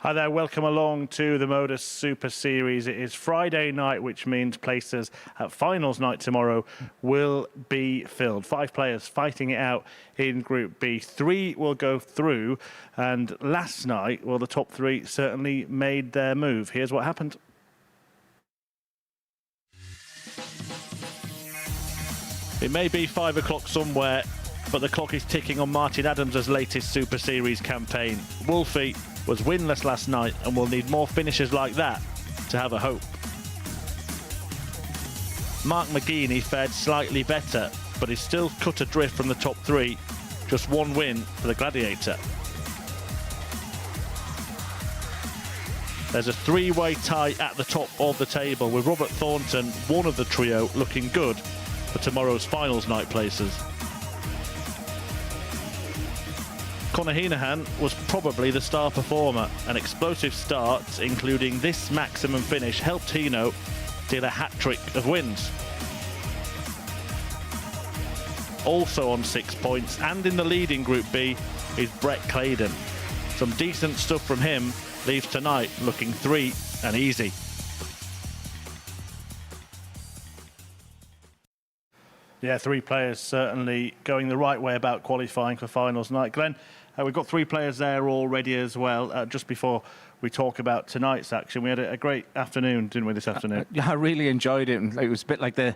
Hi there, welcome along to the MODUS Super Series. It is Friday night, which means places at finals night tomorrow will be filled. 5 players fighting it out in Group B. 3 will go through, and last night, well, the top 3 certainly made their move. Here's what happened. It may be 5 o'clock somewhere, but the clock is ticking on Martin Adams' latest Super Series campaign. Wolfie was winless last night and will need more finishes like that to have a hope. Mark McGeeney fared slightly better, but is still cut adrift from the top 3. Just 1 win for the Gladiator. There's a 3-way tie at the top of the table, with Robert Thornton, one of the trio, looking good for tomorrow's finals night places. Heneghan was probably the star performer. An explosive start, including this maximum finish, helped Heno deal a hat-trick of wins. Also on 6 points, and in the lead in Group B, is Clayton. Some decent stuff from him leaves tonight looking 3 and easy. Yeah, 3 players certainly going the right way about qualifying for finals night. Glenn, we've got 3 players there already as well. Just before we talk about tonight's action, we had a great afternoon, didn't we, this afternoon? I really enjoyed it. It was a bit like the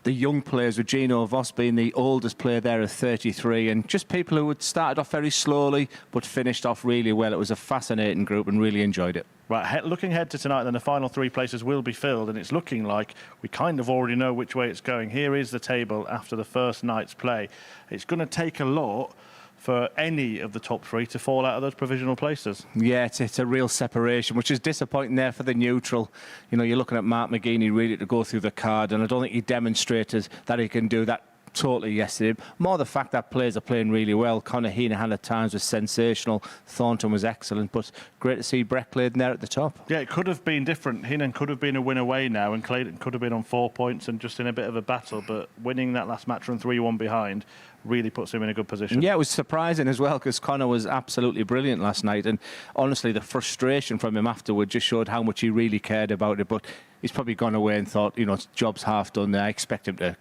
young players, with Gino Voss being the oldest player there at 33, and just people who had started off very slowly but finished off really well. It was a fascinating group and really enjoyed it. Right, looking ahead to tonight, then the final 3 places will be filled, and it's looking like we kind of already know which way it's going. Here is the table after the first night's play. It's going to take a lot for any of the top 3 to fall out of those provisional places. Yeah, it's a real separation, which is disappointing there for the neutral. You know, you're looking at Mark McGeeney really to go through the card, and I don't think he demonstrated that he can do that totally yesterday. More the fact that players are playing really well. Heneghan at times was sensational. Thornton was excellent, but great to see Clayton there at the top. Yeah, it could have been different. Heneghan could have been a win away now, and Clayton could have been on 4 points and just in a bit of a battle, but winning that last match from 3-1 behind really puts him in a good position. Yeah, it was surprising as well, because Connor was absolutely brilliant last night, and honestly the frustration from him afterward just showed how much he really cared about it. But he's probably gone away and thought, you know, job's half done there. I expect him to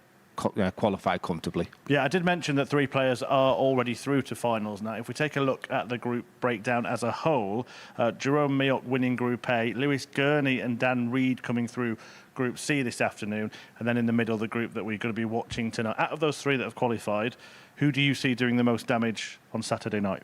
qualify comfortably. Yeah, I did mention that 3 players are already through to finals now. If we take a look at the group breakdown as a whole, Jerome Mioch winning Group A, Lewis Gurney and Dan Reed coming through Group C this afternoon, and then in the middle the group that we're going to be watching tonight. Out of those 3 that have qualified, who do you see doing the most damage on Saturday night?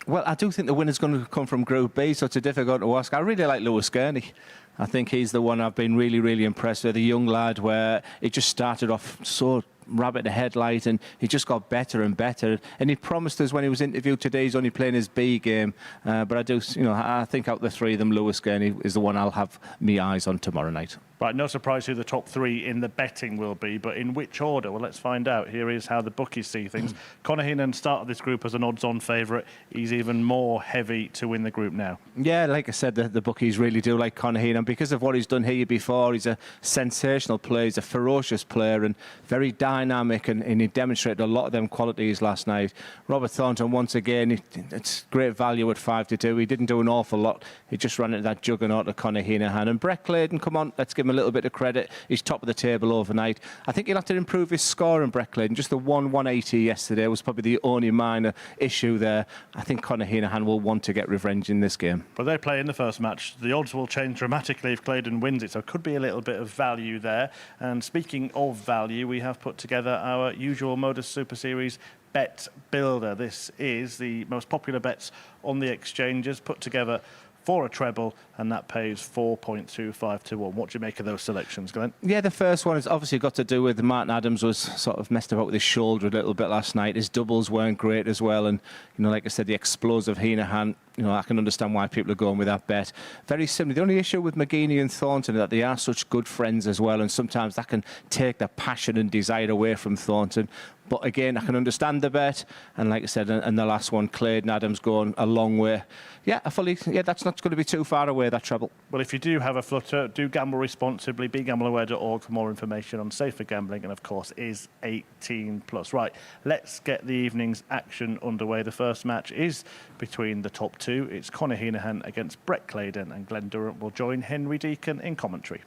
Well, I do think the winner's going to come from Group B, so it's a difficult to ask. I really like Lewis Gurney. I think he's the one I've been really, really impressed with. A young lad where he just started off so rabbit in the headlight, and he just got better and better. And he promised us when he was interviewed today he's only playing his B game. But I do, you know, I think out of the 3 of them, Lewis Gurney is the one I'll have me eyes on tomorrow night. Right, no surprise who the top 3 in the betting will be, but in which order? Well, let's find out. Here is how the bookies see things. Heneghan started this group as an odds-on favourite. He's even more heavy to win the group now. Yeah, like I said, the bookies really do like Heneghan, and because of what he's done here before, he's a sensational player, he's a ferocious player, and very dynamic, and he demonstrated a lot of them qualities last night. Robert Thornton, once again, it's great value at 5-2. He didn't do an awful lot. He just ran into that juggernaut of Heneghan. And Clayton, come on, let's give him a little bit of credit. He's top of the table overnight. I think he'll have to improve his score in Clayton. Just the 180 yesterday was probably the only minor issue there. I think Heneghan will want to get revenge in this game. But they play in the first match. The odds will change dramatically if Clayton wins it, so it could be a little bit of value there. And speaking of value, we have put together our usual MODUS Super Series bet builder. This is the most popular bets on the exchanges, put together for a treble, and that pays 4.25 to 1. What do you make of those selections, Glenn? Yeah, the first one has obviously got to do with Martin Adams was sort of messed about with his shoulder a little bit last night. His doubles weren't great as well, and you know, like I said, the explosive Heneghan, you know, I can understand why people are going with that bet. Very similar. The only issue with McGeeney and Thornton is that they are such good friends as well, and sometimes that can take the passion and desire away from Thornton. But again, I can understand the bet, and like I said, and the last one, Clayton Adams going a long way. Yeah, that's not going to be too far away, that treble. Well, if you do have a flutter, do gamble responsibly. BeGambleAware.org for more information on safer gambling, and of course is 18+. Right, let's get the evening's action underway. The first match is between the top 2. 2, it's Conor Heneghan against Brett Clayton, and Glenn Durrant will join Henry Deacon in commentary.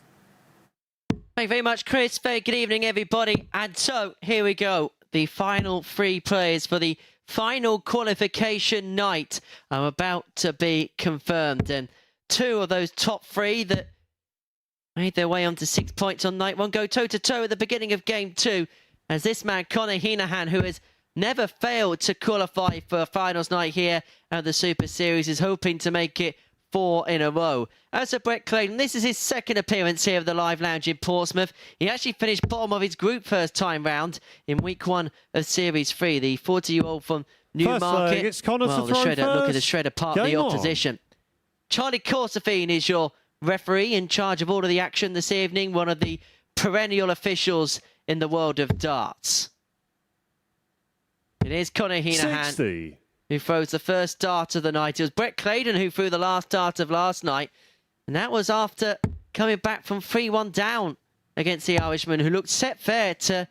Thank you very much, Chris. Very good evening, everybody. And so, here we go. The final 3 players for the final qualification night are about to be confirmed. And 2 of those top 3 that made their way onto 6 points on night 1 go toe-to-toe at the beginning of game 2, as this man, Conor Heneghan, who has never failed to qualify for a finals night here at the Super Series, is hoping to make it 4 in a row. As for Brett Clayton, this is his second appearance here at the Live Lounge in Portsmouth. He actually finished bottom of his group first time round in week 1 of Series 3. The 40-year-old from Newmarket. It's Conor to throw the shredder, first. look at the shredder part of the opposition. Charlie Corsafine is your referee in charge of all of the action this evening, one of the perennial officials in the world of darts. It is Conor Heneghan 60. who throws the first dart of the night. It was Brett Clayton who threw the last dart of last night. And that was after coming back from 3-1 down against the Irishman, who looked set fair to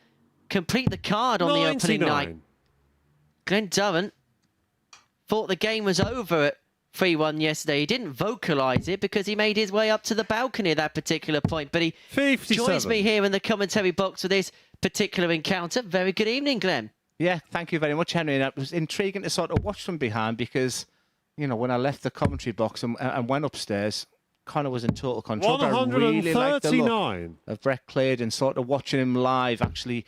complete the card on 99. the opening night. Glenn Durrant thought the game was over at 3-1 yesterday. He didn't vocalise it because he made his way up to the balcony at that particular point. But he 57. joins me here in the commentary box for this particular encounter. Very good evening, Glenn. Yeah, thank you very much, Henry. And it was intriguing to sort of watch from behind because, you know, when I left the commentary box and went upstairs, Conor was in total control. 139. I really liked the look of Brett Clayton, sort of watching him live, actually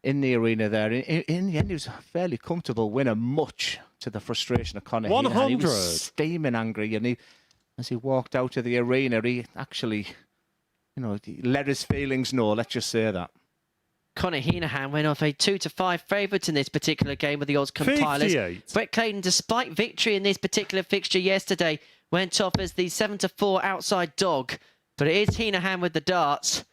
in the arena there. In the end, he was a fairly comfortable winner, much to the frustration of Conor Heneghan. He was steaming angry, and as he walked out of the arena, he actually, you know, he let his feelings know. Let's just say that. Conor Heneghan went off a 2-5 favourite in this particular game with the odds compilers. 58. Brett Clayton, despite victory in this particular fixture yesterday, went off as the 7-4 outside dog. But it is Heneghan with the darts.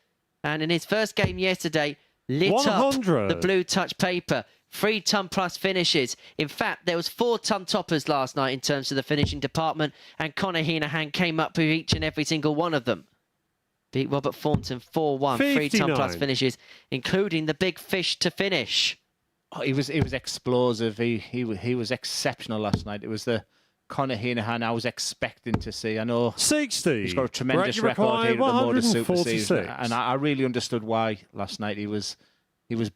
And in his first game yesterday, lit 100. up the blue touch paper. 3 ton plus finishes. In fact, there was 4 ton toppers last night in terms of the finishing department. And Conor Heneghan came up with each and every single one of them. Beat Robert Thornton 4-1, 3 ton plus finishes, including the big fish to finish. Oh, he was explosive. He was exceptional last night. It was the Conor Heneghan I was expecting to see. I know 60. He's got a tremendous record here at the MODUS Super Series, and I really understood why last night. He was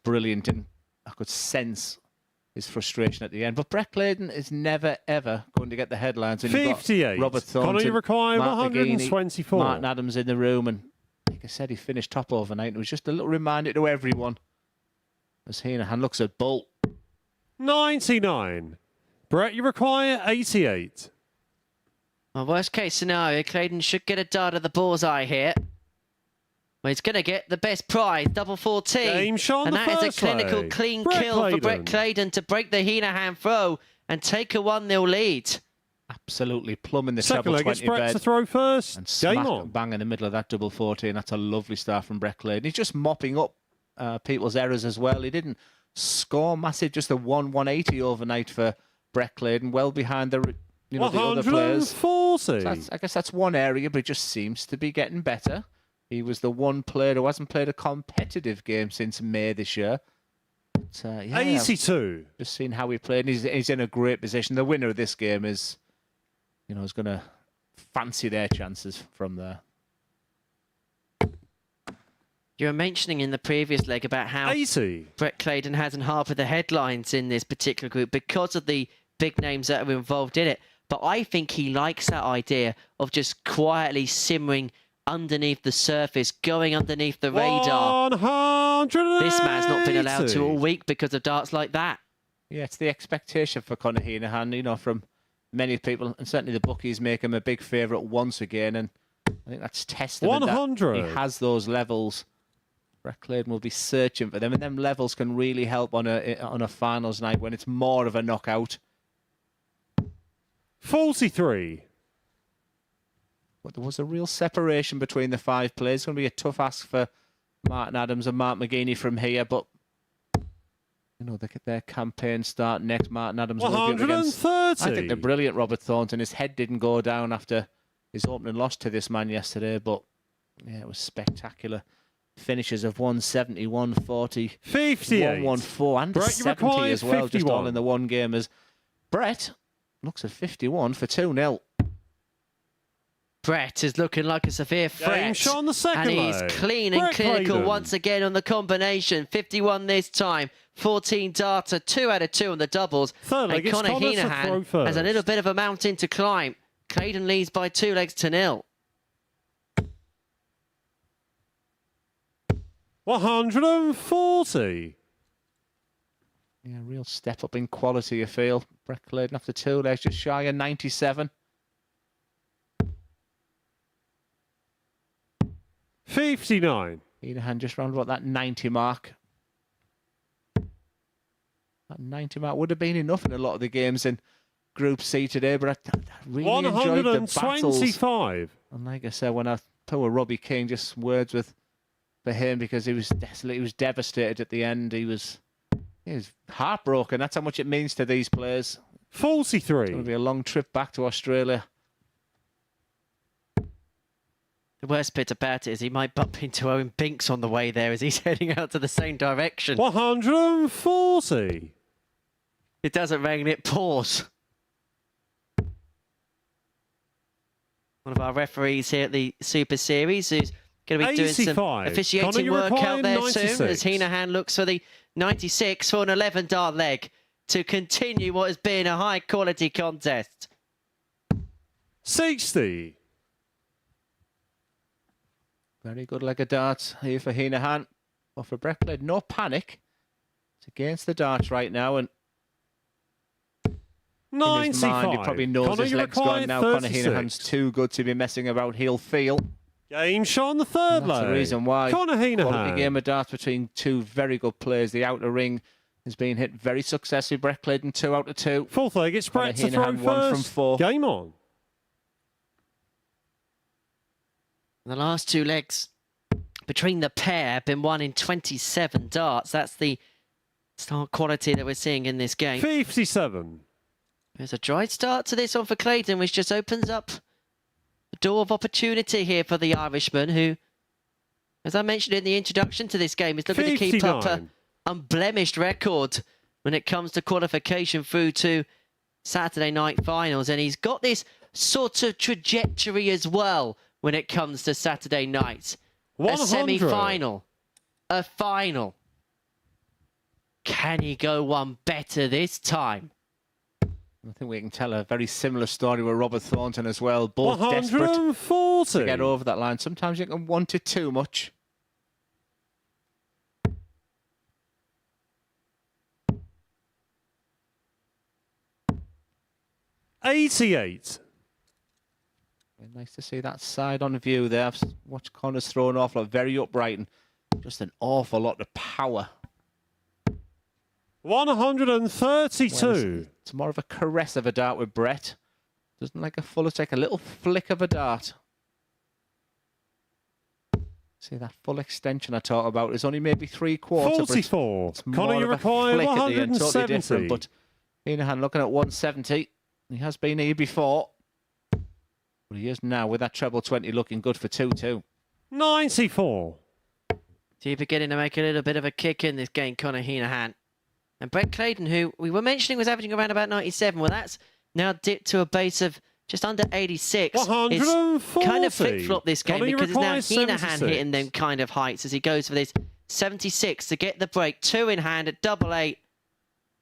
brilliant, and I could sense his frustration at the end. But Brett Clayton is never, ever going to get the headlines. And 58. Robert Thornton, Conor required Mark 124. McGeeney, Martin Adams in the room. And like I said, he finished top overnight. It was just a little reminder to everyone as Heneghan looks at Bolt. 99. Brett, you require 88. Well, worst case scenario, Clayton should get a dart at the bullseye here. Well, he's going to get the best prize, double 14. Game shot and the that is a first clinical way. clean Brett kill Clayton. for Brett Clayton to break the Heneghan throw and take a 1-0 lead. Absolutely plumbing the Second treble leg, it's 20 Brett to bed. throw first. And Game smack on. bang in the middle of that double 14. That's a lovely start from Brett Clayton. He's just mopping up people's errors as well. He didn't score massive, just a 180 overnight for Brett Clayton, well behind the the other players. 140. So I guess that's one area, but it just seems to be getting better. He was the one player who hasn't played a competitive game since May this year. But, yeah, 82. just seeing how he played. He's in a great position. The winner of this game is going to fancy their chances from there. You were mentioning in the previous leg about how 80. Brett Clayton hasn't harboured the headlines in this particular group because of the big names that are involved in it. But I think he likes that idea of just quietly simmering underneath the surface, going underneath the radar. 180. This man's not been allowed to all week because of darts like that. Yeah, it's the expectation for Conor Heneghan, from many people, and certainly the bookies make him a big favourite once again, and I think that's testament 100. that he has those levels. Brett Clayton will be searching for them, and them levels can really help on a finals night when it's more of a knockout. 43. But there was a real separation between the 5 players. It's going to be a tough ask for Martin Adams and Mark McGeeney from here, but they get their campaign start next. Martin Adams will be up against, 130. I think, the brilliant Robert Thornton. His head didn't go down after his opening loss to this man yesterday, but yeah, it was spectacular. Finishes of 170, 140, 58. 114, and Brett, 70 as well, just all in the one game. As Brett looks at 51 for 2-0. Brett is looking like a severe Game threat. shot on the second And he's leg. clean and Brett clinical Clayton. once again on the combination. 51 this time. 14 data, 2 out of 2 on the doubles. Third leg, and it's Connor Connor to Heneghan throw has a little first. bit of a mountain to climb. Clayton leads by 2 legs to 0. 140. Yeah, real step up in quality, you feel. Brett Clayton after 2 legs, just shy of 97. 59. Heneghan just round about that 90 mark. That 90 mark would have been enough in a lot of the games in Group C today, but I really enjoyed the battles. 125. And like I said, when I poor Robbie King, just words for him because he was desolate, he was devastated at the end. He was heartbroken. That's how much it means to these players. 43. It's going to be a long trip back to Australia. The worst bit about it is he might bump into Owen Binks on the way there as he's heading out to the same direction. 140. It doesn't rain, it pours. One of our referees here at the Super Series who's going to be doing some 85. officiating Connor, you're work out required there 96. soon as Heneghan looks for the 96 for an 11-dart leg to continue what has been a high-quality contest. 60. Very good leg of darts here for Heneghan. But for Brett Clayton, no panic. It's against the darts right now, and in his 95. mind, he probably knows Connor, his you're leg's gone required now. Connor 36. Heneghan's too good to be messing about. He'll feel. Game shot on the third And that's leg. the reason why. Connor Quality Heneghan. game of darts between two very good players. The outer ring has been hit very successfully. Brett Clayton 2 out of 2. Fourth leg, it's Connor Brett to throw Heneghan 1 from first. 4. Game on. And the last 2 legs between the pair have been won in 27 darts. That's the start quality that we're seeing in this game. 57. There's a dry start to this one for Clayton, which just opens up the door of opportunity here for the Irishman, who, as I mentioned in the introduction to this game, is looking to keep up an 59. unblemished record when it comes to qualification through to Saturday night finals. And he's got this sort of trajectory as well when it comes to Saturday night. 100. A semi-final, a final. Can he go one better this time? I think we can tell a very similar story with Robert Thornton as well. Both desperate 140. to get over that line. Sometimes you can want it too much. $88. Very nice to see that side on view there. I've watched Connor's throw an awful lot, very upright and just an awful lot of power. 132. It's more of a caress of a dart with Brett. Doesn't like a full attack, a little flick of a dart. See that full extension I talk about is only maybe 3/4. 44. It's Connor, more you of a require flick at the end, totally different. 170. But Heneghan looking at 170. He has been here before. But he is now with that treble 20 looking good for 2-2. 94. So you're beginning to make a little bit of a kick in this game, Connor Heneghan. And Brett Clayton, who we were mentioning was averaging around about 97, well, that's now dipped to a base of just under 86. 140. It's kind of flip-flopped this game Connor, you because it's now require Heneghan 76. hitting them kind of heights as he goes for this 76 to get the break. 2 in hand at double 8.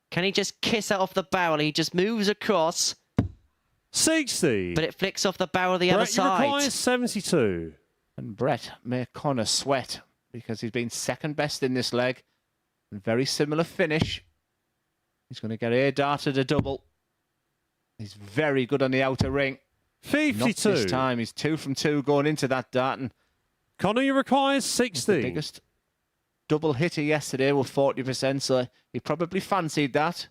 Can he just kiss that off the barrel? He just moves across, 60. but it flicks off the barrel the other Brett, you require side. 72. And Brett made Connor sweat because he's been second best in this leg. And very similar finish. He's going to get a darted a double. He's very good on the outer ring. 52. Not this time. He's 2 from 2 going into that dart. And Connor, you require he's the 60. biggest double hitter yesterday with 40%. So he probably fancied that.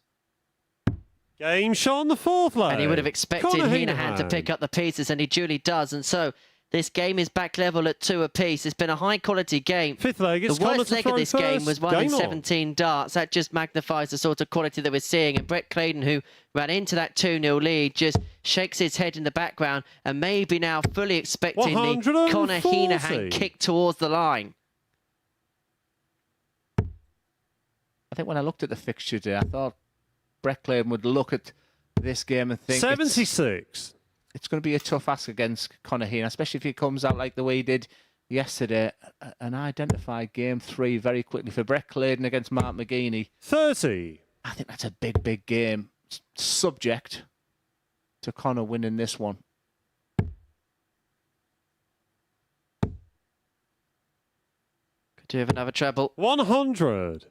Game shot on the fourth leg. And he would have expected Connor Heneghan to pick up the pieces, and he duly does. And so this game is back level at 2 apiece. It's been a high-quality game. Fifth leg, it's The Connor worst to leg of throw this game first. was 1 in Game on. 17 darts. That just magnifies the sort of quality that we're seeing. And Brett Clayton, who ran into that 2-0 lead, just shakes his head in the background and maybe now fully expecting the Connor 140. Heneghan kick towards the line. I think when I looked at the fixture today, I thought Brett Clayton would look at this game and think it's 76. going to be a tough ask against Conor Heneghan, especially if he comes out like the way he did yesterday and identified game 3 very quickly for Brett Clayton against Mark McGeeney. 30. I think that's a big, big game, subject to Conor winning this one. Could do with another treble. 100.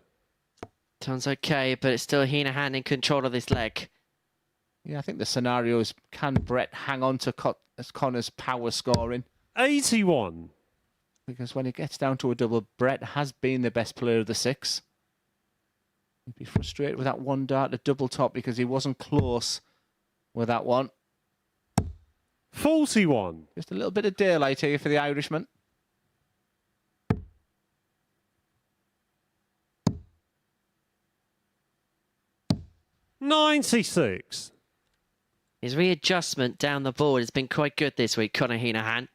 Sounds okay, but it's still Heneghan in control of this leg. Yeah, I think the scenario is, can Brett hang on to Conor's power scoring? 81. Because when it gets down to a double, Brett has been the best player of the 6. He'd be frustrated with that one dart at double top because he wasn't close with that one. 41. Just a little bit of daylight here for the Irishman. $96. His readjustment down the board has been quite good this week, Conor Heneghan.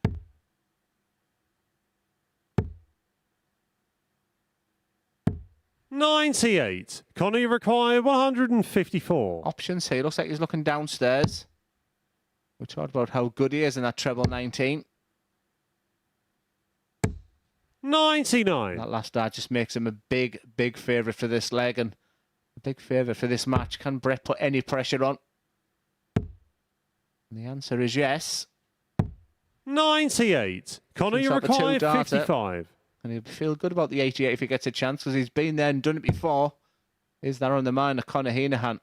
$98. Conor, you require 154. Options here. Looks like he's looking downstairs. We talked about how good he is in that treble 19. 99. That last dart just makes him a big, big favourite for this leg and a big favourite for this match. Can Brett put any pressure on? And the answer is yes. 98. Conor, you Seems like a require two-darter. 55. And he'll feel good about the 88 if he gets a chance because he's been there and done it before. Is that on the mind of Conor Heneghan?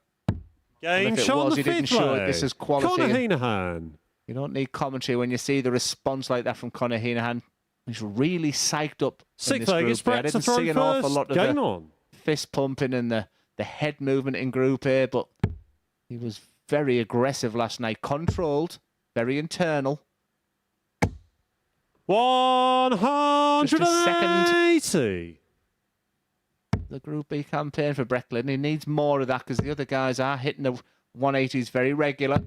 Game if it shot on was, the he didn't fifth show it. leg. This is quality. Conor Heneghan. You don't need commentary when you see the response like that from Conor Heneghan. He's really psyched up in Sixth this leg group. is I Brett to didn't throw see an awful first. lot of Game the on. fist pumping and the head movement in Group A, but he was very aggressive last night. Controlled, very internal. 180. The Group B campaign for Brett Clayton. He needs more of that because the other guys are hitting the 180s very regular.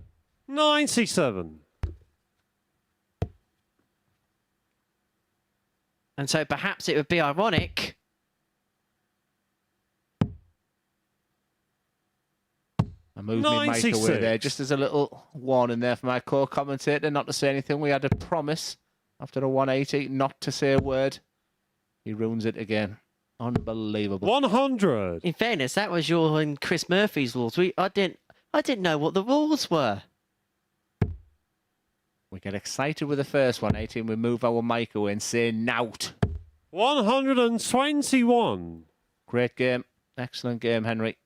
97. And so perhaps it would be ironic. I moved my mic away 96. there just as a little warning there for my co-commentator not to say anything. We had a promise after a 180 not to say a word. He ruins it again. Unbelievable. 100. In fairness, that was your and Chris Murphy's rules. I didn't know what the rules were. We get excited with the first 180 and we move our mic away and say nout. 121. Great game. Excellent game, Henry.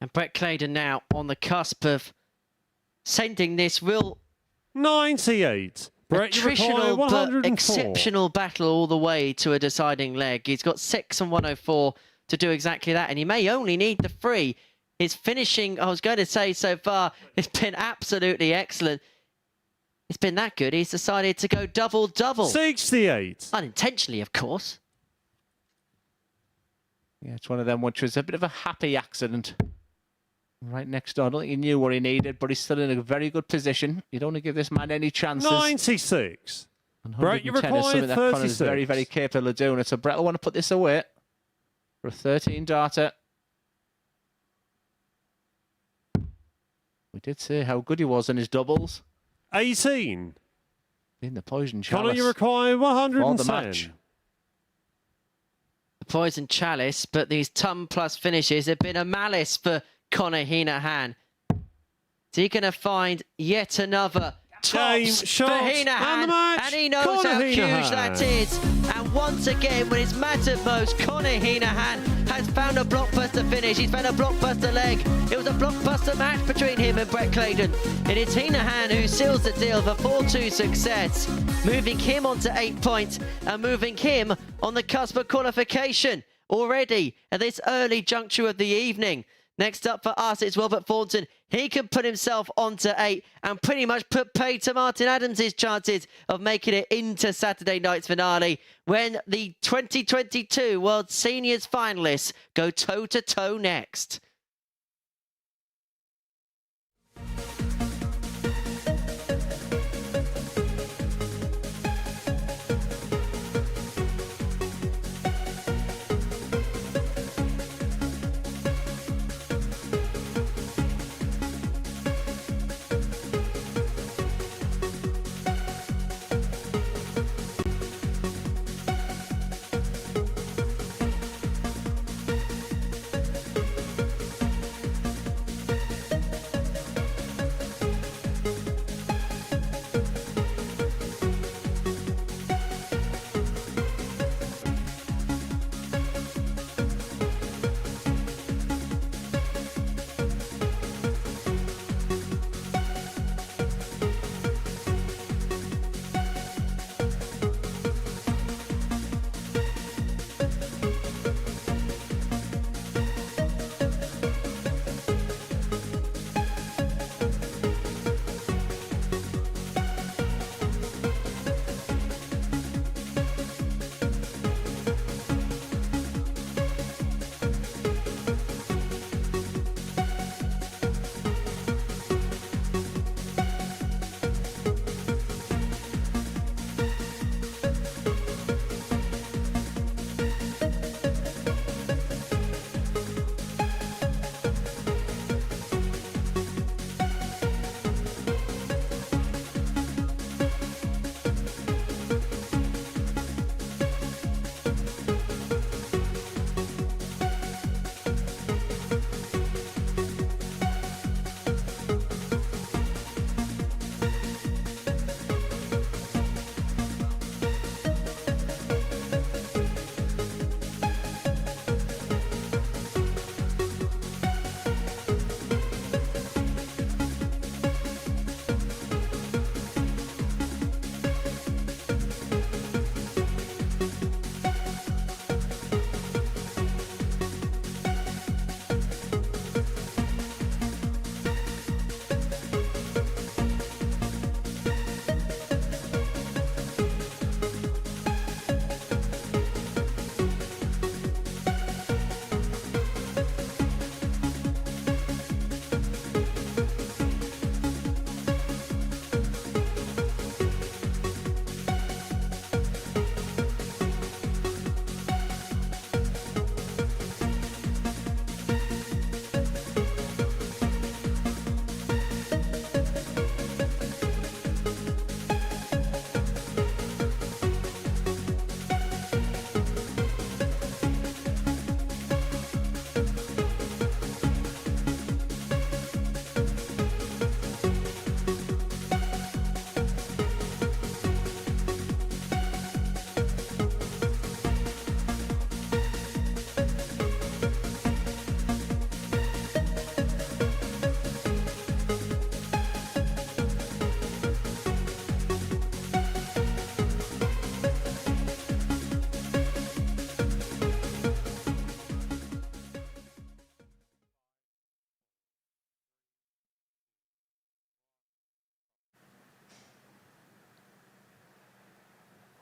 And Brett Clayton now on the cusp of sending this real 98. Brett, you require attritional but 104. exceptional battle all the way to a deciding leg. He's got 6 and 104 to do exactly that, and he may only need the 3. His finishing, I was going to say so far, it's been absolutely excellent. It's been that good, he's decided to go double-double. 68. Unintentionally, of course. Yeah, it's one of them which was a bit of a happy accident. Right next door. I don't think he knew what he needed, but he's still in a very good position. You don't want to give this man any chances. 96. And Brett, you 110 is require something that Conor is 36. very, very capable of doing it. So Brett will want to put this away for a 13-darter. We did say how good he was in his doubles. 18. In the poison chalice. Conor, you require for 110. the match. The poison chalice, but these ton plus finishes have been a malice for Conor Heneghan. Is he going to find yet another Game, tops for shot, and the Heneghan? match. And he knows Conor how huge Heneghan. that is. And once again, when it's mattered most, Conor Heneghan has found a blockbuster finish. He's found a blockbuster leg. It was a blockbuster match between him and Brett Clayton. And it's Heneghan who seals the deal for 4-2 success, moving him on to 8 points and moving him on the cusp of qualification already at this early juncture of the evening. Next up for us, it's Robert Thornton. He can put himself onto 8 and pretty much put paid to Martin Adams' chances of making it into Saturday night's finale when the 2022 World Seniors finalists go toe-to-toe next.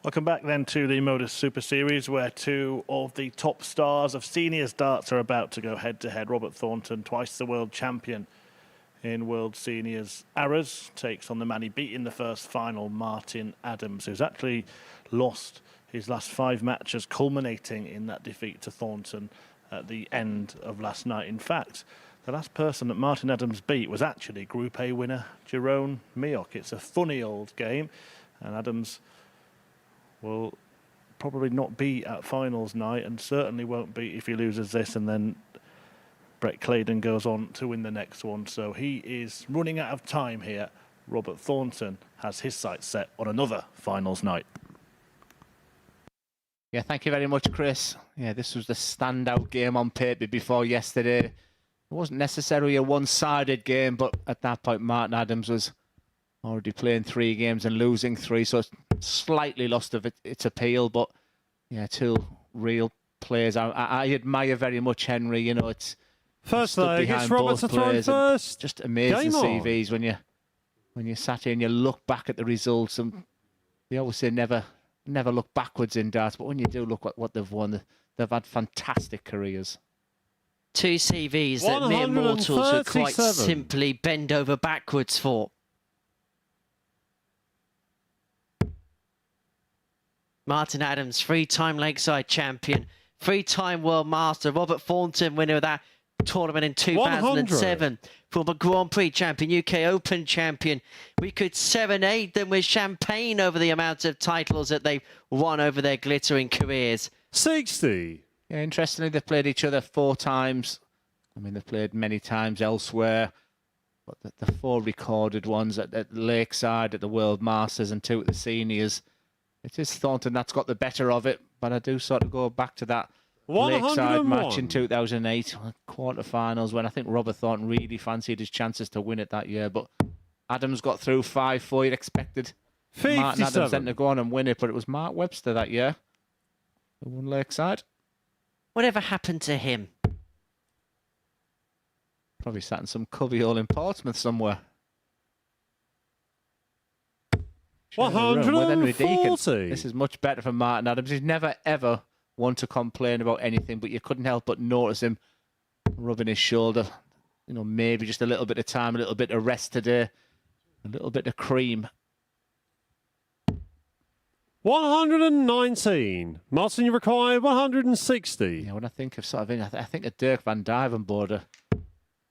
Welcome back then to the MODUS Super Series, where two of the top stars of seniors darts are about to go head-to-head. Robert Thornton, twice the world champion in World Seniors Arras, takes on the man he beat in the first final, Martin Adams, who's actually lost his last 5 matches, culminating in that defeat to Thornton at the end of last night. In fact, the last person that Martin Adams beat was actually Group A winner Jerome Mioch. It's a funny old game, and Adams will probably not be at finals night, and certainly won't be if he loses this and then Brett Clayton goes on to win the next one. So he is running out of time here. Robert Thornton has his sights set on another finals night. Yeah, thank you very much, Chris. Yeah, this was the standout game on paper before yesterday. It wasn't necessarily a one-sided game, but at that point Martin Adams was already playing 3 games and losing 3, so it's slightly lost of its appeal. But yeah, 2 real players. I admire very much Henry. You know, it's first stood leg. behind It's Robert both to throw players. first. Just amazing Game on. CVs when you sat here and you look back at the results. And they always say never look backwards in darts, but when you do look at what they've won, they've had fantastic careers. 2 CVs that mere mortals would quite 137. simply bend over backwards for. Martin Adams, 3-time Lakeside champion, 3-time World Master. Robert Thornton, winner of that tournament in 2007. Former Grand Prix champion, UK Open champion. We could serenade them with champagne over the amount of titles that they've won over their glittering careers. 60. Yeah, interestingly, they've played each other 4 times. I mean, they've played many times elsewhere, but the 4 recorded ones at Lakeside, at the World Masters, and 2 at the Seniors. It is Thornton that's got the better of it, but I do sort of go back to that Lakeside match in 2008, quarterfinals, when I think Robert Thornton really fancied his chances to win it that year. But Adams got through 5-4. You'd expected Martin Adams then to go on and win it, but it was Mark Webster that year who won Lakeside. Whatever happened to him? Probably sat in some cubbyhole in Portsmouth somewhere. 140. This is much better for Martin Adams. He's never, ever one to complain about anything, but you couldn't help but notice him rubbing his shoulder. You know, maybe just a little bit of time, a little bit of rest today, a little bit of cream. 119. Martin, you require 160. Yeah, when I think of sort of, I think of Dirk van Duijvenbode.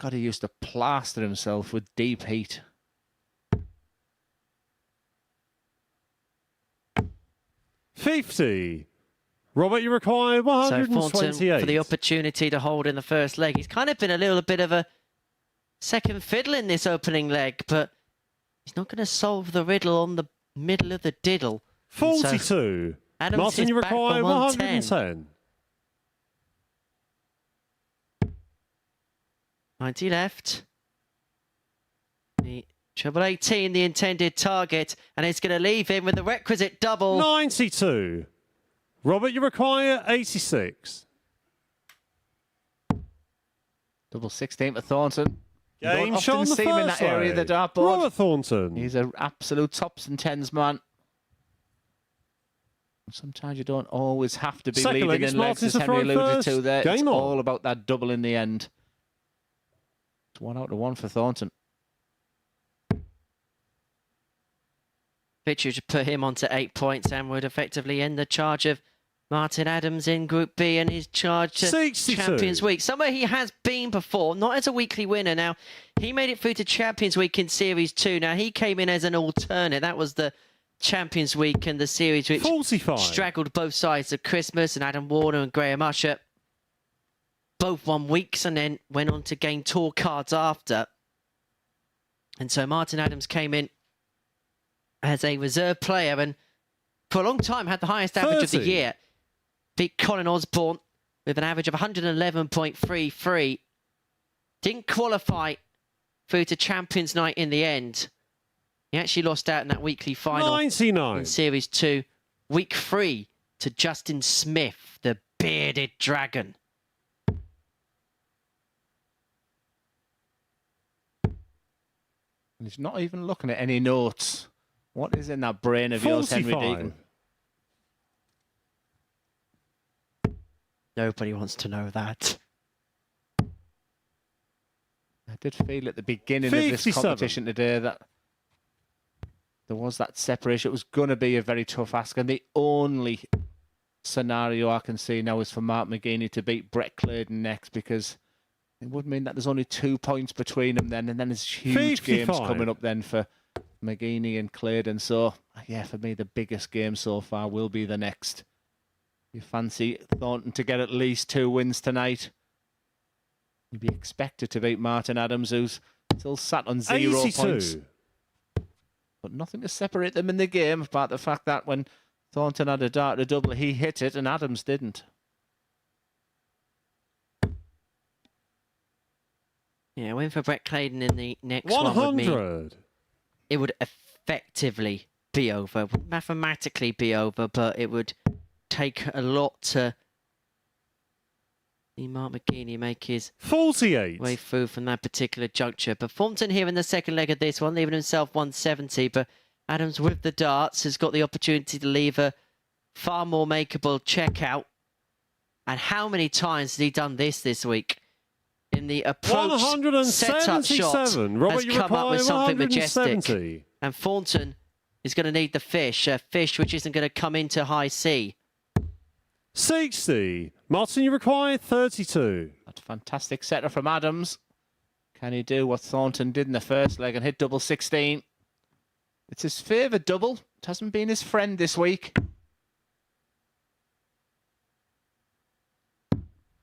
God, he used to plaster himself with deep heat. 50. Robert, you require 128. So Thornton for the opportunity to hold in the first leg. He's kind of been a little bit of a second fiddle in this opening leg, but he's not going to solve the riddle on the middle of the diddle. 42. So Adams Martin, is you back for require 110. 110. 90 left. The treble 18, the intended target, and it's going to leave him with the requisite double. 92. Robert, you require 86. Double 16 for Thornton. You Game don't shot often on the see him in first that area of the leg. dartboard. Robert Thornton. He's an absolute tops and tens man. Sometimes you don't always have to be Second leg, leading it's in legs, Martin's as to throw Henry alluded first. to there. Game It's on. all about that double in the end. It's 1 out of 1 for Thornton. Victory to put him onto 8 points and would effectively end the charge of Martin Adams in Group B and his charge to 62. Champions Week. Somewhere he has been before, not as a weekly winner. Now, he made it through to Champions Week in Series 2. Now, he came in as an alternate. That was the Champions Week and the series which 45. straggled both sides of Christmas, and Adam Warner and Graham Usher both won weeks and then went on to gain tour cards after. And so Martin Adams came in as a reserve player and for a long time had the highest average of the 30. year. Beat Colin Osborne with an average of 111.33. Didn't qualify through to Champions Night in the end. He actually lost out in that weekly final 99. in Series 2, Week 3, to Justin Smith, the bearded dragon. And he's not even looking at any notes. What is in that brain of yours, Henry 45. Deaton? Nobody wants to know that. I did feel at the beginning of this 57. competition today that there was that separation. It was going to be a very tough ask, and the only scenario I can see now is for Mark McGeeney to beat Brett Clayton next, because it would mean that there's only 2 points between them then, and then there's huge 55. games coming up then for McGeeney and Clayton. So, yeah, for me, the biggest game so far will be the next. You fancy Thornton to get at least 2 wins tonight? You'd be expected to beat Martin Adams, who's still sat on 0 82. points. But nothing to separate them in the game, apart the fact that when Thornton had a dart to double, he hit it and Adams didn't. Yeah, win for Brett Clayton in the next 100. one would mean it would effectively be over. Wouldn't mathematically be over, but it would take a lot to see Mark McGeeney make his 48. way through from that particular juncture. But Thornton here in the second leg of this one, leaving himself 170. But Adams with the darts has got the opportunity to leave a far more makeable checkout. And how many times has he done this week? In the approach set-up shot has come up with something majestic. And Thornton is going to need the fish, a fish which isn't going to come into high C. 60. Martin, you require 32. That's a fantastic setter from Adams. Can he do what Thornton did in the first leg and hit double 16? It's his favoured double. It hasn't been his friend this week.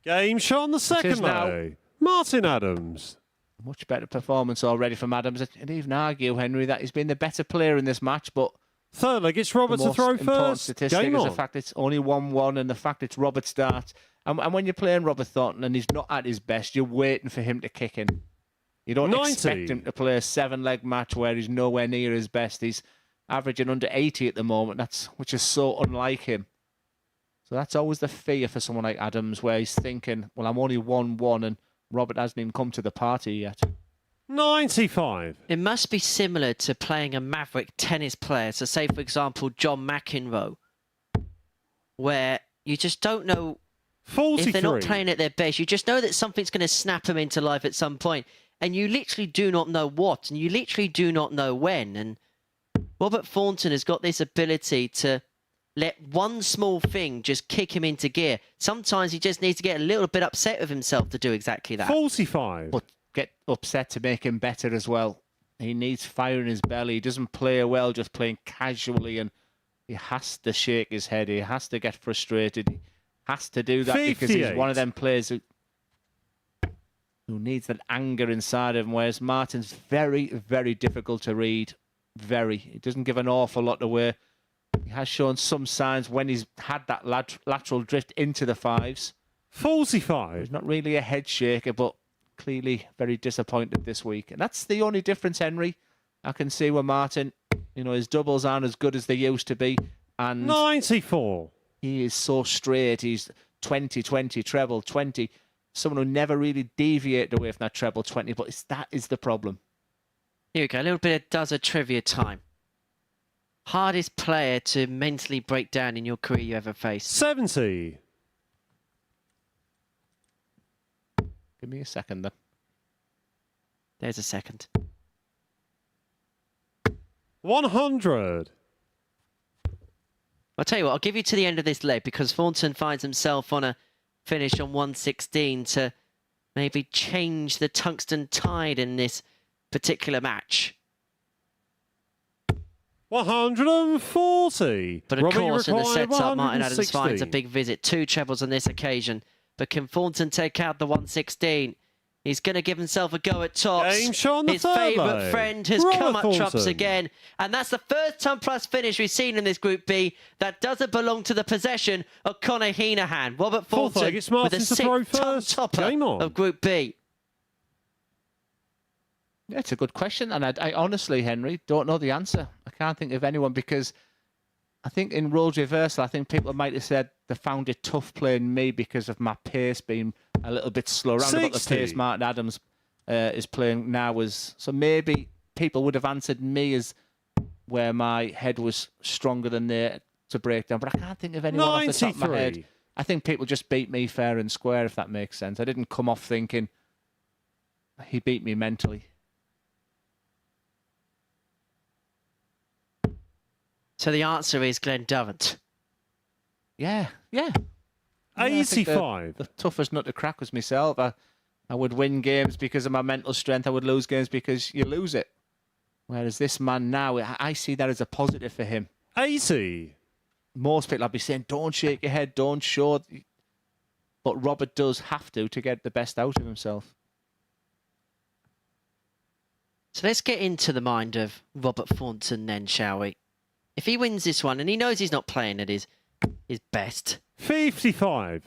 Game shot on the second now. leg. Martin Adams. Much better performance already from Adams. I'd even argue, Henry, that he's been the better player in this match, but Third leg, it's Robert the to throw most important first. statistic Game is on. the fact it's only 1-1 and the fact it's Robert's start. And when you're playing Robert Thornton and he's not at his best, you're waiting for him to kick in. You don't 90. expect him to play a 7-leg match where he's nowhere near his best. He's averaging under 80 at the moment, which is so unlike him. So that's always the fear for someone like Adams, where he's thinking, well, I'm only 1-1 and Robert hasn't even come to the party yet. 95. It must be similar to playing a maverick tennis player. So say, for example, John McEnroe, where you just don't know 43. if they're not playing at their best. You just know that something's going to snap them into life at some point. And you literally do not know what, and you literally do not know when. And Robert Thornton has got this ability to let one small thing just kick him into gear. Sometimes he just needs to get a little bit upset with himself to do exactly that. 45. But get upset to make him better as well. He needs fire in his belly. He doesn't play well just playing casually, and he has to shake his head. He has to get frustrated. He has to do that 58. because he's one of them players who needs that anger inside of him, whereas Martin's very, very difficult to read. Very. He doesn't give an awful lot away. He has shown some signs when he's had that lateral drift into the fives. 45. He's not really a head shaker, but clearly very disappointed this week. And that's the only difference, Henry. I can see where Martin, his doubles aren't as good as they used to be. And 94. he is so straight. He's 20-20, treble 20. Someone who never really deviated away from that treble 20, but that is the problem. Here we go, a little bit of Does a Trivia time. Hardest player to mentally break down in your career you ever faced? 70. Give me a second then. There's a second. 100. I'll tell you what, I'll give you to the end of this leg because Thornton finds himself on a finish on 116 to maybe change the tungsten tide in this particular match. 140. But of Robert, you course, in the require setup, Martin Adams 160. finds a big visit. 2 trebles on this occasion. But can Thornton take out the 116? He's going to give himself a go at tops. Game shot on the His third favourite leg. friend has Robert come up trumps Thornton. again. And that's the first ton plus finish we've seen in this Group B that doesn't belong to the possession of Conor Heneghan. Robert Fourth Thornton leg, it's with Martin a to throw 6-ton first. topper Game on. of Group B. Yeah, it's a good question. And I honestly, Henry, don't know the answer. I can't think of anyone because I think in roles reversal, I think people might have said they found it tough playing me because of my pace being a little bit slow. Around about the 60. pace Martin Adams is playing now. So maybe people would have answered me as where my head was stronger than there to break down. But I can't think of anyone off the top of my head. 93. I think people just beat me fair and square, if that makes sense. I didn't come off thinking he beat me mentally. So the answer is Glenn Durrant. Yeah. I think 85. The toughest nut to crack was myself. I would win games because of my mental strength. I would lose games because you lose it. Whereas this man now, I see that as a positive for him. 80. Most people I'd be saying, don't shake your head, don't show. But Robert does have to get the best out of himself. So let's get into the mind of Robert Thornton then, shall we? If he wins this one, and he knows he's not playing at his best, 55.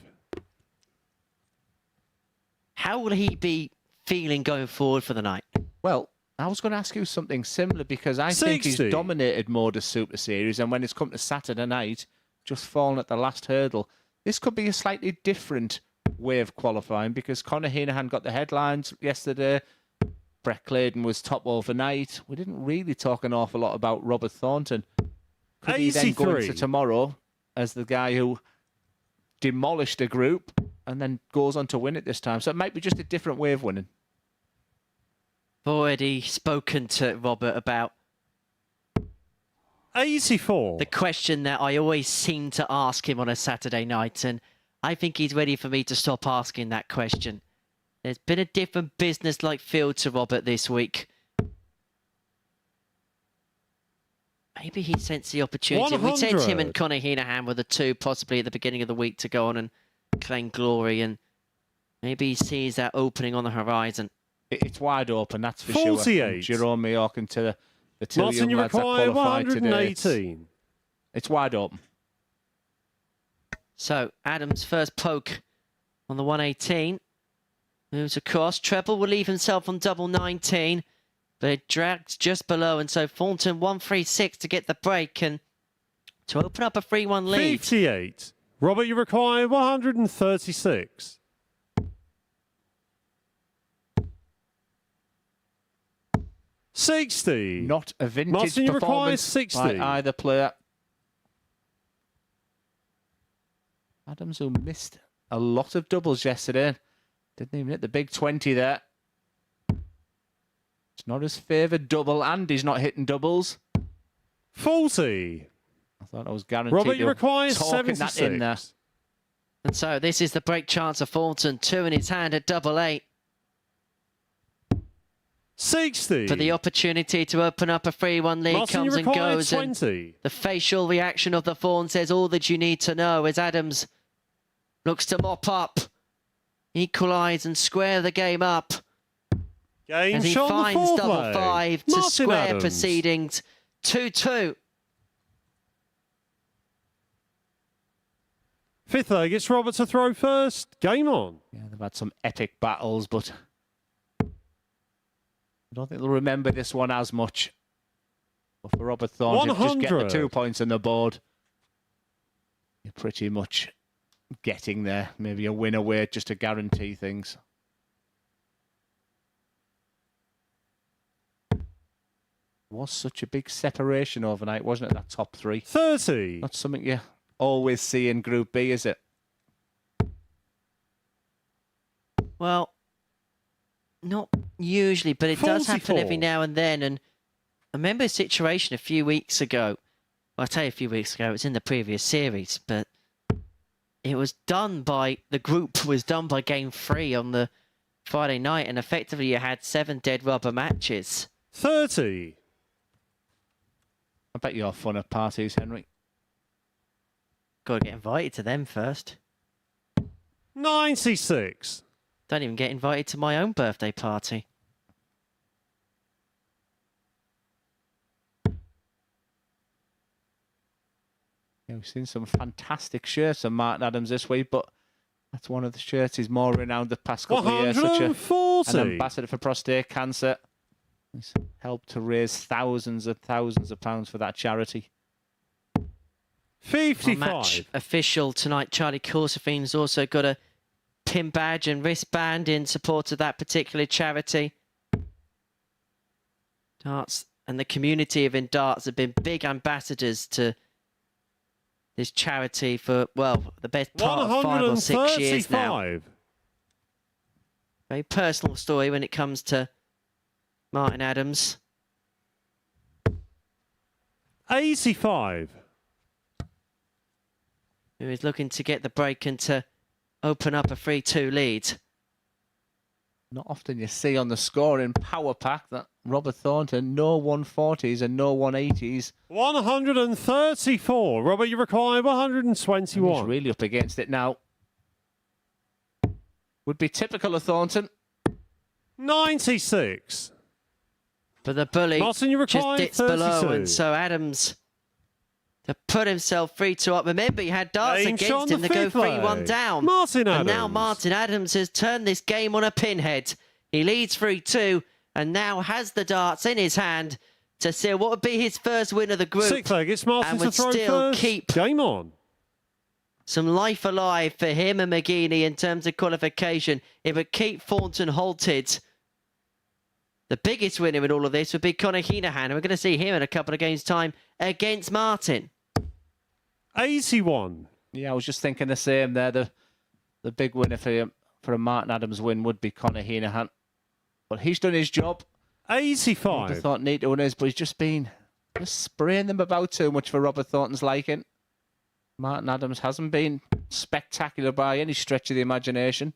how will he be feeling going forward for the night? Well, I was going to ask you something similar because I think 60. he's dominated MODUS Super Series, and when it's come to Saturday night, just fallen at the last hurdle. This could be a slightly different way of qualifying because Conor Heneghan got the headlines yesterday. Brett Clayton was top overnight. We didn't really talk an awful lot about Robert Thornton. Could he then go 83. into tomorrow as the guy who demolished a group and then goes on to win it this time? So it might be just a different way of winning. I've already spoken to Robert about 84. the question that I always seem to ask him on a Saturday night, and I think he's ready for me to stop asking that question. There's been a different business-like feel to Robert this week. Maybe he sensed the opportunity. We sent him and 100. Conor Heneghan with a 2 possibly at the beginning of the week to go on and claim glory, and maybe he sees that opening on the horizon. It's wide open, that's for 48. sure. Jerome Mayork to the two Martin, young you lads that require qualified today. 118. It's wide open. So Adams' first poke on the 118. Moves across. Treble will leave himself on double 19. But it drags just below. And so Thornton 136 to get the break and to open up a 3-1 lead. 58. Robert, you require 136. 60. Not a vintage Martin, you require performance 60. by either player. Adams, who missed a lot of doubles yesterday, didn't even hit the big 20 there. It's not his favoured double, and he's not hitting doubles. 40. I thought I was guaranteed Robert, to you require talking that in there. 76. And so this is the break chance of Thornton. 2 in his hand at double 8. 60. For the opportunity to open up a 3-1 lead Martin, you comes and require goes. And 20. the facial reaction of the Fawn says all that you need to know as Adams looks to mop up, equalise and square the game up. Game As he shot on the finds fourth double leg. 5 to Martin square Adams. proceedings. 2-2. Fifth leg, it's Robert to throw first. Game on. Yeah, they've had some epic battles, but I don't think they'll remember this one as much. But for Robert Thornton, just get the 100. 2 points on the board. You're pretty much getting there. Maybe a win away just to guarantee things. Was such a big separation overnight, wasn't it? That top 3. 30. Not something you always see in Group B, is it? Well, not usually, but it does happen 44. every now and then. And I remember a situation a few weeks ago. Well, I tell you a few weeks ago, it was in the previous series, but it was done by, the group was done by game 3 on the Friday night, and effectively you had 7 dead rubber matches. 30. I bet you're fun at parties, Henry. Got to get invited to them first. 96. Don't even get invited to my own birthday party. Yeah, we've seen some fantastic shirts on Martin Adams this week, but that's one of the shirts he's more renowned the past couple of years. Such an 140. ambassador for prostate cancer. He's helped to raise thousands and thousands of pounds for that charity. Our 55. match official tonight, Charlie Corsafine, also got a pin badge and wristband in support of that particular charity. Darts and the community of in darts have been big ambassadors to his charity for, well, the best part of 5 or 6 years now. 135. Very personal story when it comes to Martin Adams. 85. Who is looking to get the break and to open up a 3-2 lead. Not often you see on the scoring power pack that Robert Thornton, no 140s and no 180s. 134. Robert, you require 121. He's really up against it now. Would be typical of Thornton. 96. But the bully Martin, you just require dips 32. below, and so Adams to put himself 3-2 up. Remember, he had darts James against on him the to go fifth 3-1 leg. down. Martin And now Adams. Martin Adams has turned this game on a pinhead. He leads 3-2 and now has the darts in his hand to seal what would be his first win of the group. 6th leg, it's Martin and to would throw still first. keep Game on. some life alive for him and McGeeney in terms of qualification. It would keep Thornton halted. The biggest winner in all of this would be Conor Heneghan, and we're going to see him in a couple of games' time against Martin. 81. Yeah, I was just thinking the same there. The big winner for a Martin Adams win would be Conor Heneghan. But he's done his job. I 85. thought neat to win his, but he's just spraying them about too much for Robert Thornton's liking. Martin Adams hasn't been spectacular by any stretch of the imagination.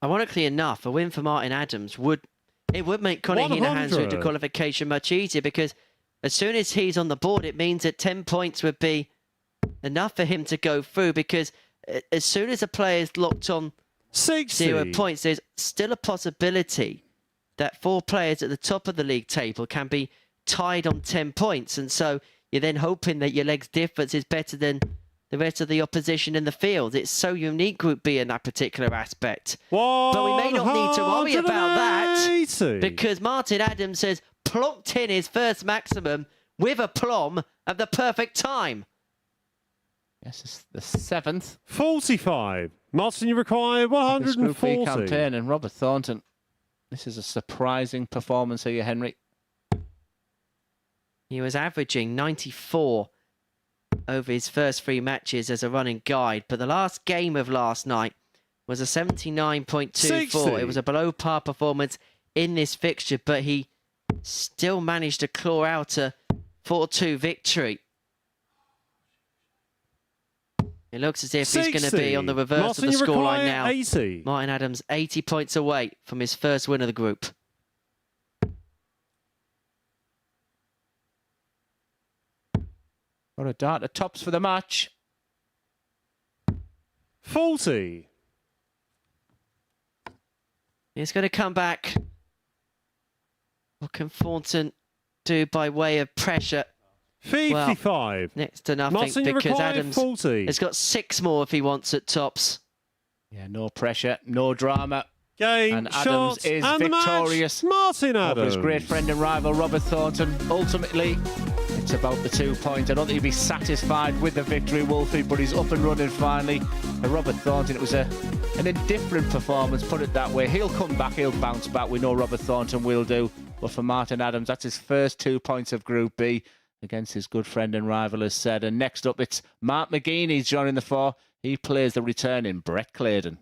Ironically enough, a win for Martin Adams would make Conor Heneghan's route to 100. qualification much easier, because as soon as he's on the board, it means that 10 points would be enough for him to go through, because as soon as a player is locked on 60. 0 points, there's still a possibility that 4 players at the top of the league table can be tied on 10 points. And so you're then hoping that your legs difference is better than the rest of the opposition in the field. It's so unique, Group B, in that particular aspect. But we may not need to worry about that, 180. because Martin Adams has plonked in his first maximum with aplomb at the perfect time. Yes, it's the 7th 45. Martin, you require of this Group B 140. campaign, and Robert Thornton. This is a surprising performance here, Henry. He was averaging 94 over his first 3 matches as a running guide, but the last game of last night was a 79.24. 60. It was a below par performance in this fixture, but he still managed to claw out a 4-2 victory. It looks as if he's going to be on the reverse Martin, of the you scoreline require now. 80. Martin Adams 80 points away from his first win of the group. Got a dart at tops for the match. 40. He's going to come back. What can Thornton do by way of pressure? 55. Next to nothing, Martin, you because require Adams 40. has got 6 more if he wants at tops. Yeah, no pressure, no drama. Game, And Adams shot, is and the victorious match. Martin Over Adams. his great friend and rival Robert Thornton. Ultimately, it's about the 2 points. I don't think he'll be satisfied with the victory, Wolfie, but he's up and running finally. For Robert Thornton, it was an indifferent performance, put it that way. He'll come back, he'll bounce back. We know Robert Thornton will do. But for Martin Adams, that's his first 2 points of Group B against his good friend and rival, as said. And next up, it's Mark McGeeney joining the 4. He plays the returning Brett Clayton.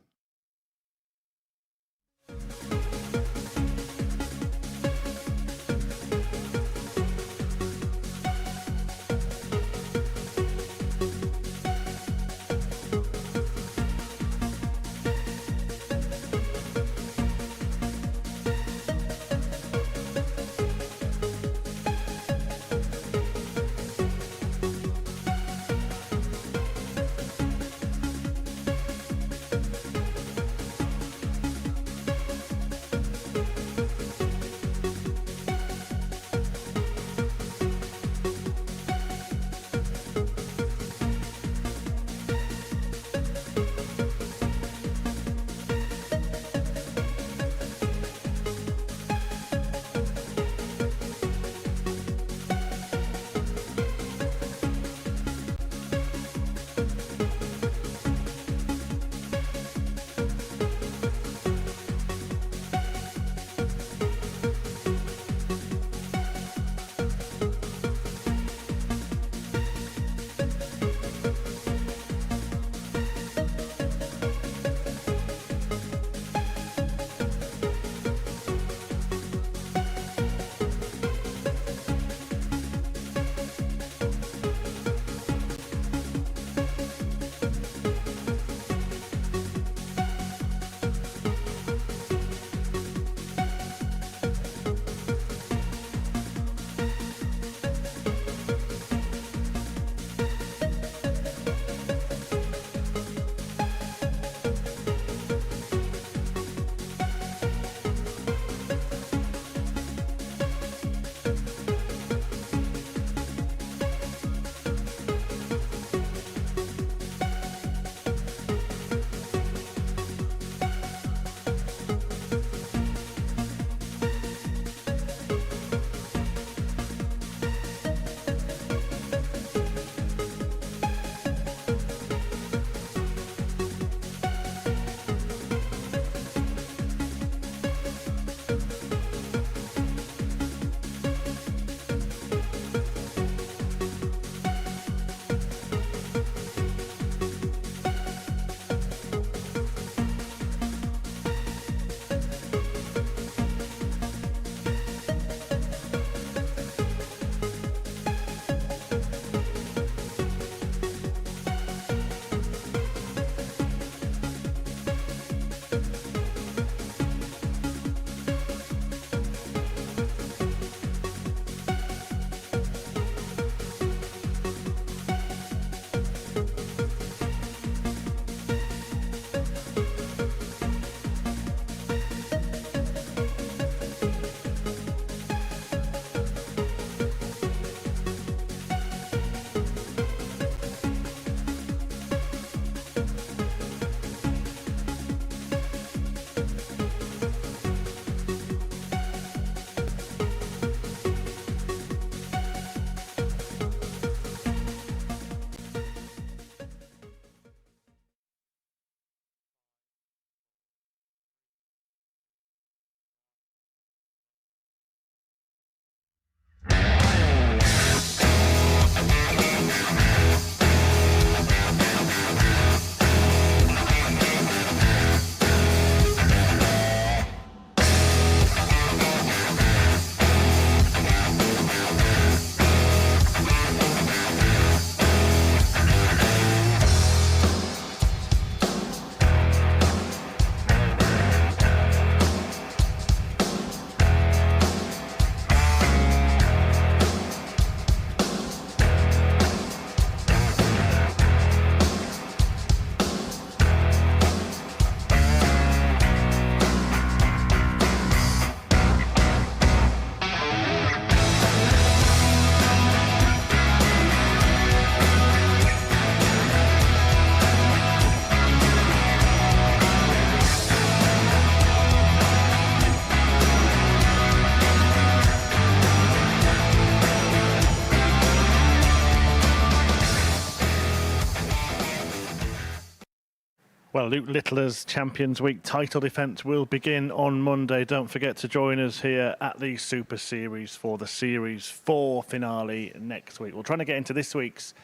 Well, Luke Littler's Champions Week title defence will begin on Monday. Don't forget to join us here at the Super Series for the Series 4 finale next week. We're trying to get into this week's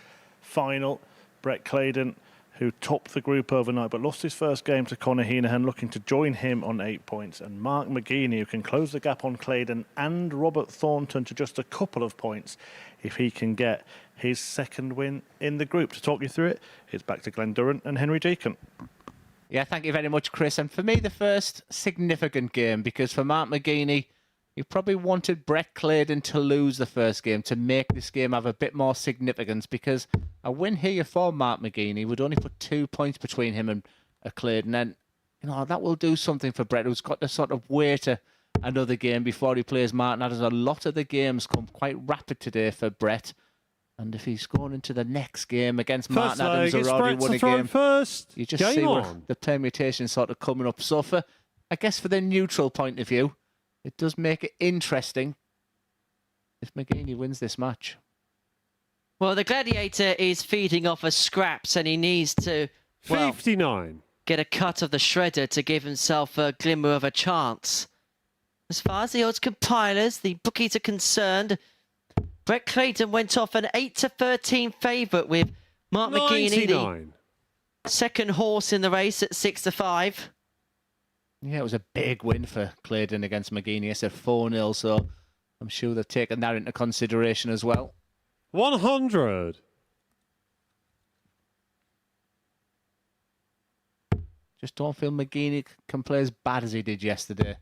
final. Brett Clayton, who topped the group overnight but lost his first game to Conor Heneghan, looking to join him on 8 points. And Mark McGeeney, who can close the gap on Clayton and Robert Thornton to just a couple of points if he can get his second win in the group. To talk you through it, it's back to Glenn Durrant and Henry Deacon. Yeah, thank you very much, Chris. And for me, the first significant game, because for Mark McGeeney, you probably wanted Brett Clayton to lose the first game to make this game have a bit more significance, because a win here for Mark McGeeney would only put 2 points between him and Clayton. And, you know, that will do something for Brett, who's got to sort of wait another game before he plays Martin Adams. A lot of the games come quite rapid today for Brett. And if he's going into the next game against Martin Adams, who already won a game, you just see the permutation sort of coming up. So I guess for the neutral point of view, it does make it interesting if McGeeney wins this match. Well, the Gladiator is feeding off of scraps, and he needs to, well, 59. Get a cut of the shredder to give himself a glimmer of a chance. As far as the odds compilers, the bookies are concerned, Brett Clayton went off an 8-13 favourite with Mark McGeeney, the second horse in the race, at 6-5. Yeah, it was a big win for Clayton against McGeeney. It's a 4-0, so I'm sure they've taken that into consideration as well. 100. Just don't feel McGeeney can play as bad as he did yesterday.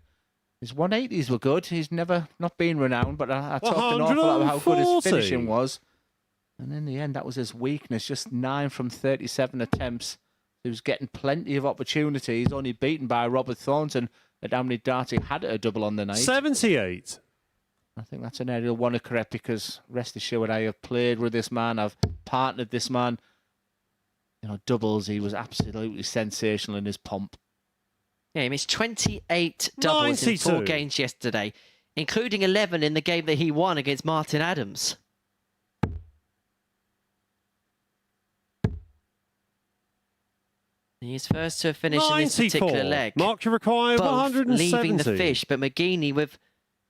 His 180s were good. He's never not been renowned, but I talked an awful lot about how good his finishing was. And in the end, that was his weakness. Just 9 from 37 attempts. He was getting plenty of opportunities, only beaten by Robert Thornton at how many darts he had at a double on the night. 78. I think that's an area you'll want to correct, because rest assured, I have played with this man. I've partnered this man. You know, doubles, he was absolutely sensational in his pomp. Yeah, he missed 28 doubles in 4 games yesterday, including 11 in the game that he won against Martin Adams. He's first to have finished in this particular leg. Mark to require 170. Leaving the fish, but McGeeney with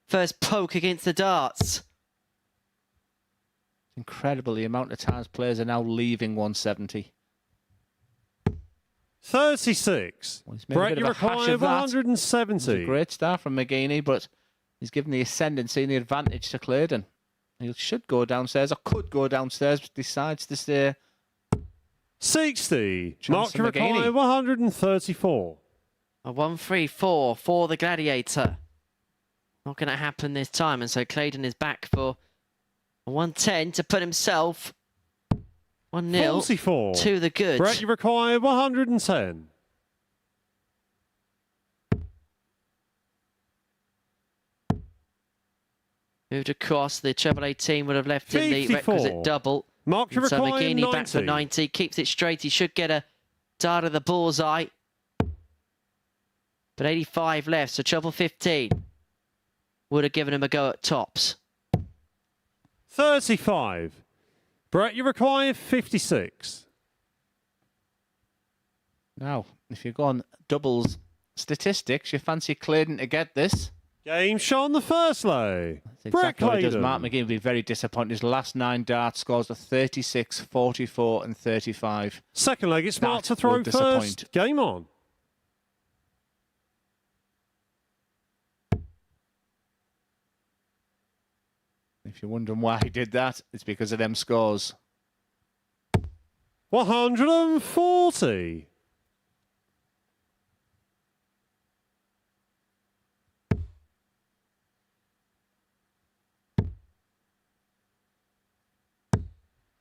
first poke against the darts. Incredible the amount of times players are now leaving 170. 36. Well, Brett, you require 170. It's a great start from McGeeney, but he's given the ascendancy and the advantage to Clayton. He should go downstairs, or could go downstairs, but decides to stay. 60. Mark to require 134. A 1-3-4 for the Gladiator. Not going to happen this time, and so Clayton is back for a 110 to put himself 1-0 to the good. Brett, you require 110. Moved across, the Treble 18 would have left in the requisite double. Mark, you so require McGeeney 90. back for 90, keeps it straight. He should get a dart of the bullseye. But 85 left, so Treble 15 would have given him a go at tops. 35. Brett, you require 56. Now, if you go on doubles statistics, you fancy Clayton to get this. Game shot the first lay. That's exactly what he does. Mark McGeeney will be very disappointed. His last 9 darts scores are 36, 44 and 35. Second leg, it's Mark to throw first. Game on. If you're wondering why he did that, it's because of them scores. 140.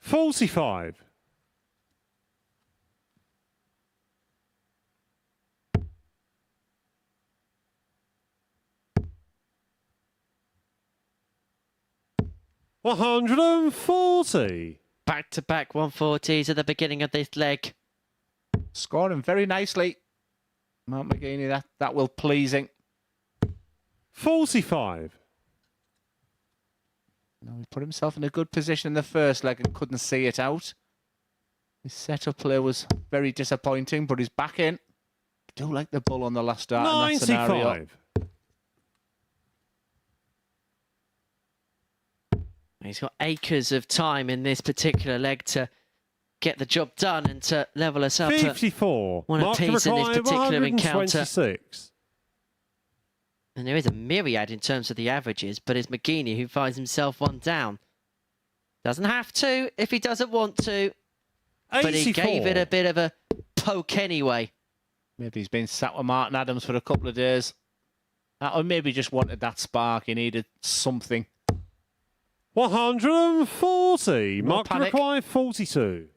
$45. $140. Back-to-back 140s at the beginning of this leg. Scoring very nicely. Mark McGeeney, that will pleasing. 45. No, he put himself in a good position in the first leg and couldn't see it out. His setup play was very disappointing, but he's back in. I do like the bull on the last start in that scenario. 95. He's got acres of time in this particular leg to get the job done and to level us up 54. at one Mark to apiece in this require particular encounter. 126. And there is a myriad in terms of the averages, but it's McGeeney who finds himself one down. Doesn't have to if he doesn't want to, 84. but he gave it a bit of a poke anyway. Maybe he's been sat with Martin Adams for a couple of days. Or maybe just wanted that spark. He needed something. 140. No Mark to panic. require 42.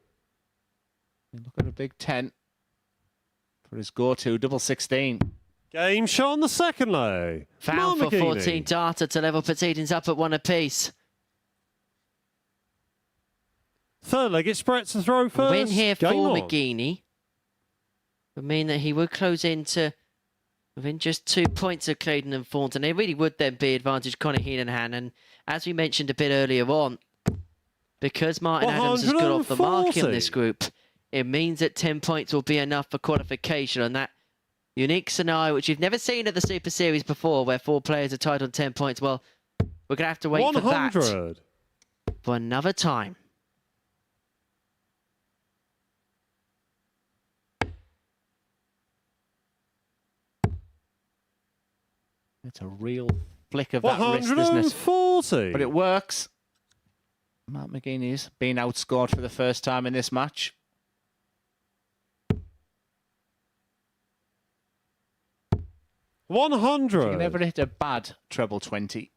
Look at a big 10 for his go-to, double 16. Game shot on the second leg. Foul Mark for McGeeney. 14 data to level proceedings up at one apiece. Third leg, it's Brett to throw first. Win here for Game on. McGeeney would mean that he would close into within just 2 points of Clayton and Thornton. It really would then be advantage Conor Heneghan. And as we mentioned a bit earlier on, because Martin Adams has got off the mark in 140. this group, it means that 10 points will be enough for qualification on that unique scenario, which you've never seen at the Super Series before, where 4 players are tied on 10 points. Well, we're going to have to wait 100. for that for another time. It's a real flick of that wrist, isn't it? 140. But it works. Matt McGeeney's been outscored for the first time in this match. 100. You never hit a bad treble 20.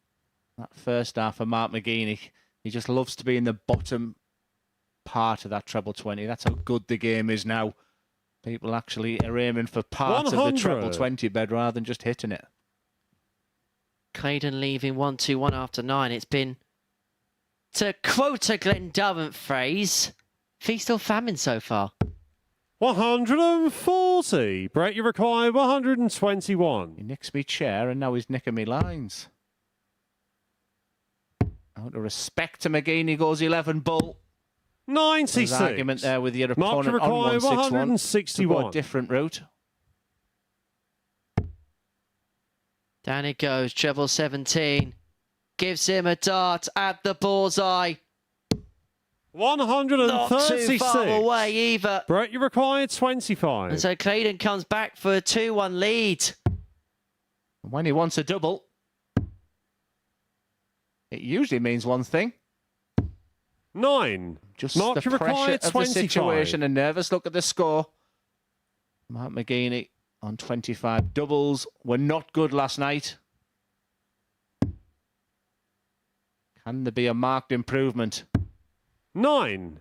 That first half for Mark McGeeney. He just loves to be in the bottom part of that treble 20. That's how good the game is now. People actually are aiming for parts of the treble 100. 20 bed rather than just hitting it. Clayton leaving 1-2-1 after 9. It's been, to quote a Glenn Durant phrase, feast or famine so far. 140. Brett, you require 121. He nicks me chair and now he's nicking me lines. Out of respect to McGeeney goes 11 bull. 96. There's argument there with your Mark to opponent on require 161. To go a 161. different route. Down it goes, treble 17. Gives him a dart at the bullseye. Not too 136. far away either. Brett, you require 25. And so Clayton comes back for a 2-1 lead. When he wants a double, it usually means one thing. 9. Just Mark, the you pressure require of the 25. situation. A nervous look at the score. Mark McGeeney on 25 doubles were not good last night. Can there be a marked improvement? 9.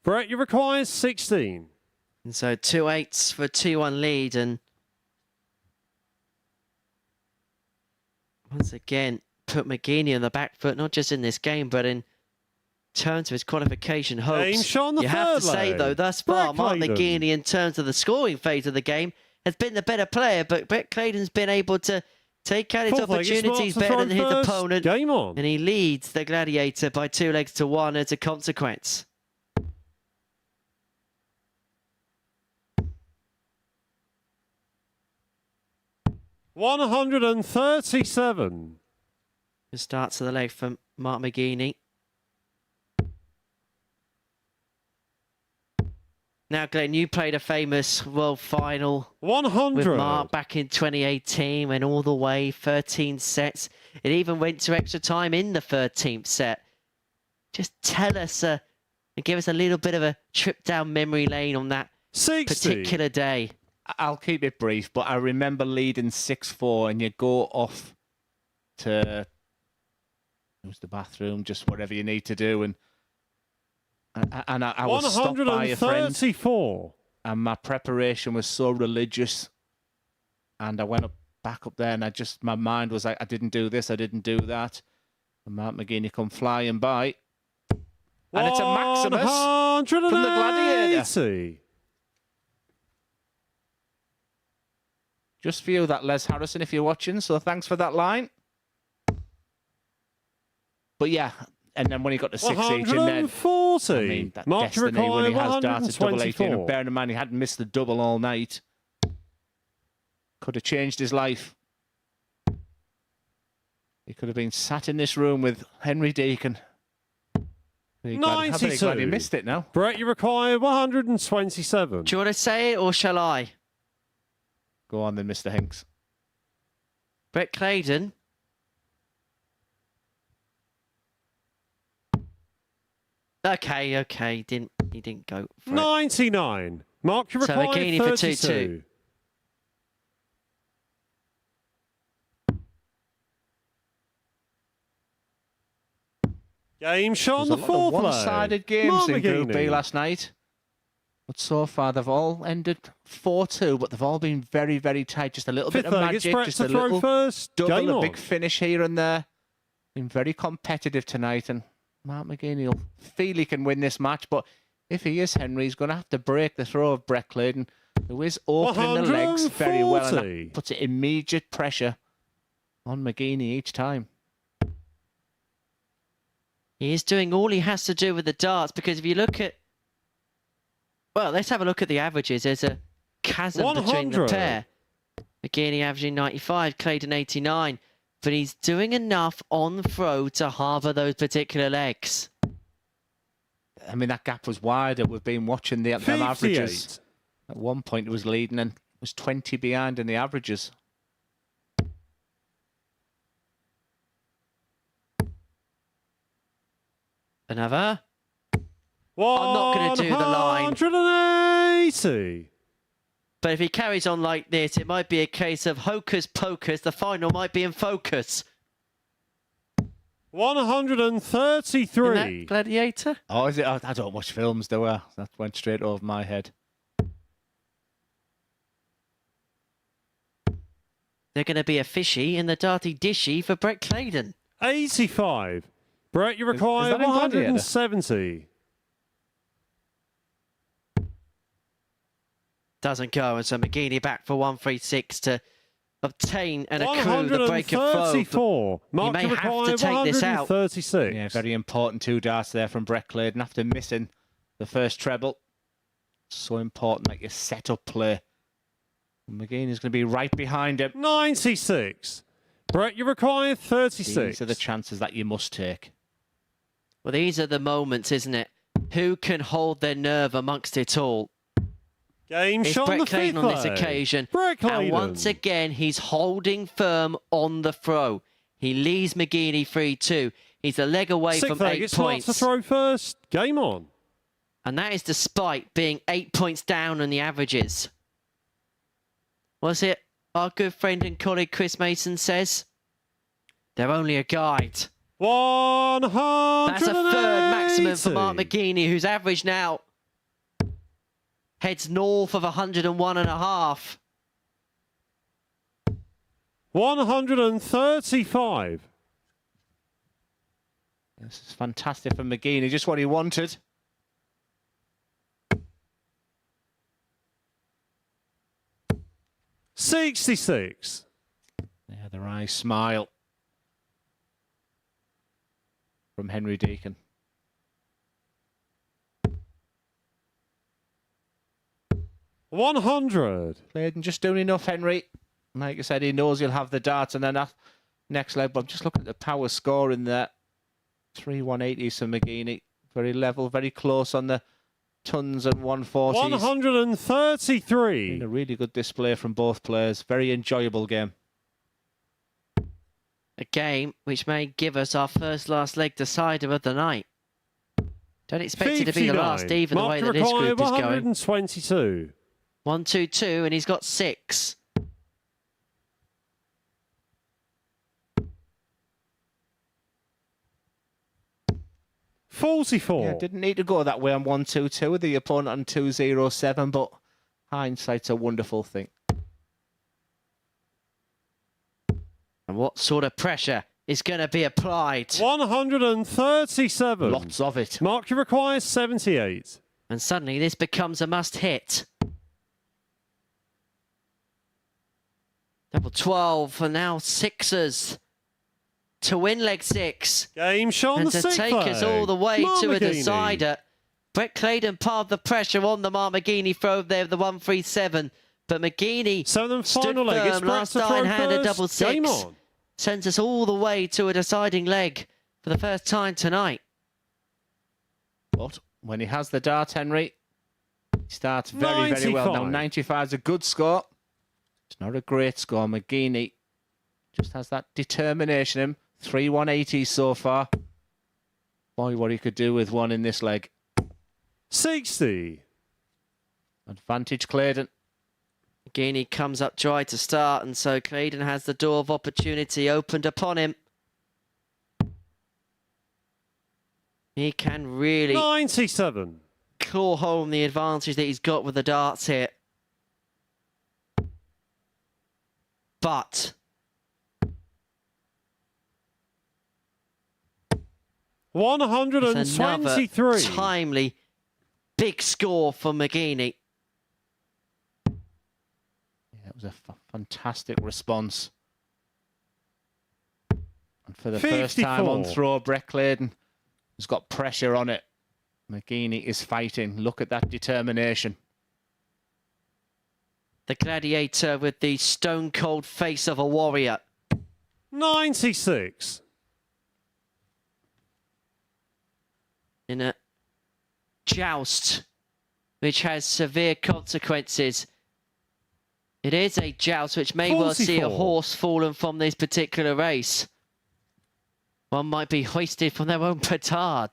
Brett, you require 16. And so 2 8s for a 2-1 lead. And once again, put McGeeney on the back foot, not just in this game, but in terms of his qualification hopes. Game shot on the You have to third say, leg. though, thus far, Brett Mark Clayton. McGeeney, in terms of the scoring phase of the game, has been the better player, but Brett Clayton's been able to take out his Fourth leg, it's Mark opportunities to better throw than his first. opponent. Game on. And he leads the Gladiator by 2 legs to 1 as a consequence. $137. The starts of the leg from Mark McGeeney. Now, Glenn, you played a famous World Final 100. with Mark back in 2018, went all the way, 13 sets. It even went to extra time in the 13th set. Just tell us and give us a little bit of a trip down memory lane on that 60. particular day. I'll keep it brief, but I remember leading 6-4 and you go off to use the bathroom, just whatever you need to do. And I was stopped by a friend 134. and my preparation was so religious. And I went back up there and my mind was like, I didn't do this, I didn't do that. And Mark McGeeney come flying by. And it's a Maximus from the Gladiator. 180. Just for you, that Les Harrison, if you're watching. So thanks for that line. But yeah, And then when he got to 6 each, and then 140. I mean, that Mark to destiny when he require has darted double 18. 124. And bearing in mind, he hadn't missed the double all night. Could have changed his life. He could have been sat in this room with Henry Deacon. I'm very glad he missed it now. Brett, you require 127. Do you want to say it or shall I? Go on then, Mr. Hinks. Brett Clayton. Okay. He didn't go for it. 99. Mark, you So require McGeeney for 32. 2-2. Game shot on the There's a lot fourth of leg. one-sided games Mark in Group B McGeeney. last night. But so far, they've all ended 4-2, but they've all been very, very tight. Just a little Fifth bit of leg, it's magic, Brett just to a throw little first. Game double, a on. big finish here and there. Been very competitive tonight, and Mark McGeeney will feel he can win this match, but if he is, Henry, he's going to have to break the throw of Brett Clayton, who is opening the legs very well, and 140. that puts immediate pressure on McGeeney each time. He is doing all he has to do with the darts, because if you look at... Well, let's have a look at the averages. There's a chasm between the 100. pair. McGeeney averaging 95, Clayton 89. But he's doing enough on throw to harbour those particular legs. I mean, that gap was wider. We've been watching them averages. 58. At one point, it was leading and was 20 behind in the averages. Another. I'm not going to do the line. 180. But if he carries on like this, it might be a case of hocus pocus. The final might be in focus. 133. Isn't that Gladiator? Oh, is it? I don't watch films, do I? That went straight over my head. They're going to be a fishy in the darty dishy for Brett Clayton. 85. Brett, you require that in Gladiator? 170. Doesn't go, and so McGeeney back for 136 to obtain and accrue the break of foe. 134. Mark, may you have to require take this out. 136. Yeah, very important 2 darts there from Brett Clayton after missing the first treble. So important that you set up play. And McGeeney's going to be right behind him. 96. Brett, you require 36. These are the chances that you must take. Well, these are the moments, isn't it? Who can hold their nerve amongst it all? Game It's shot on the Brett Clayton fifth on this leg. occasion. Brett Clayton. And once again, he's holding firm on the throw. He leaves McGeeney 3-2. He's a leg away Sixth from leg, 8 it starts points. to throw first. Game on. And that is despite being 8 points down on the averages. Was it our good friend and colleague Chris Mason says? They're only a guide. 180. That's a third maximum for Mark McGeeney, whose average now heads north of 101.5. 135. This is fantastic for McGeeney, just what he wanted. $66. Yeah, their eyes smile from Henry Deacon. $100. Clayton just doing enough, Henry. Like I said, he knows he'll have the darts, and then that next leg. But I'm just looking at the power score in there. 3-180 for McGeeney. Very level, very close on the tons and 140s. 133. Been a really good display from both players. Very enjoyable game. A game which may give us our first last leg decider of the night. Don't expect it to be the last 59. either, the Mark way that this group is going. 122. 1-2-2, and he's got 6. $44. Yeah, didn't need to go that way on 1-2-2 with the opponent on 2-0-7, but hindsight's a wonderful thing. And what sort of pressure is going to be applied? 137. Lots of it. Mark, you require 78. And suddenly this becomes a must-hit. Double 12 for now, sixers. to win leg 6. Game shot on And the to sixth take us leg. all the way Mark to a McGeeney. decider. Brett Clayton piled the pressure on the Mark McGeeney throw there with the 1-3-7. But McGeeney Seventh stood final leg. It's firm, Brett last to throw nine-hander first. double Game 6. on. Sends us all the way to a deciding leg for the first time tonight. But when he has the dart, Henry, he starts very, very well. Now, 95 is a good score. It's not a great score. McGeeney just has that determination in him. 3-180 so far. Boy, what he could do with one in this leg. 60. Advantage Clayton. McGeeney comes up dry to start, and so Clayton has the door of opportunity opened upon him. He can really 97. claw home the advantage that he's got with the darts here. But 123. another timely big score for McGeeney. Yeah, it was a fantastic response. And for the first time on 54. throw, Brett Clayton has got pressure on it. McGeeney is fighting. Look at that determination. The gladiator with the stone-cold face of a warrior. 96. In a joust which has severe consequences. It is a joust which may well see a 44. horse fallen from this particular race. One might be hoisted from their own petard.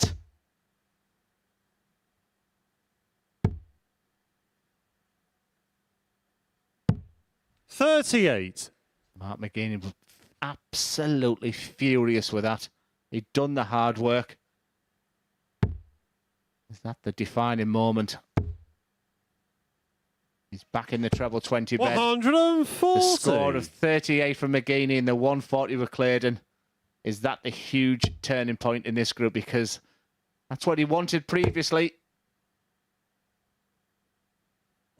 $38. Mark McGeeney was absolutely furious with that. He'd done the hard work. Is that the defining moment? He's back in the treble 20 bed. 140. The score of 38 from McGeeney and the 140 with Clayton. Is that the huge turning point in this group? Because that's what he wanted previously.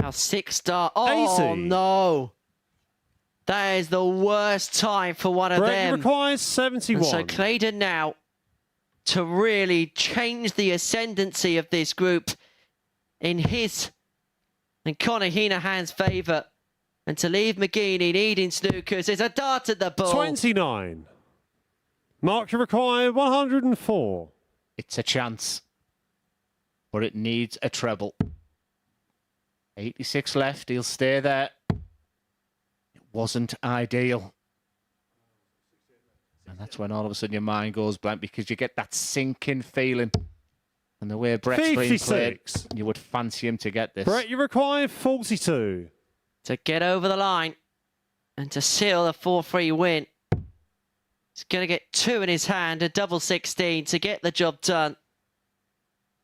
Now 6-star. Oh 80. no. That is the worst time for one of Brett them. requires 71. And so Clayton now, to really change the ascendancy of this group in his and Conor Heneghan's favour, and to leave McGeeney needing snookers. There's a dart at the ball. 29. Mark, you require 104. It's a chance. But it needs a treble. 86 left. He'll stay there. It wasn't ideal. And that's when all of a sudden your mind goes blank because you get that sinking feeling. And the way Brett's been played, 56. you would fancy him to get this. Brett, you require 42. To get over the line and to seal a 4-3 win. He's going to get 2 in his hand, a double 16 to get the job done.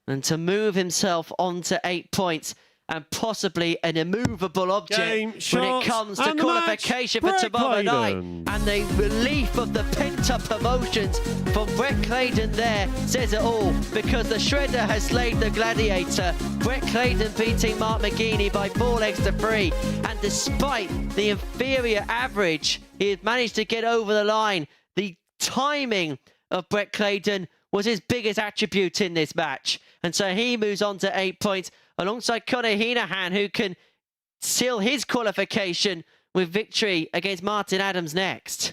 And to move himself on to 8 points and possibly an immovable object Game, when shots, it comes to and the qualification match, for tomorrow Brett night. Clayton. And the relief of the pent-up emotions from Brett Clayton there says it all, because the shredder has slayed the gladiator. Brett Clayton beating Mark McGeeney by 4 legs to 3. And despite the inferior average, he has managed to get over the line. The timing of Brett Clayton was his biggest attribute in this match. And so he moves on to 8 points alongside Conor Heneghan, who can seal his qualification with victory against Martin Adams next.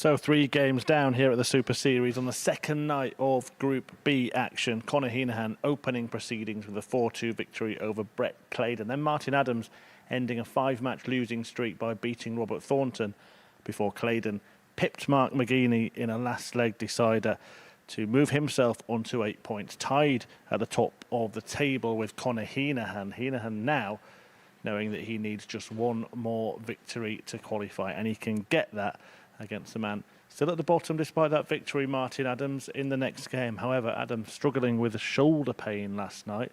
So 3 games down here at the Super Series on the second night of Group B action. Conor Heneghan opening proceedings with a 4-2 victory over Brett Clayton. Then Martin Adams ending a 5-match losing streak by beating Robert Thornton before Clayton pipped Mark McGeeney in a last leg decider to move himself onto 8 points, tied at the top of the table with Conor Heneghan. Heneghan now knowing that he needs just one more victory to qualify, and he can get that against the man still at the bottom despite that victory, Martin Adams, in the next game. However, Adams struggling with shoulder pain last night.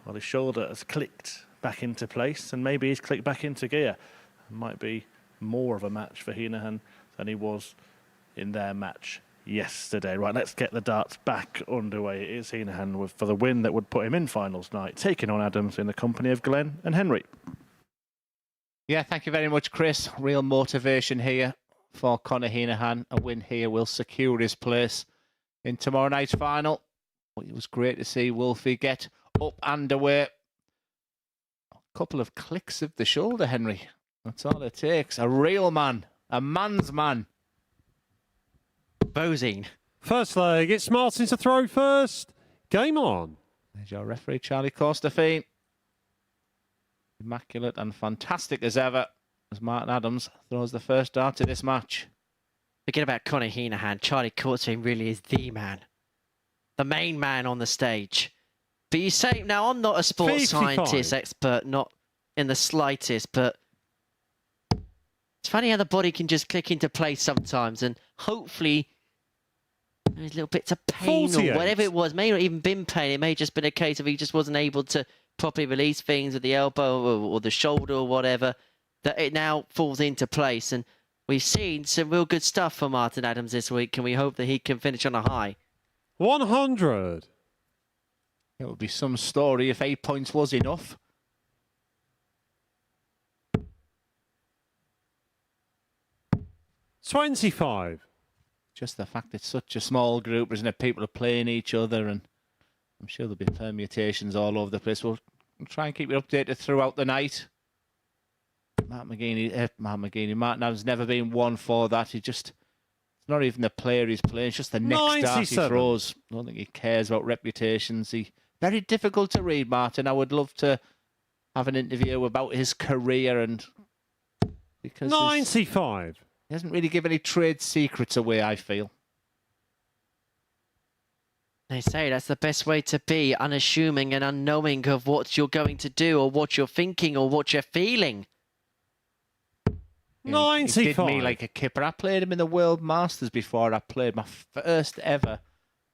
Well, his shoulder has clicked back into place, and maybe he's clicked back into gear. It might be more of a match for Heneghan than he was in their match yesterday. Right, let's get the darts back underway. It is Heneghan for the win that would put him in finals night, taking on Adams in the company of Glenn and Henry. Yeah, thank you very much, Chris. Real motivation here for Conor Heneghan. A win here will secure his place in tomorrow night's final. It was great to see Wolfie get up and away. A couple of clicks of the shoulder, Henry. That's all it takes. A real man. A man's man. Bozine. First leg, it's Martin to throw first. Game on. There's your referee, Charlie Costafine. Immaculate and fantastic as ever as Martin Adams throws the first dart to this match. Forget about Conor Heneghan. Charlie Costafine really is the man. The main man on the stage. But you say, now I'm not a sports 55. scientist expert, not in the slightest, but it's funny how the body can just click into place sometimes, and hopefully there's little bits of pain 48. or whatever it was. May not even been pain. It may have just been a case of he just wasn't able to properly release things with the elbow or the shoulder or whatever, that it now falls into place. And we've seen some real good stuff from Martin Adams this week, and we hope that he can finish on a high. 100. It would be some story if 8 points was enough. $25. Just the fact it's such a small group, isn't it? People are playing each other, and I'm sure there'll be permutations all over the place. We'll try and keep you updated throughout the night. Martin Adams never been one for that. It's not even the player he's playing, it's just the next dart he throws. I don't think he cares about reputations. Very difficult to read, Martin. I would love to have an interview about his career, and because 95. he hasn't really given any trade secrets away, I feel. They say that's the best way to be, unassuming and unknowing of what you're going to do or what you're thinking or what you're feeling. He 95. did me like a kipper. I played him in the World Masters before. I played my first ever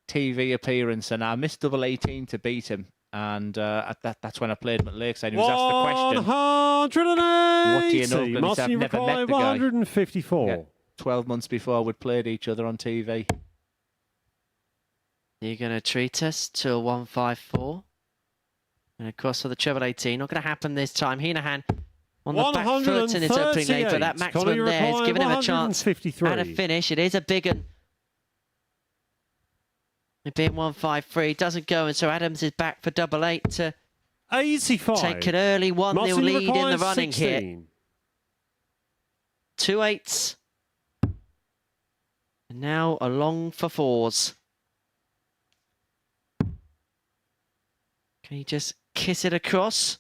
TV appearance, and I missed double 18 to beat him. And that's when I played him at Lakeside. He was asked the question, 180. what do you know? And he Martin, said, you I've never require met the guy. 154. Yeah, 12 months before we'd played each other on TV. You're going to treat us to a 154. And of course, for the treble 18, not going to happen this time. Heneghan on the back foot in his opening leg, but that maximum there is giving him a chance at a finish. It is a big one. It being 153 doesn't go, and so Adams is back for double 8 to 85. take an early 1-0 lead in the running 16. here. 2 8s. And now along for 4s. Can he just kiss it across?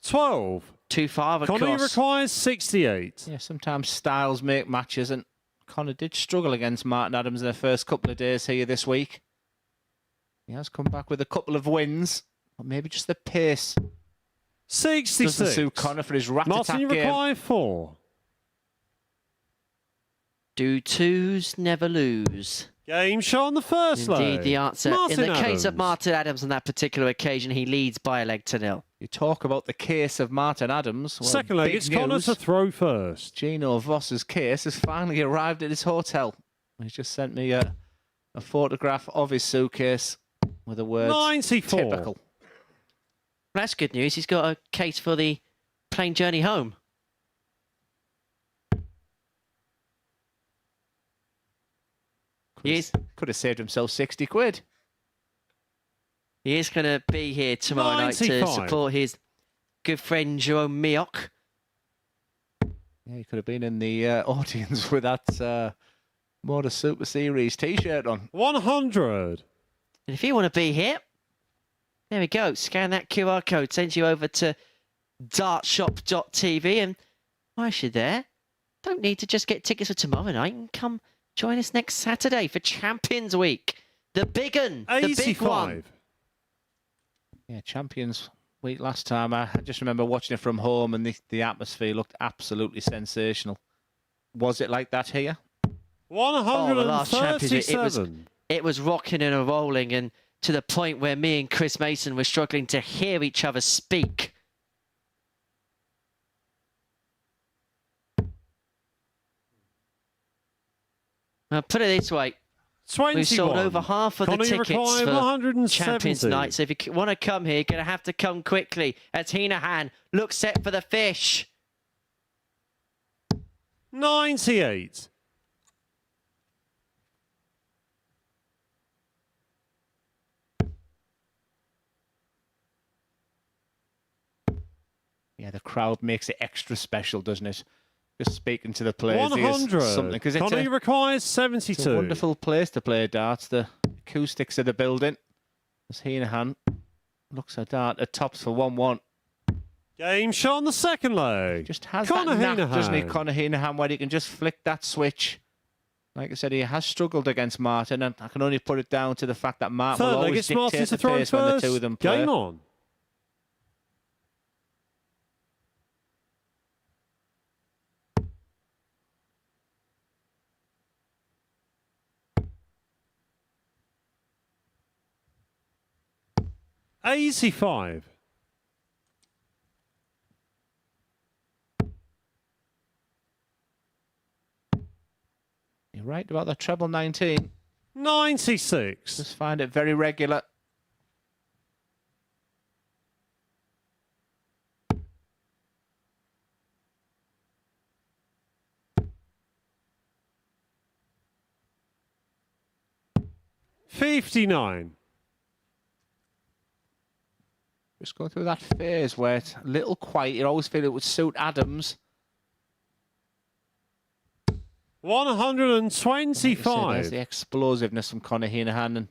12. Too far across. Conor requires 68. Yeah, sometimes styles make matches, and Conor did struggle against Martin Adams in the first couple of days here this week. He has come back with a couple of wins, or maybe just the pace 66. doesn't suit Conor for his rat-a-tat Martin, you game. require 4. Do 2s never lose? Game shot on the first leg. Indeed, the answer. Martin In the case of Adams. Martin Adams on that particular occasion, he leads by a leg to 0. You talk about the case of Martin Adams. Well, Second leg, big it's Conor news. to throw first. Gino Voss's case has finally arrived at his hotel. He's just sent me a photograph of his suitcase with the words 94. typical. That's good news. He's got a case for the plane journey home. Could have saved himself 60 quid. He is going to be here tomorrow night to 95. support his good friend Jerome Mioch. Yeah, he could have been in the audience with that MODUS Super Series T-shirt on. 100. And if you want to be here, there we go. Scan that QR code, sends you over to dartshop.tv, and whilst you're there, don't need to just get tickets for tomorrow night, and come join us next Saturday for Champions Week. The big un, the big one. Yeah, Champions Week last time. I just remember watching it from home, and the atmosphere looked absolutely sensational. Was it like that here? 137. It was rocking and rolling, and to the point where me and Chris Mason were struggling to hear each other speak. I'll put it this way. 21. We've sold over half of the tickets for Champions Night. So if you want to come here, you're going to have to come quickly. As Heneghan looks set for the fish. 98. Yeah, the crowd makes it extra special, doesn't it? Just speaking to the players. 100. Something, because Connie requires 72. It's a wonderful place to play darts. The acoustics of the building. As Heneghan looks at dart at tops for 1-1. Game shot on the second leg. Just has Conor that knack, doesn't he, Heneghan. Conor Heneghan, where he can just flick that switch. Like I said, he has struggled against Martin, and I can only put it down to the fact that Martin will Third leg, always it's Martin dictate to the throw pace when the first. two of them play. Game on. $85. You're right about the treble 19. 96. Just find it very regular. $59. Just go through that phase where it's a little quiet. You always feel it would suit Adams. 125. There's the explosiveness from Conor Heneghan, and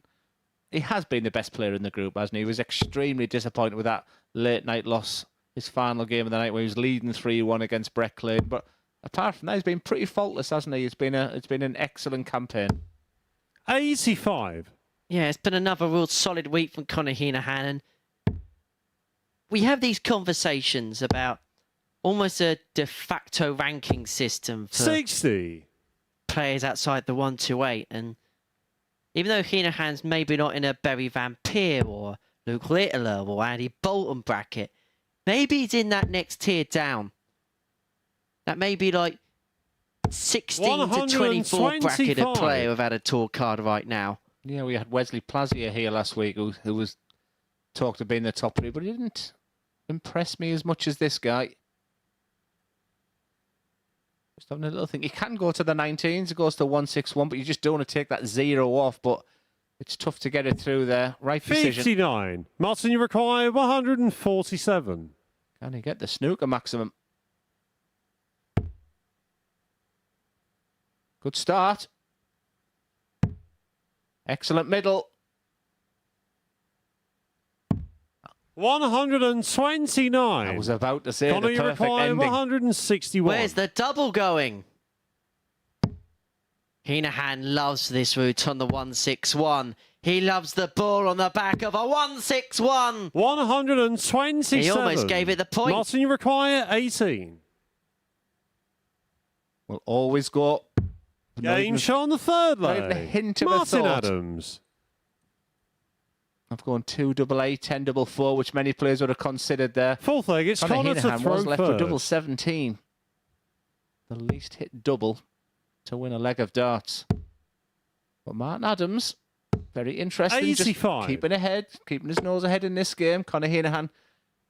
he has been the best player in the group, hasn't he? He was extremely disappointed with that late night loss, his final game of the night where he was leading 3-1 against Brett Clayton. But apart from that, he's been pretty faultless, hasn't he? It's been an excellent campaign. 85. Yeah, it's been another real solid week from Conor Heneghan, and we have these conversations about almost a de facto ranking system for 60. players outside the 128. And even though Heneghan's maybe not in a Barry Van Peer or Luke Littler or Andy Bolton bracket, maybe he's in that next tier down. That may be like 16 to 24 bracket of player who've had a tour card right now. Yeah, we had Wesley Plazier here last week who was talked of being the top three, but he didn't impress me as much as this guy. Just having a little thing. He can go to the 19s, it goes to 161, but you just don't want to take that 0 off, but it's tough to get it through there. Right decision. 59. Martin, you require 147. Can he get the snooker maximum? Good start. Excellent middle. 129. I was about to say Conor, the you perfect require ending. 161. Where's the double going? Heneghan loves this route on the 161. He loves the ball on the back of a 161. 127. He almost gave it the point. Martin, you require 18. We'll always go. Game shot on the third Not leg. even a hint of a Martin thought. Adams. I've gone 2 double A, 10 double 4, which many players would have considered there. Fourth leg, it's Conor to Heneghan throw was left with first. double 17. The least hit double to win a leg of darts. But Martin Adams, very interesting. 85. Just keeping ahead, keeping his nose ahead in this game. Conor Heneghan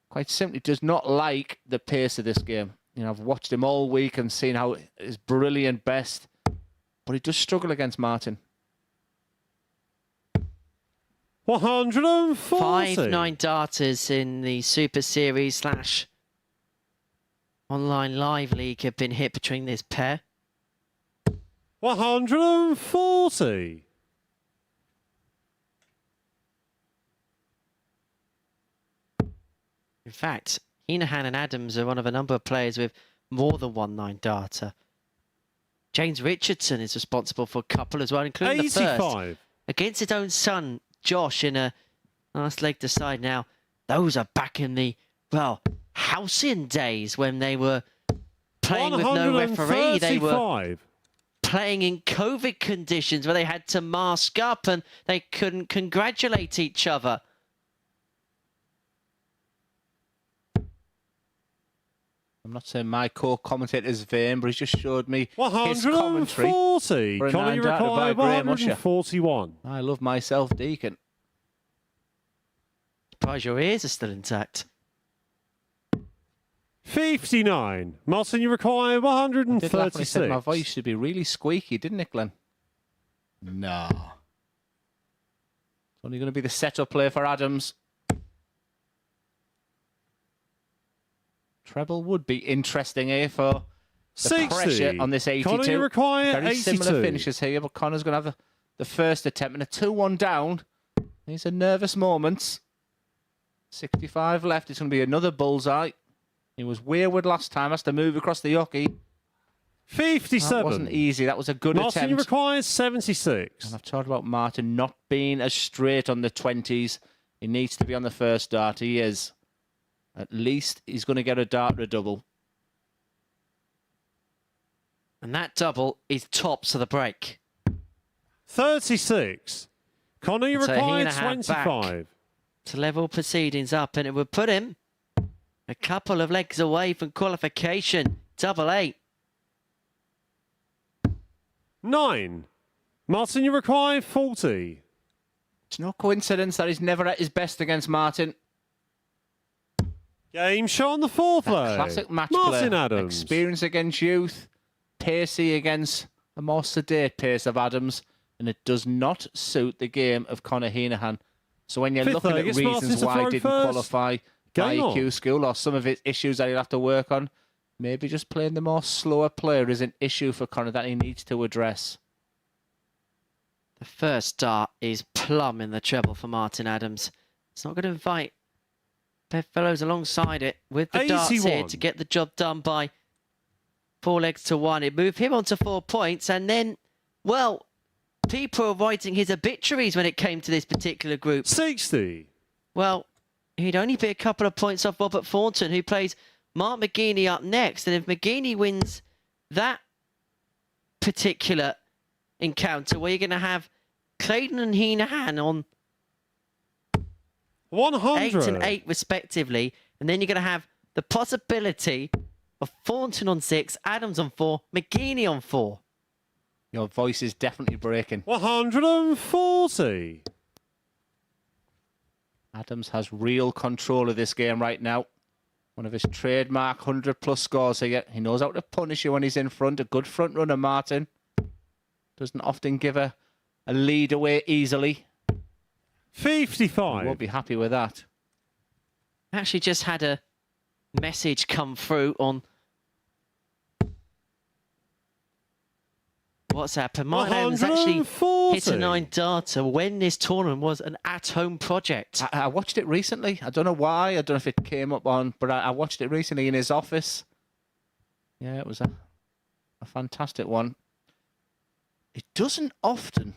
quite simply does not like the pace of this game. You know, I've watched him all week and seen how his brilliant best, but he does struggle against Martin. 140. 5 9 darters in the Super Series / Online Live League have been hit between this pair. 140. In fact, Heneghan and Adams are one of a number of players with more than 1-9 data. James Richardson is responsible for a couple as well, including 85. the first. Against his own son, Josh, in a last leg decide now. Those are back in the, well, halcyon days when they were playing with no referee. They were playing in COVID conditions where they had to mask up and they couldn't congratulate each other. I'm not saying my co-commentator's vain, but he's just showed me his 140. commentary. Conor, you require 141. I love myself, Deacon. Surprised your ears are still intact. 59. Martin, you require I did laugh when he 136. said my voice should be really squeaky, didn't it, Glenn? No. It's only going to be the setup play for Adams. Treble would be interesting here for the 60. pressure on this 82. Conor, you require Very 82. similar finishes here, but Connor's going to have the first attempt and a 2-1 down. These are nervous moments. 65 left. It's going to be another bullseye. He was wayward last time. Has to move across the hockey. 57. That wasn't easy. That was a good Martin, you attempt. require 76. And I've talked about Martin not being as straight on the 20s. He needs to be on the first dart. He is. At least he's going to get a dart or a double. And that double is tops of the break. 36. Conor, you So require Heneghan 25. To level proceedings up, and it would put him a couple of legs away from qualification. Double 8. 9. Martin, you require 40. It's no coincidence that he's never at his best against Martin. Game shot on the fourth That leg. classic match Martin play. Adams. Experience against youth. Pacey against a more sedate pace of Adams. And it does not suit the game of Conor Heneghan. So when you're Fifth looking leg, at it's reasons Martin to why he throw didn't first. qualify by Game on. EQ school or some of his issues that he'll have to work on, maybe just playing the more slower player is an issue for Conor that he needs to address. The first dart is plumb in the treble for Martin Adams. It's not going to invite bedfellows alongside it with the darts here 81. to get the job done by 4 legs to 1. It moved him on to 4 points, and then, well, people are writing his obituaries when it came to this particular group. 60. Well, he'd only be a couple of points off Robert Thornton, who plays Mark McGeeney up next. And if McGeeney wins that particular encounter, where you're going to have Clayton and Heneghan on 100. 8 and 8 respectively, and then you're going to have the possibility of Thornton on 6, Adams on 4, McGeeney on 4. Your voice is definitely breaking. 140. Adams has real control of this game right now. One of his trademark 100-plus scores here. He knows how to punish you when he's in front. A good front runner, Martin. Doesn't often give a lead away easily. 55. He won't be happy with that. Actually just had a message come through on WhatsApp, and Martin Adams actually hit a 9 data when this tournament was an at-home project. I watched it recently. I don't know why. I don't know if it came up on, but I watched it recently in his office. Yeah, it was a fantastic one. It doesn't often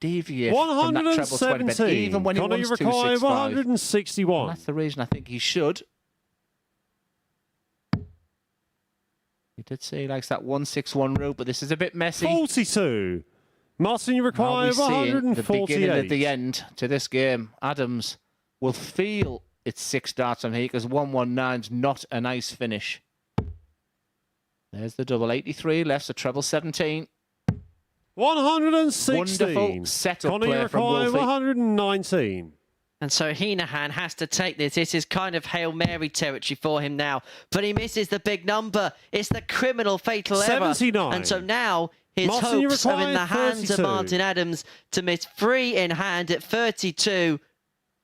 deviate from that treble 20 bet, even when he Conor, wants you to require 6-5. 161. And that's the reason I think he should. He did say he likes that 1-6-1 route, but this is a bit messy. 42. Martin, you Are require we seeing the beginning 148. of the end to this game? Adams will feel it's 6 darts from here because 119's not a nice finish. There's the double 83 left, so treble 17. 116. Wonderful setup Conor, you play from require Wolfie. 119. And so Heneghan has to take this. This is kind of Hail Mary territory for him now. But he misses the big number. It's the criminal fatal error. 79. And so now his Martin, you hopes are in the require hands of 32. Martin Adams to miss 3 in hand at 32.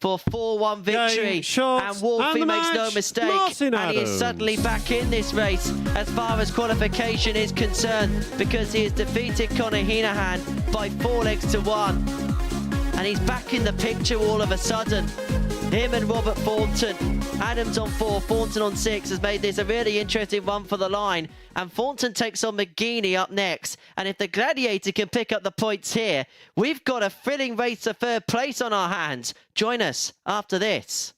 for 4-1 victory. Game, shot, and Wolfie and the makes no match, mistake. Martin And he is Adams. suddenly back in this race as far as qualification is concerned, because he has defeated Conor Heneghan by 4 legs to 1. And he's back in the picture all of a sudden. Him and Robert Thornton. Adams on 4, Thornton on 6 has made this a really interesting one for the line. And Thornton takes on McGeeney up next. And if the Gladiator can pick up the points here, we've got a thrilling race to third place on our hands. Join us after this.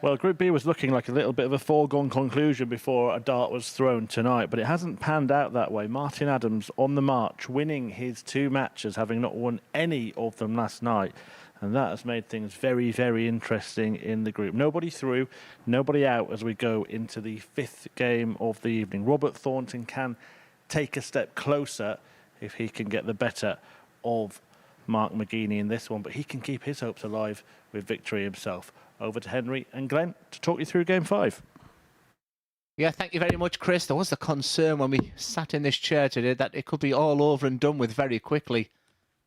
Well, Group B was looking like a little bit of a foregone conclusion before a dart was thrown tonight, but it hasn't panned out that way. Martin Adams on the march, winning his 2 matches, having not won any of them last night. And that has made things very, very interesting in the group. Nobody through, nobody out as we go into the 5th game of the evening. Robert Thornton can take a step closer if he can get the better of Mark McGeeney in this one, but he can keep his hopes alive with victory himself. Over to Henry and Glenn to talk you through Game 5. Yeah, thank you very much, Chris. There was the concern when we sat in this chair today that it could be all over and done with very quickly.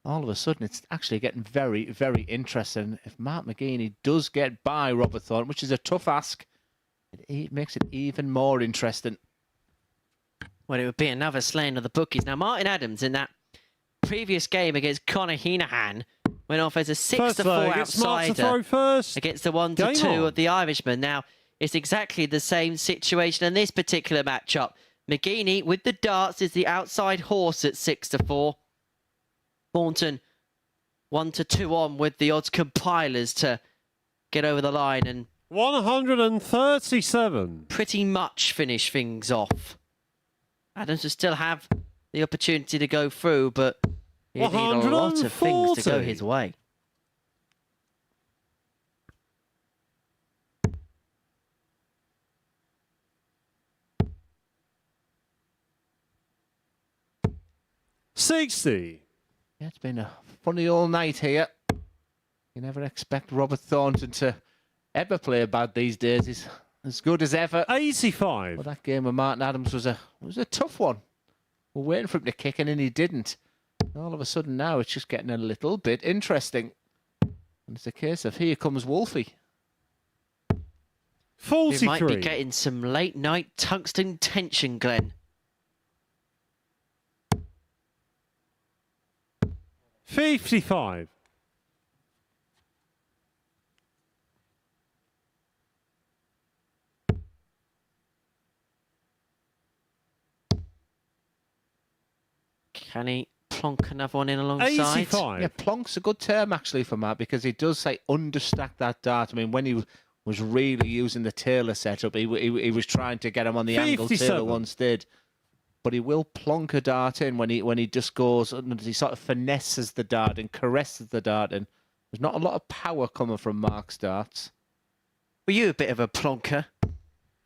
All of a sudden, it's actually getting very, very interesting. If Mark McGeeney does get by Robert Thornton, which is a tough ask, it makes it even more interesting. Well, it would be another slaying of the bookies. Now, Martin Adams in that previous game against Conor Heneghan went off as a 6-4 outsider against the 1-2 of the Irishman. Now, it's exactly the same situation in this particular matchup. McGeeney with the darts is the outside horse at 6-4. Thornton 1-2 on with the odds compilers to get over the line and 137. Pretty much finish things off. Adams will still have the opportunity to go through, but he'll need a lot of things to go his way. $60. Yeah, it's been a funny all night here. You never expect Robert Thornton to ever play bad these days. He's as good as ever. 85. But that game with Martin Adams was a tough one. We're waiting for him to kick in and he didn't. And all of a sudden now it's just getting a little bit interesting. And it's a case of here comes Wolfie. 43. We might be getting some late night tungsten tension, Glenn. 55. Can he plonk another one in alongside? 85. Yeah, plonk's a good term actually for Matt because he does say understack that dart. I mean, when he was really using the Taylor setup, he was trying to get him on the 57. angle Taylor once did. But he will plonk a dart in when he just goes and he sort of finesses the dart and caresses the dart in. There's not a lot of power coming from Mark's darts. Were you a bit of a plonker?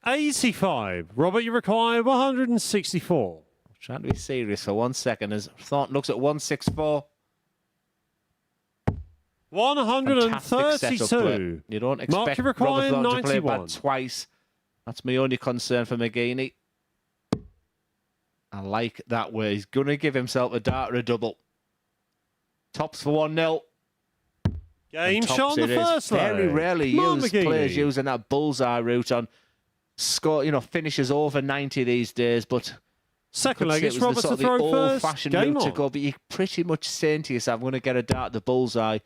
85. Robert, you require 164. Trying to be serious for 1 second as Thornton looks at 164. 132. You don't expect Robert Thornton to play bad twice. That's my only concern for McGeeney. I like that way. He's going to give himself a dart or a double. Tops for 1-0. Game shot on the first leg. Very rarely used players using that bullseye route on score, finishes over 90 these days, but second leg, it's Robert to throw first. Old-fashioned route to go, but you're pretty much saying to yourself, I'm going to get a dart at the bullseye.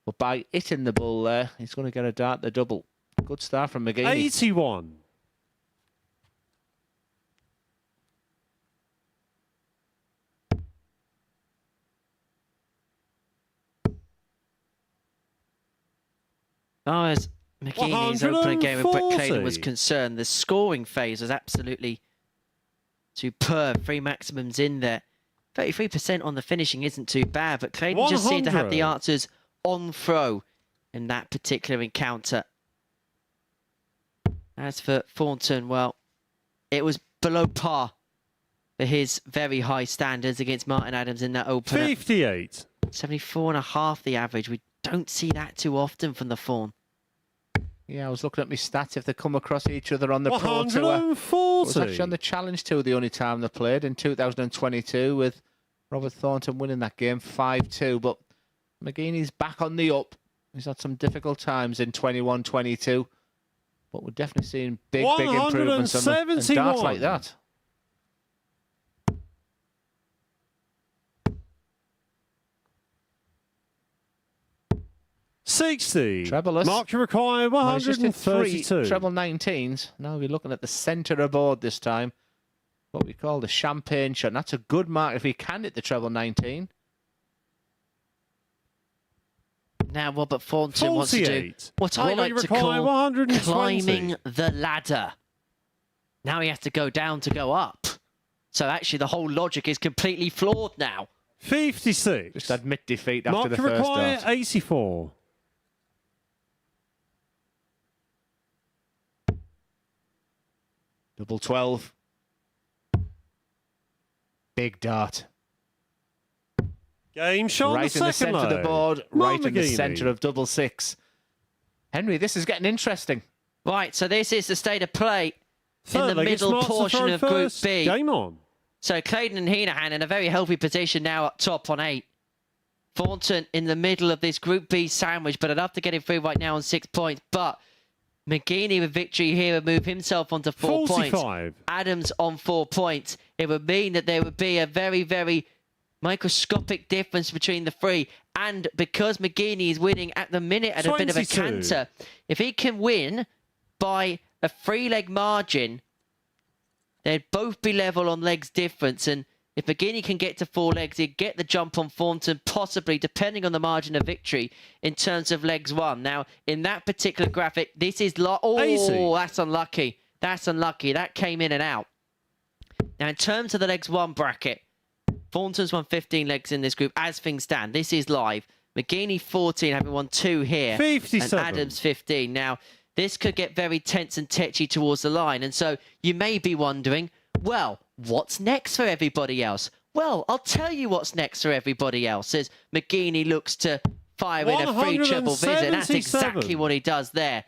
But by hitting the bull there, he's going to get a dart at the double. Good start from McGeeney. 81. Oh, as McGeeney's opening game with Brett Clayton was concerned, the scoring phase was absolutely superb. 3 maximums in there. 33% on the finishing isn't too bad, but Clayton just seemed to have the answers on throw in that particular encounter. As for Thornton, well, it was below par for his very high standards against Martin Adams in that opener. 58. 74.5 the average. We don't see that too often from the Fawn. Yeah, I was looking at my stats if they come across each other on the Pro Tour. 140. It was actually on the Challenge Tour the only time they played in 2022 with Robert Thornton winning that game 5-2. But McGeeney's back on the up. He's had some difficult times in 21-22. But we're definitely seeing big improvements on darts like that. 60. Treble-less. Mark, you require 132. Treble 19s. Now we're looking at the centre of board this time. What we call the champagne shot. And that's a good mark if he can hit the treble 19. Now Robert Thornton 48. wants to do what I like to call 120. climbing the ladder. Now he has to go down to go up. So actually the whole logic is completely flawed now. 56. Just admit defeat after Mark, the you first require start. 84. Double 12. Big dart. Game shot right in the centre of the board, right in the McGeeney. centre of double 6. Henry, this is getting interesting. Right, so this is the state of play Third in the leg, it's middle Mark to portion throw of Group first. B. Game on. So Clayton and Heneghan in a very healthy position now up top on 8. Thornton in the middle of this Group B sandwich, but enough to get him through right now on 6 points. But McGeeney with victory here would move himself onto 4 points. 45. Adams on 4 points. It would mean that there would be a very, very microscopic difference between the three. And because McGeeney is winning at the minute at a bit of a 22. canter, if he can win by a 3-leg margin, they'd both be level on legs difference. And if McGeeney can get to 4 legs, he'd get the jump on Thornton, possibly, depending on the margin of victory, in terms of legs won. Now, in that particular graphic, this is... Oh, 80. that's unlucky. That's unlucky. That came in and out. Now, in terms of the legs won bracket, Thornton's won 15 legs in this group as things stand. This is live. McGeeney 14, having won 2 here. 57. And Adams 15. Now, this could get very tense and tetchy towards the line. And so you may be wondering, well, what's next for everybody else? Well, I'll tell you what's next for everybody else as McGeeney looks to fire in a free treble visit. That's exactly what he does there.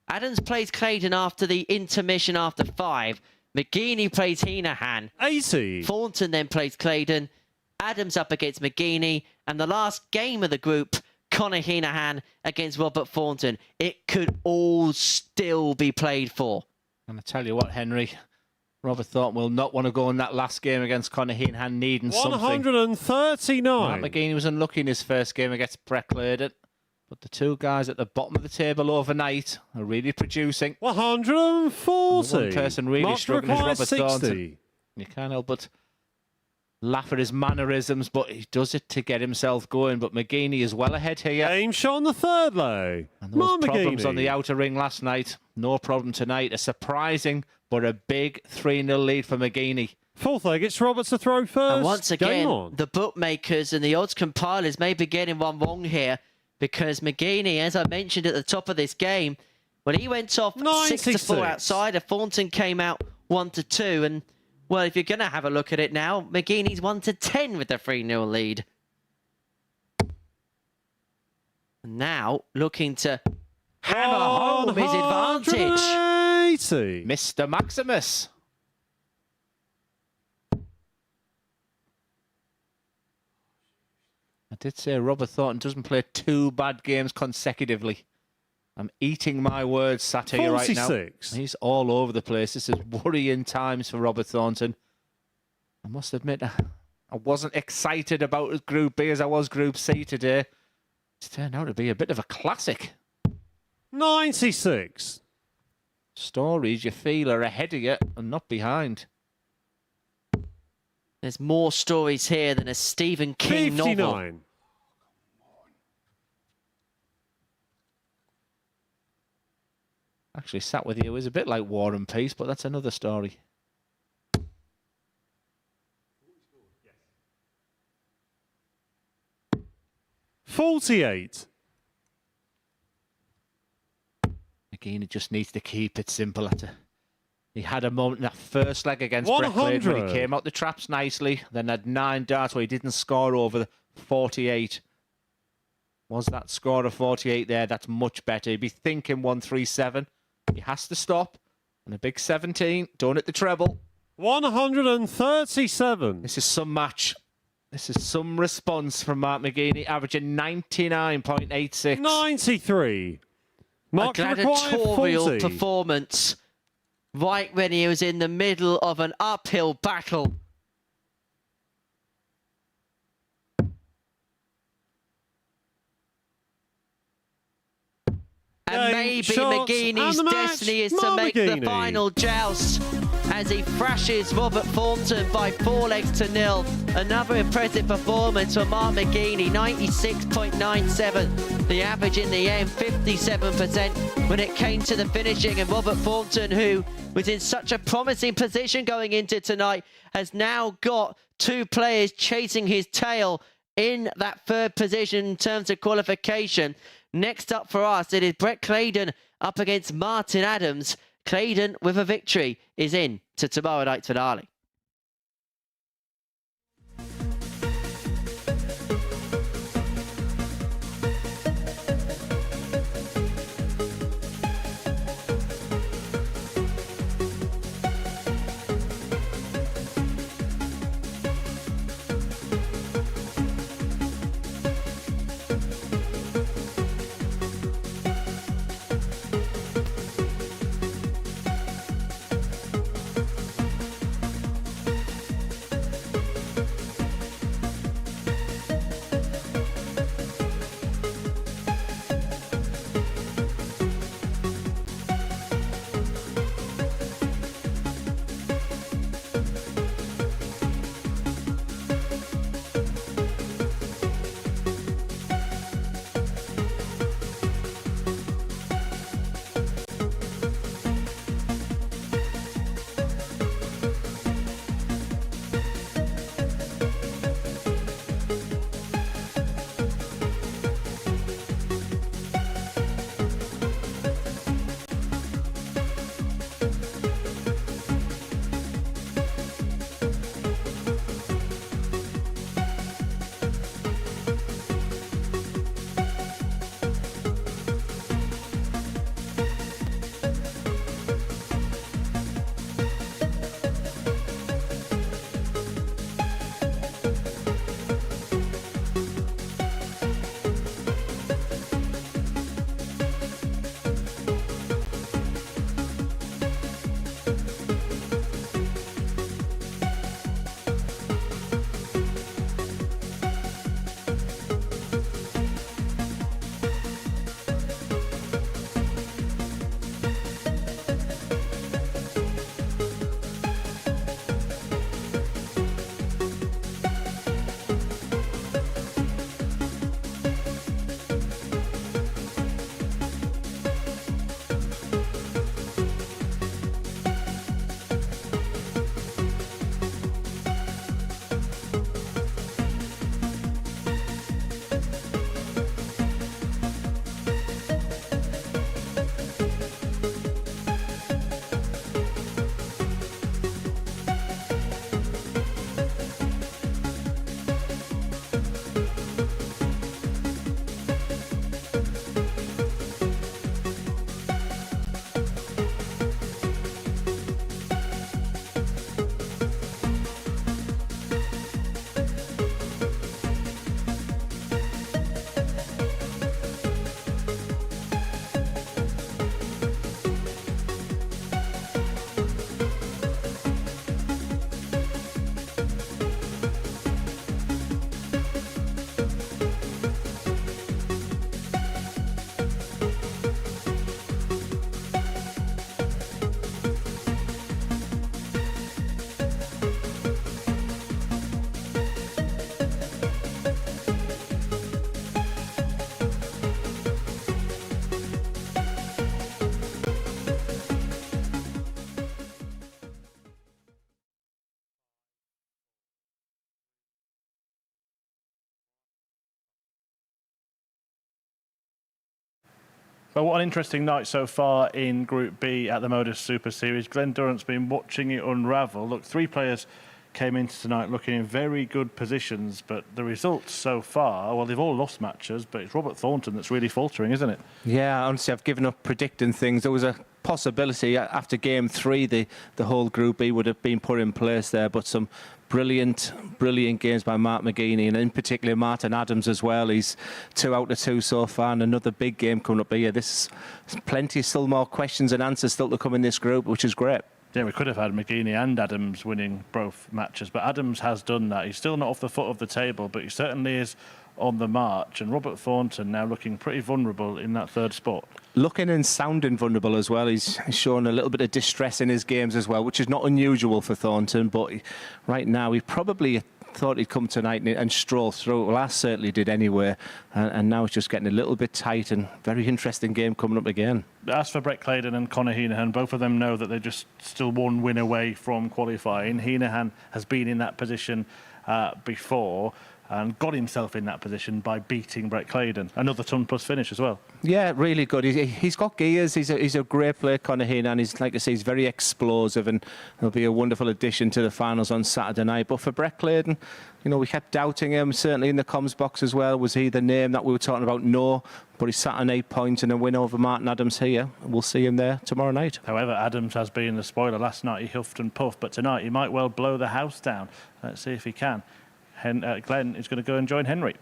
Adams plays Clayton after the intermission after 5. McGeeney plays Heneghan. 80. Thornton then plays Clayton. Adams up against McGeeney. And the last game of the group, Connor Heneghan against Robert Thornton. It could all still be played for. And I tell you what, Henry, Robert Thornton will not want to go in that last game against Connor Heneghan needing something. 139. Matt McGeeney was unlucky in his first game against Brett Clayton. But the two guys at the bottom of the table overnight are really producing. 140. One person really Mark struggling is requires Robert 60. Thornton. You can't help but laugh at his mannerisms, but he does it to get himself going. But McGeeney is well ahead here. Game shot on the 3rd leg. And there was problems on the outer ring last night. No problem tonight. A surprising but a big 3-0 lead for McGeeney. 4th leg, it's Roberts to throw first. And once again, the bookmakers and the odds compilers may be getting one wrong here because McGeeney, as I mentioned at the top of this game, when he went off 6-4 outside, Thornton came out 1-2. And, well, if you're going to have a look at it now, McGeeney's 1-10 with the 3-0 lead. Now, looking to hammer home his advantage. 80. Mr. Maximus. I did say Robert Thornton doesn't play 2 bad games consecutively. I'm eating my words sat here right now. 46. He's all over the place. This is worrying times for Robert Thornton. I must admit, I wasn't excited about Group B as I was Group C today. It's turned out to be a bit of a classic. 96. Stories you feel are ahead of you and not behind. There's more stories here than a Stephen King 59. novel. Actually, sat with you is a bit like War and Peace, but that's another story. Yes. 48. Again, it just needs to keep it simple. He had a moment in that first leg against Brett Clayton when he came out the traps nicely, then had 9 darts where he didn't score over the 48. Was that score of 48 there? That's much better. He'd be thinking 137. He has to stop. And a big 17. Don't hit the treble. 137. This is some match. This is some response from Mark McGeeney, averaging 99.86. 93. Mark a gladiatorial performance right when he was in the middle of an uphill battle. And maybe McGeeney's destiny is to make the final joust as he thrashes Robert Thornton by 4-0. Another impressive performance for Mark McGeeney, 96.97. The average in the end, 57% when it came to the finishing. And Robert Thornton, who was in such a promising position going into tonight, has now got 2 players chasing his tail in that 3rd position in terms of qualification. Next up for us, it is Brett Clayton up against Martin Adams. Clayton, with a victory, is in to tomorrow night's finale. Well, what an interesting night so far in Group B at the MODUS Super Series. Glenn Durrant's been watching it unravel. Look, 3 players came into tonight looking in very good positions, but the results so far, well, they've all lost matches, but it's Robert Thornton that's really faltering, isn't it? Yeah, honestly, I've given up predicting things. There was a possibility after game 3, the whole Group B would have been put in place there, but some brilliant games by Mark McGeeney, and in particular Martin Adams as well. He's 2 out of 2 so far, and another big game coming up here. There's plenty, still more questions and answers still to come in this group, which is great. Yeah, we could have had McGeeney and Adams winning both matches, but Adams has done that. He's still not off the foot of the table, but he certainly is on the march. And Robert Thornton now looking pretty vulnerable in that 3rd spot. Looking and sounding vulnerable as well. He's shown a little bit of distress in his games as well, which is not unusual for Thornton, but right now he probably thought he'd come tonight and stroll through. Well, I certainly did anyway, and now it's just getting a little bit tight, and very interesting game coming up again. As for Brett Clayton and Conor Heneghan, both of them know that they're just still 1 win away from qualifying. Heneghan has been in that position before and got himself in that position by beating Brett Clayton. Another ton-plus finish as well. Yeah, really good. He's got gears. He's a great player, Conor Heneghan. He's, like I say, he's very explosive, and he'll be a wonderful addition to the finals on Saturday night. But for Brett Clayton, you know, we kept doubting him, certainly in the comms box as well. Was he the name that we were talking about? No. But he sat on 8 points and a win over Martin Adams here. We'll see him there tomorrow night. However, Adams has been the spoiler. Last night he huffed and puffed, but tonight he might well blow the house down. Let's see if he can. Glenn is going to go and join Henry.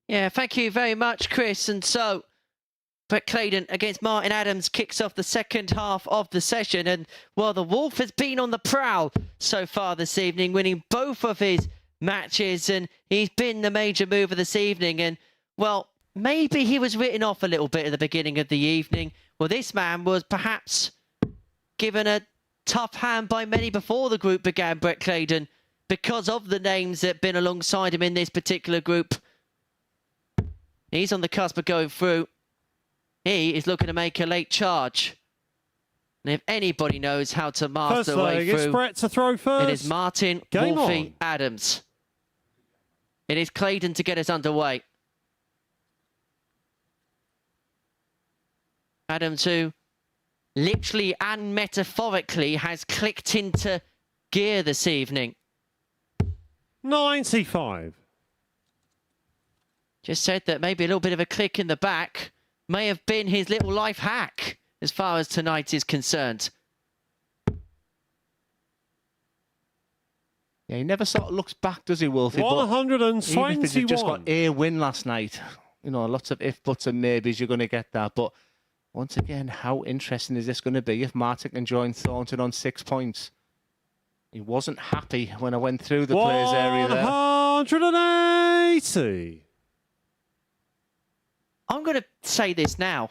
Yeah, thank you very much, Chris. And so, Brett Clayton against Martin Adams kicks off the second half of the session. And, well, the Wolf has been on the prowl so far this evening, winning both of his matches. And he's been the major mover this evening. And, well, maybe he was written off a little bit at the beginning of the evening. Well, this man was perhaps given a tough hand by many before the group began, Brett Clayton, because of the names that have been alongside him in this particular group. He's on the cusp of going through. He is looking to make a late charge. And if anybody knows how to master the way through, Brett to throw first. it is Martin Wolfie Adams. It is Clayton to get us underway. Adams, who literally and metaphorically has clicked into gear this evening. 95. Just said that maybe a little bit of a click in the back may have been his little life hack as far as tonight is concerned. Yeah, he never sort of looks back, does he, Wolfie? 121. Even if he just got a win last night, you know, lots of if, buts and maybes, you're going to get that. But once again, how interesting is this going to be if Martin can join Thornton on 6 points? He wasn't happy when I went through the players area there. 180. I'm going to say this now.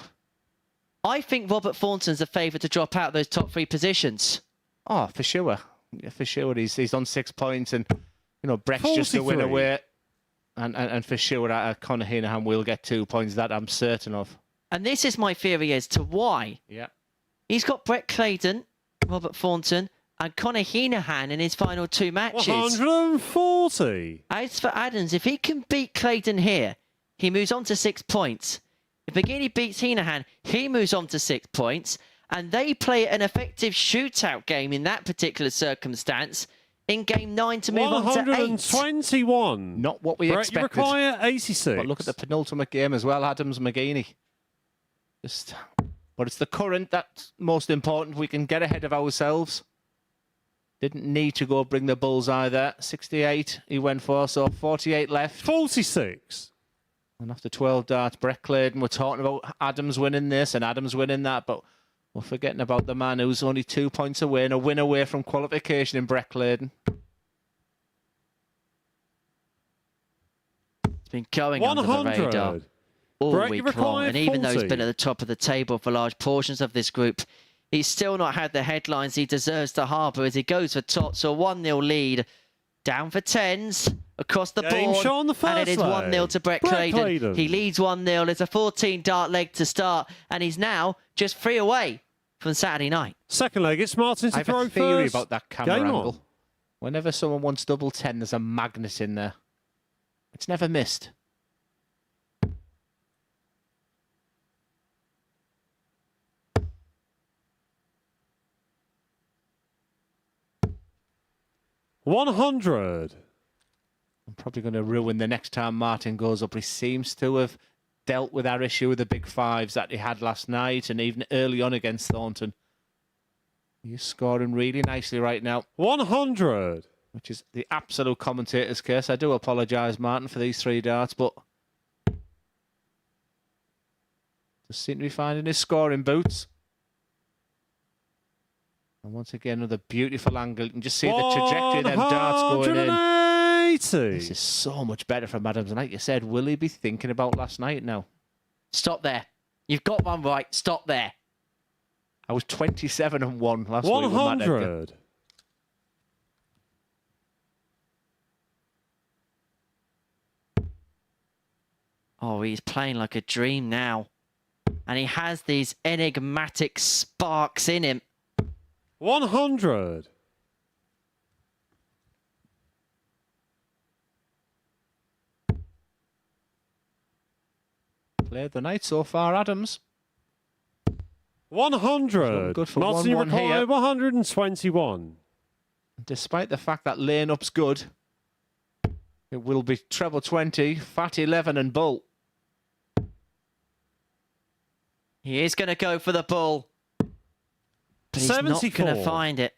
I think Robert Thornton's a favourite to drop out those top 3 positions. Oh, for sure. Yeah, for sure. He's on 6 points, and, you know, Brett's just a win away. And for sure, Conor Heneghan will get 2 points. That I'm certain of. And this is my theory as to why. Yeah. He's got Brett Clayton, Robert Thornton, and Conor Heneghan in his final 2 matches. 140. As for Adams, if he can beat Clayton here, he moves on to 6 points. If McGeeney beats Heneghan, he moves on to 6 points. And they play an effective shootout game in that particular circumstance in game 9 to move on to 8. 121. Not what we expected. You require 86. But look at the penultimate game as well, Adams McGeeney. But it's the current that's most important. We can get ahead of ourselves. Didn't need to go bring the bullseye there. 68 he went for, so 48 left. 46. And after 12 darts, Brett Clayton, we're talking about Adams winning this and Adams winning that, but we're forgetting about the man who's only 2 points away and a win away from qualification in Brett Clayton. It's been going under the radar all week long, and even though he's been at the top of the table for large portions of this group, he's still not had the headlines he deserves to harbour as he goes for top. So 1-0 lead, down for 10s across the board, and it is 1-0 to Brett Clayton. He leads 1-0. It's a 14-dart leg to start, and he's now just 3 away from Saturday night. Second leg, it's Martin to throw first. I have a theory about that camera angle. Whenever someone wants double 10, there's a magnet in there. It's never missed. 100. I'm probably going to ruin the next time Martin goes up. He seems to have dealt with our issue with the big fives that he had last night and even early on against Thornton. He's scoring really nicely right now. 100. Which is the absolute commentator's curse. I do apologise, Martin, for these 3 darts, but just seem to be finding his scoring boots. And once again, another beautiful angle. You can just see the trajectory of them darts going in. 180. This is so much better from Adams. And like you said, will he be thinking about last night now? Stop there. You've got one right. Stop there. I was 27-1 last week with Matt Edgar. 100. Oh, he's playing like a dream now. And he has these enigmatic sparks in him. 100. Played the night so far, Adams. 100. Good for Martin 1-1 here. required 121. Despite the fact that lane up's good, it will be treble 20, fat 11 and bull. He is going to go for the bull. But he's not 74. going to find it.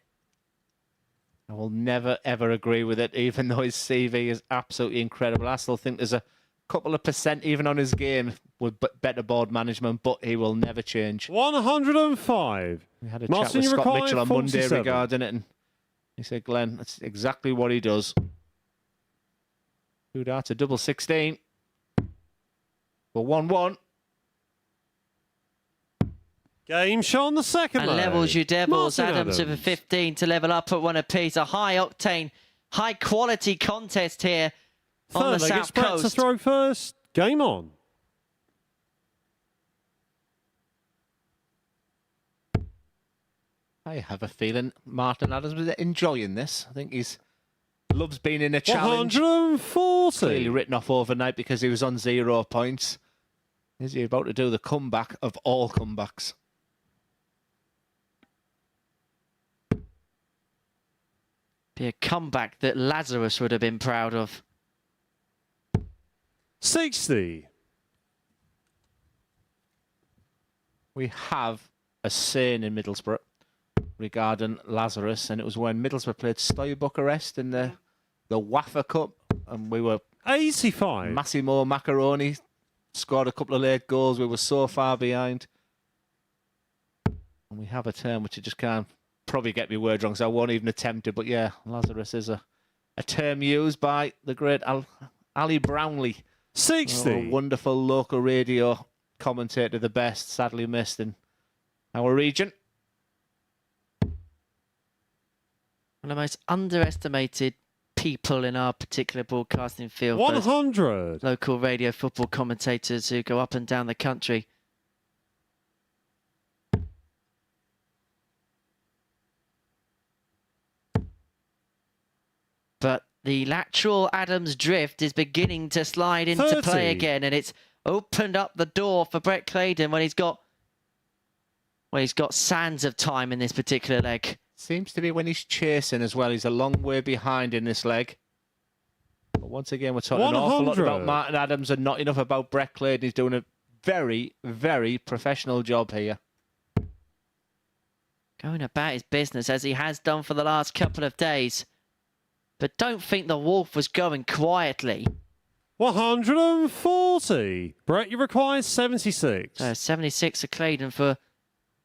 I will never, ever agree with it, even though his CV is absolutely incredible. I still think there's a couple of percent even on his game with better board management, but he will never change. 105. We had a Martin, chat with you Scott require Mitchell on Monday 47. regarding it, and he said, Glenn, that's exactly what he does. 2 darts, a double 16. For 1-1. Game shot on the second And leg. levels you devils. Martin Adams with a 15 to level up at 1 apiece. A high octane, high quality contest here on the Third leg, it's South Brett to Coast. throw first. Game on. I have a feeling Martin Adams is enjoying this. I think he's loves being in a challenge. 140. Clearly written off overnight because he was on 0 points. Is he about to do the comeback of all comebacks? Be a comeback that Lazarus would have been proud of. 60. We have a saying in Middlesbrough regarding Lazarus, and it was when Middlesbrough played Stoy Bucharest in the Wafa Cup, and we were 85. Massimo Macaroni scored a couple of late goals. We were so far behind. And we have a term which I just can't probably get my word wrong, so I won't even attempt it. But yeah, Lazarus is a term used by the great Ali Brownlee. 60. A wonderful local radio commentator, the best, sadly missed in our region. One of the most underestimated people in our particular broadcasting field. 100. Local radio football commentators who go up and down the country. But the lateral Adams drift is beginning to slide into 30. play again, and it's opened up the door for Brett Clayton when he's got sands of time in this particular leg. Seems to be when he's chasing as well. He's a long way behind in this leg. But once again, we're talking an awful lot 100. about Martin Adams and not enough about Brett Clayton. He's doing a very, very professional job here. Going about his business as he has done for the last couple of days. But don't think the Wolf was going quietly. 140. Brett, you require 76. 76 for Clayton for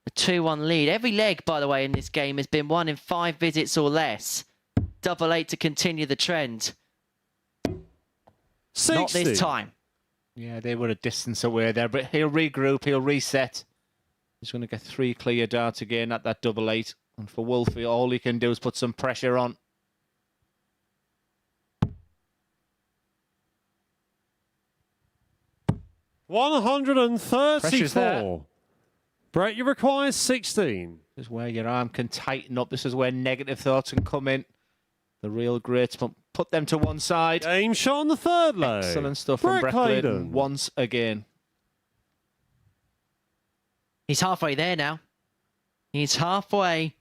a 2-1 lead. Every leg, by the way, in this game has been won in 5 visits or less. Double 8 to continue the trend. 60. Not this time. Yeah, they were a distance away there, but he'll regroup, he'll reset. He's going to get 3 clear darts again at that double 8. And for Wolfie, all he can do is put some pressure on. Pressure's there. 134. Brett, you require 16. This is where your arm can tighten up. This is where negative thoughts can come in. The real greats, put them to one side. Game shot on the third leg. Excellent stuff from Brett Clayton once again. He's halfway there now. He's halfway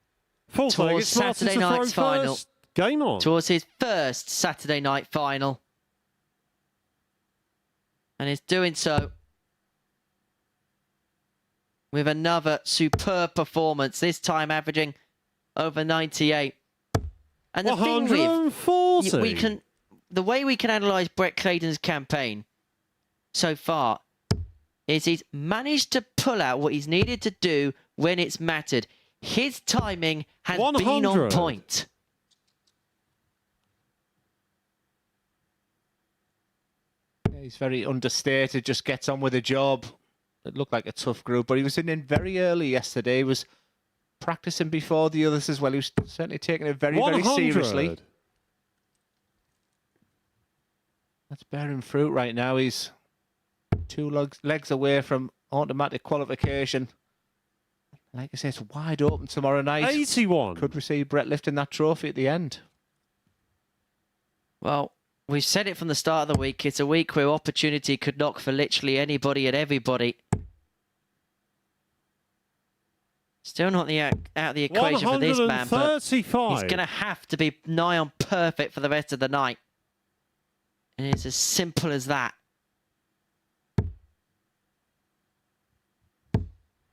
Full leg, towards it's Martin Saturday to throw night's final. first. Game on. towards his first Saturday night final. And is doing so with another superb performance, this time averaging over 98. And the thing with the way we can analyse Brett Clayton's campaign so far is he's managed to pull out what he's needed to do when it's mattered. His timing has 100. been on point. Yeah, he's very understated, just gets on with the job. It looked like a tough group, but he was in very early yesterday. He was practicing before the others as well. He was certainly taking it very, 100. very seriously. That's bearing fruit right now. He's two legs away from automatic qualification. Like I say, it's wide open tomorrow night. 81. Could we see Brett lifting that trophy at the end? Well, we've said it from the start of the week. It's a week where opportunity could knock for literally anybody and everybody. Still not out of the equation for this man, but he's going to have to be nigh on perfect for the rest of the night. And it's as simple as that.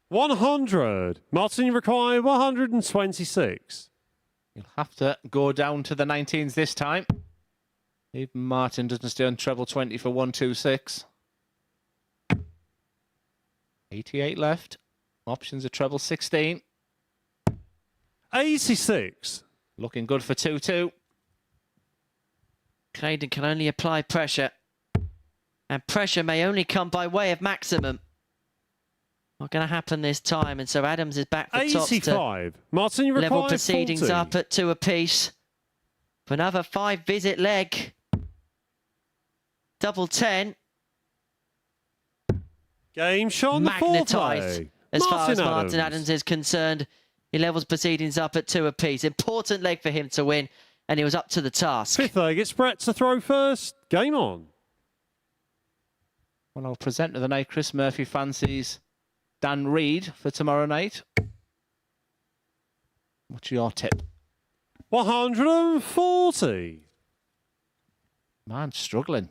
100. Martin, you require 126. You'll have to go down to the 19s this time. Even Martin doesn't stay on treble 20 for 126. 88 left. Options are treble 16. 86. Looking good for 2-2. Clayton can only apply pressure. And pressure may only come by way of maximum. Not going to happen this time. And so Adams is back for tops 85. Martin, you to require level proceedings 40. up at 2 apiece. For another 5-visit leg. Double 10. Game shot on the Magnetised foreplay. as far as Martin Martin Adams is concerned. He levels proceedings up at 2 apiece. Important leg for him to win. And he was up to the task. Fifth leg, it's Brett to throw first. Game on. Well, I'll present to the night. Chris Murphy fancies Dan Reed for tomorrow night. What's your tip? 140. Man, struggling.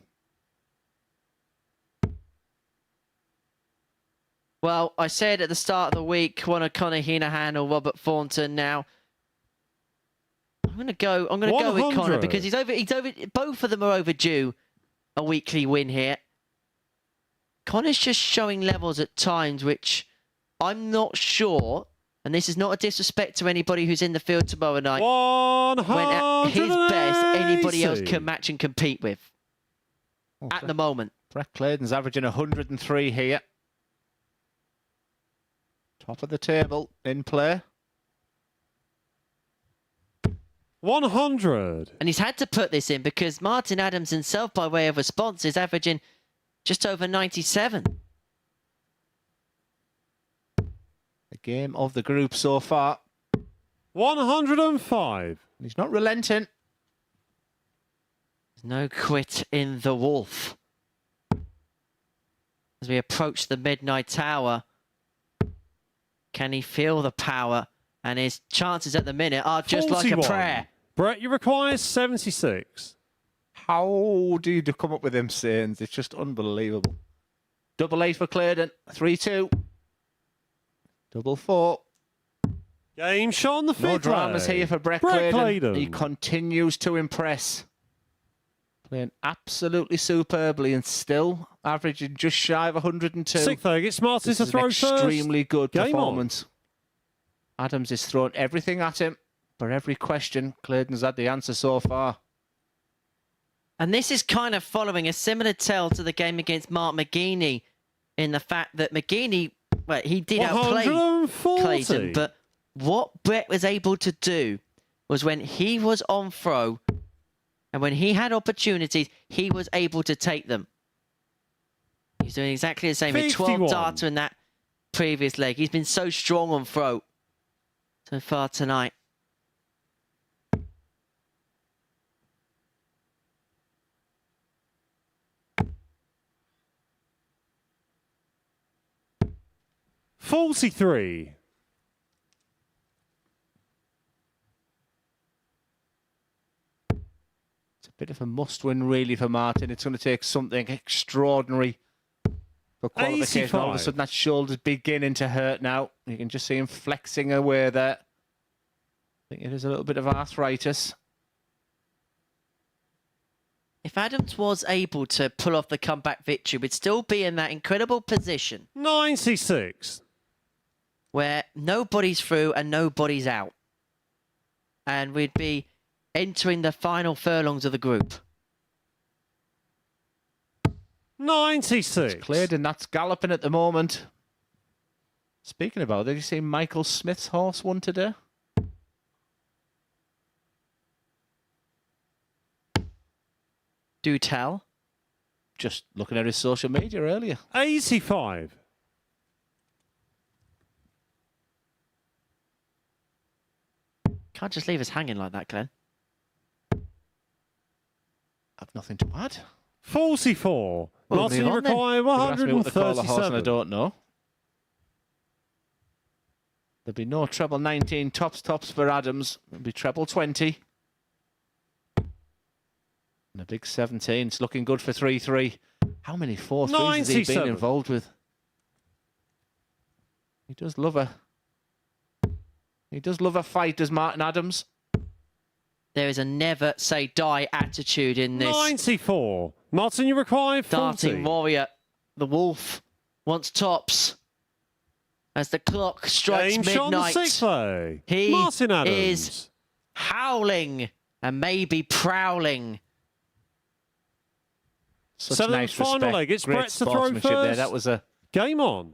Well, I said at the start of the week, one of Connor Heneghan or Robert Thornton. Now, I'm going to go with Connor because he's over. Both of them are overdue a weekly win here. Connor's just showing levels at times which I'm not sure, and this is not a disrespect to anybody who's in the field tomorrow night, when at his best anybody else can match and compete with at the moment. Brett Clayton's averaging 103 here. Top of the table in play. 100. And he's had to put this in because Martin Adams himself, by way of response, is averaging just over 97. The game of the group so far. 105. He's not relenting. There's no quit in the Wolf. As we approach the midnight hour, can he feel the power? And his chances at the minute are just 41. like a prayer. Brett, you require 76. How do you come up with them sayings? It's just unbelievable. Double 8 for Clayton. 3-2. Double 4. Game shot on the fifth No dramas leg. here for Brett Clayton. He continues to impress. Playing absolutely superbly and still averaging just shy of 102. Sixth leg, it's Martin This to is throw an extremely first. good Game performance. On. Adams is throwing everything at him. For every question, Clayton's had the answer so far. And this is kind of following a similar tale to the game against Mark McGeeney, in the fact that McGeeney, well, he did outplay 140. Clayton, but what Brett was able to do was when he was on throw and when he had opportunities, he was able to take them. He's doing exactly the same. He had 12 data in that previous leg. He's been so strong on throw so far tonight. bit of a must-win, really, for Martin. It's going to take something extraordinary for qualification. 85. All of a sudden, that shoulder's beginning to hurt now. You can just see him flexing away there. I think it is a little bit of arthritis. If Adams was able to pull off the comeback victory, we'd still be in that incredible position 96. where nobody's through and nobody's out. And we'd be entering the final furlongs of the group. 96. Clayton, that's galloping at the moment. Speaking about it, did you see Michael Smith's horse won today? Do tell. Just looking at his social media earlier. 85. Can't just leave us hanging like that, Glenn. I've nothing to add. 44. Well, Martin, move you on then. require You asked me what to call the horse and I 137. don't know. There'll be no treble 19 tops for Adams. There'll be treble 20. And a big 17. It's looking good for 3-3. How many 4-3s has he been 97. involved with? He does love a fight, does Martin Adams. There is a never say die attitude in this. 94. Martin, you require 40. Darting warrior, the wolf, wants tops. As the clock strikes James Sean the midnight, sixth way. he Martin Adams. is howling and maybe prowling. Such Seventh nice final respect. leg. It's Great Brett's to throw sportsmanship there. first. That was a... Game on.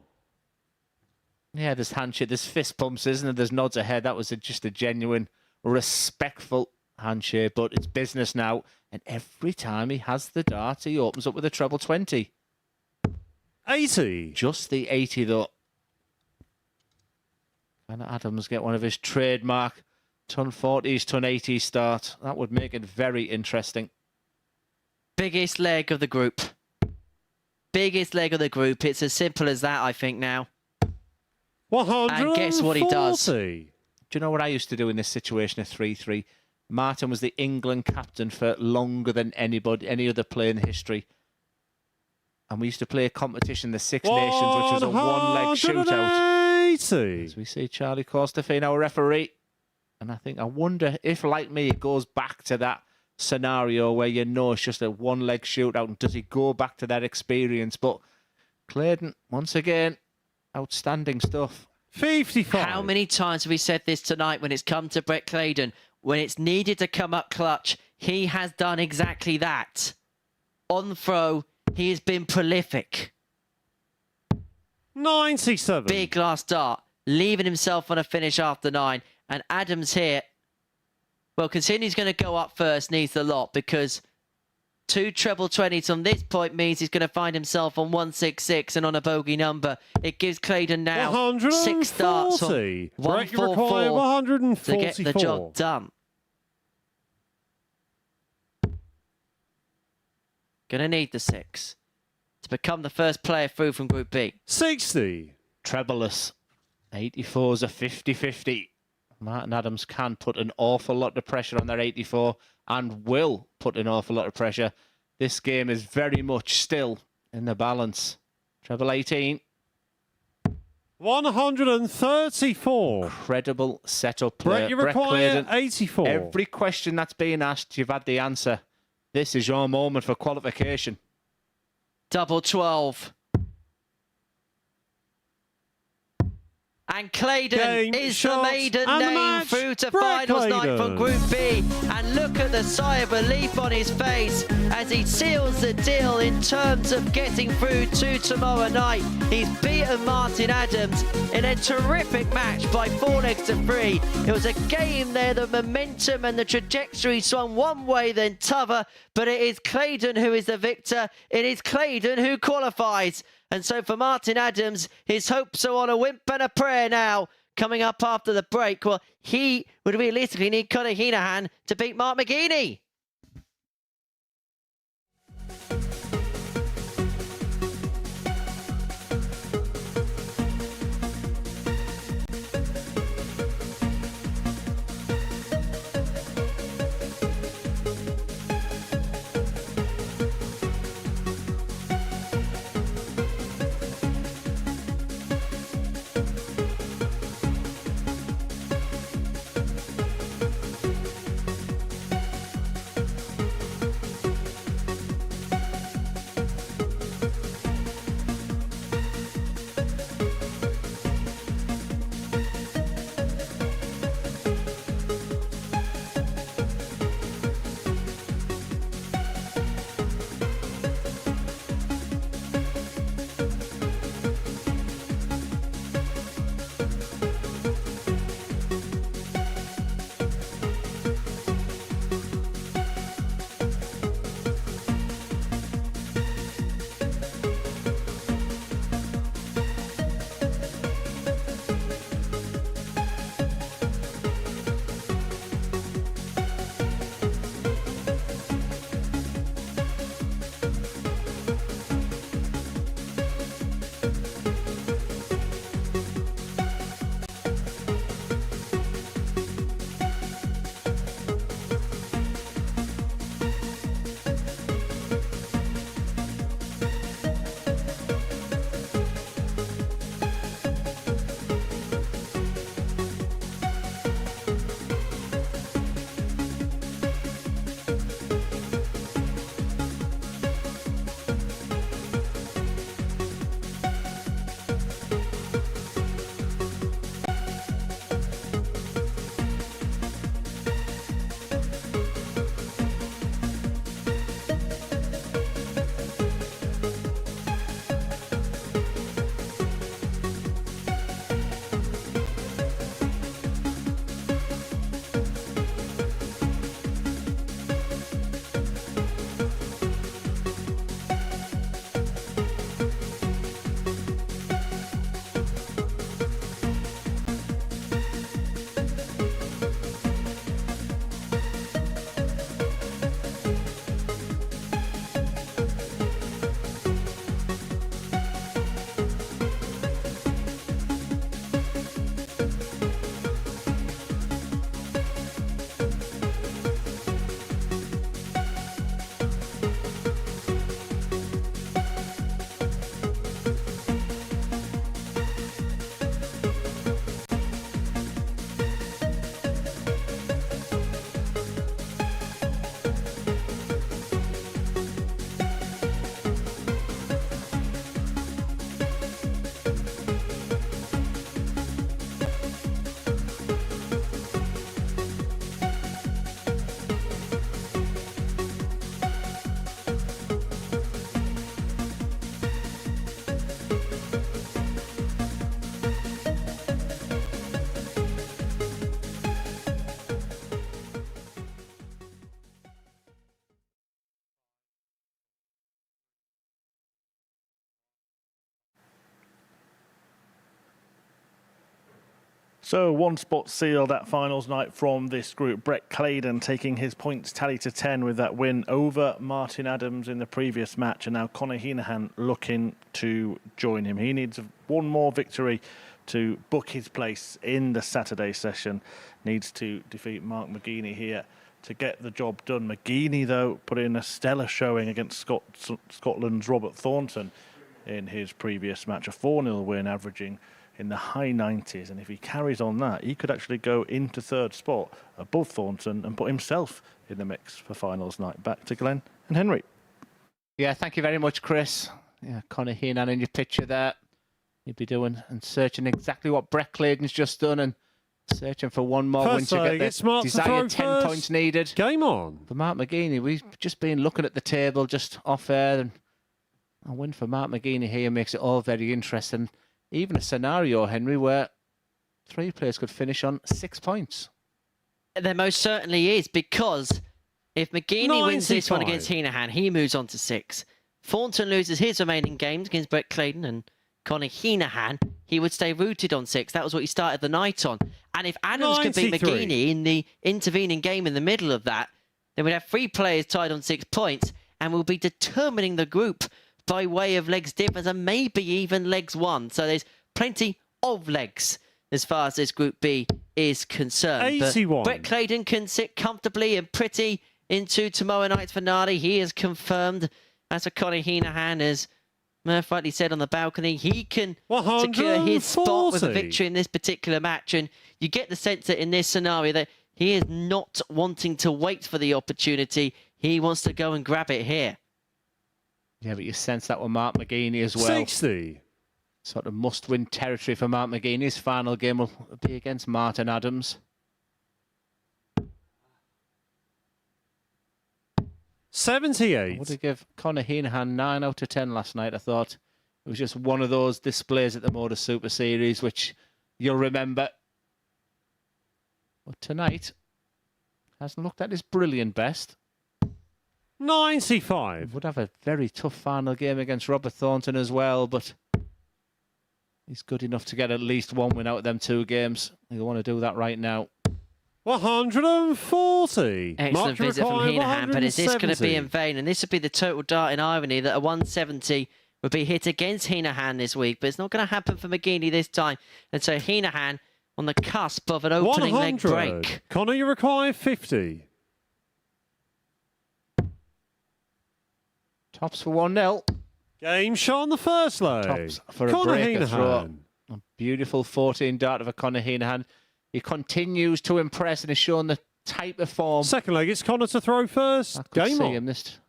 Yeah, there's handshake, there's fist pumps, isn't there? There's nods ahead. That was just a genuine, respectful handshake, but it's business now. And every time he has the dart, he opens up with a treble 20. 80. Just the 80, though. Can Adams get one of his trademark ton 40s, ton 80s start? That would make it very interesting. Biggest leg of the group. Biggest leg of the group. It's as simple as that, I think, now. 140. And guess what he does? Do you know what I used to do in this situation of 3-3? Martin was the England captain for longer than anybody, any other player in history. And we used to play a competition, the Six Nations, which was a one-leg shootout. 180. As we see Charlie Costafine, our referee. And I wonder if, like me, it goes back to that scenario where you know it's just a one-leg shootout. And does he go back to that experience? But Clayton, once again, outstanding stuff. 55. How many times have we said this tonight when it's come to Brett Clayton? When it's needed to come up clutch, he has done exactly that. On throw, he has been prolific. 97. Big last start, leaving himself on a finish after 9. And Adams here, well, considering he's going to go up first, needs the lot because 2 treble 20s on this point means he's going to find himself on 166 and on a bogey number. It gives Clayton now 6 starts on 140. You require 144 to 144. get the job done. Going to need the 6 to become the first player through from Group B. 60. Trebleless. 84's a 50-50. Martin Adams can put an awful lot of pressure on their 84 and will put an awful lot of pressure. This game is very much still in the balance. Treble 18. 134. Incredible setup play. Brett, you require Clayton, 84. every question that's being asked, you've had the answer. This is your moment for qualification. Double 12. And Clayton Game, is the shots, maiden and the name match. through to Brett finals night from Clayton. Group B. And look at the sigh of relief on his face as he seals the deal in terms of getting through to tomorrow night. He's beaten Martin Adams in a terrific match by 4 legs to 3. It was a game there, the momentum and the trajectory swung one way then t'other, but it is Clayton who is the victor. It is Clayton who qualifies. And so for Martin Adams, his hopes are on a wimp and a prayer now. Coming up after the break, well, he would realistically need Conor Heneghan to beat Mark McGeeney. So one spot sealed at finals night from this group. Brett Clayton taking his points tally to 10 with that win over Martin Adams in the previous match. And now Conor Heneghan looking to join him. He needs one more victory to book his place in the Saturday session. Needs to defeat Mark McGeeney here to get the job done. McGeeney, though, put in a stellar showing against Scotland's Robert Thornton in his previous match. A 4-0 win, averaging in the high 90s, and if he carries on that, he could actually go into third spot above Thornton and put himself in the mix for finals night. Back to Glenn and Henry. Yeah, thank you very much, Chris. Yeah, Conor Heneghan in your picture there. You'd be doing and searching exactly what Brett Clayton's just done and searching for one more win to get the desired 10 points needed. Game on. For Mark McGeeney, we've just been looking at the table just off air, and a win for Mark McGeeney here makes it all very interesting. Even a scenario, Henry, where 3 players could finish on 6 points. There most certainly is, because if McGeeney wins this one against Heneghan, he moves on to 6. Thornton loses his remaining games against Brett Clayton and Conor Heneghan, he would stay rooted on 6. That was what he started the night on. And if Adams could beat McGeeney in the intervening game in the middle of that, then we'd have 3 players tied on 6 points, and we'll be determining the group by way of legs difference and maybe even legs 1. So there's plenty of legs as far as this Group B is concerned. 81. But Brett Clayton can sit comfortably and pretty into tomorrow night's finale. He is confirmed. As for Conor Heneghan, as Murph rightly said on the balcony, he can secure his spot with a victory in this particular match. And you get the sense that in this scenario that he is not wanting to wait for the opportunity. He wants to go and grab it here. Yeah, but you sense that with Mark McGeeney as well. 60. Sort of must-win territory for Mark McGeeney. His final game will be against Martin Adams. 78. I would have give Conor Heneghan 9 out of 10 last night. I thought it was just one of those displays at the MODUS Super Series, which you'll remember. But tonight, hasn't looked at his brilliant best. 95. Would have a very tough final game against Robert Thornton as well, but he's good enough to get at least 1 win out of them 2 games. He'll want to do that right now. 140. Excellent visit from Heneghan, but is this going to be in vain? And this would be the total dart in irony that a 170 would be hit against Heneghan this week, but it's not going to happen for McGeeney this time. And so Heneghan on the cusp of an opening leg break. Conor, you require 50. Tops for 1-0. Game shot on the first leg. Tops for a breaker throw. A beautiful 14 dart of a Conor Heneghan. He continues to impress and is showing the type of form. Second leg, it's Conor to throw first. I could Game see on. him this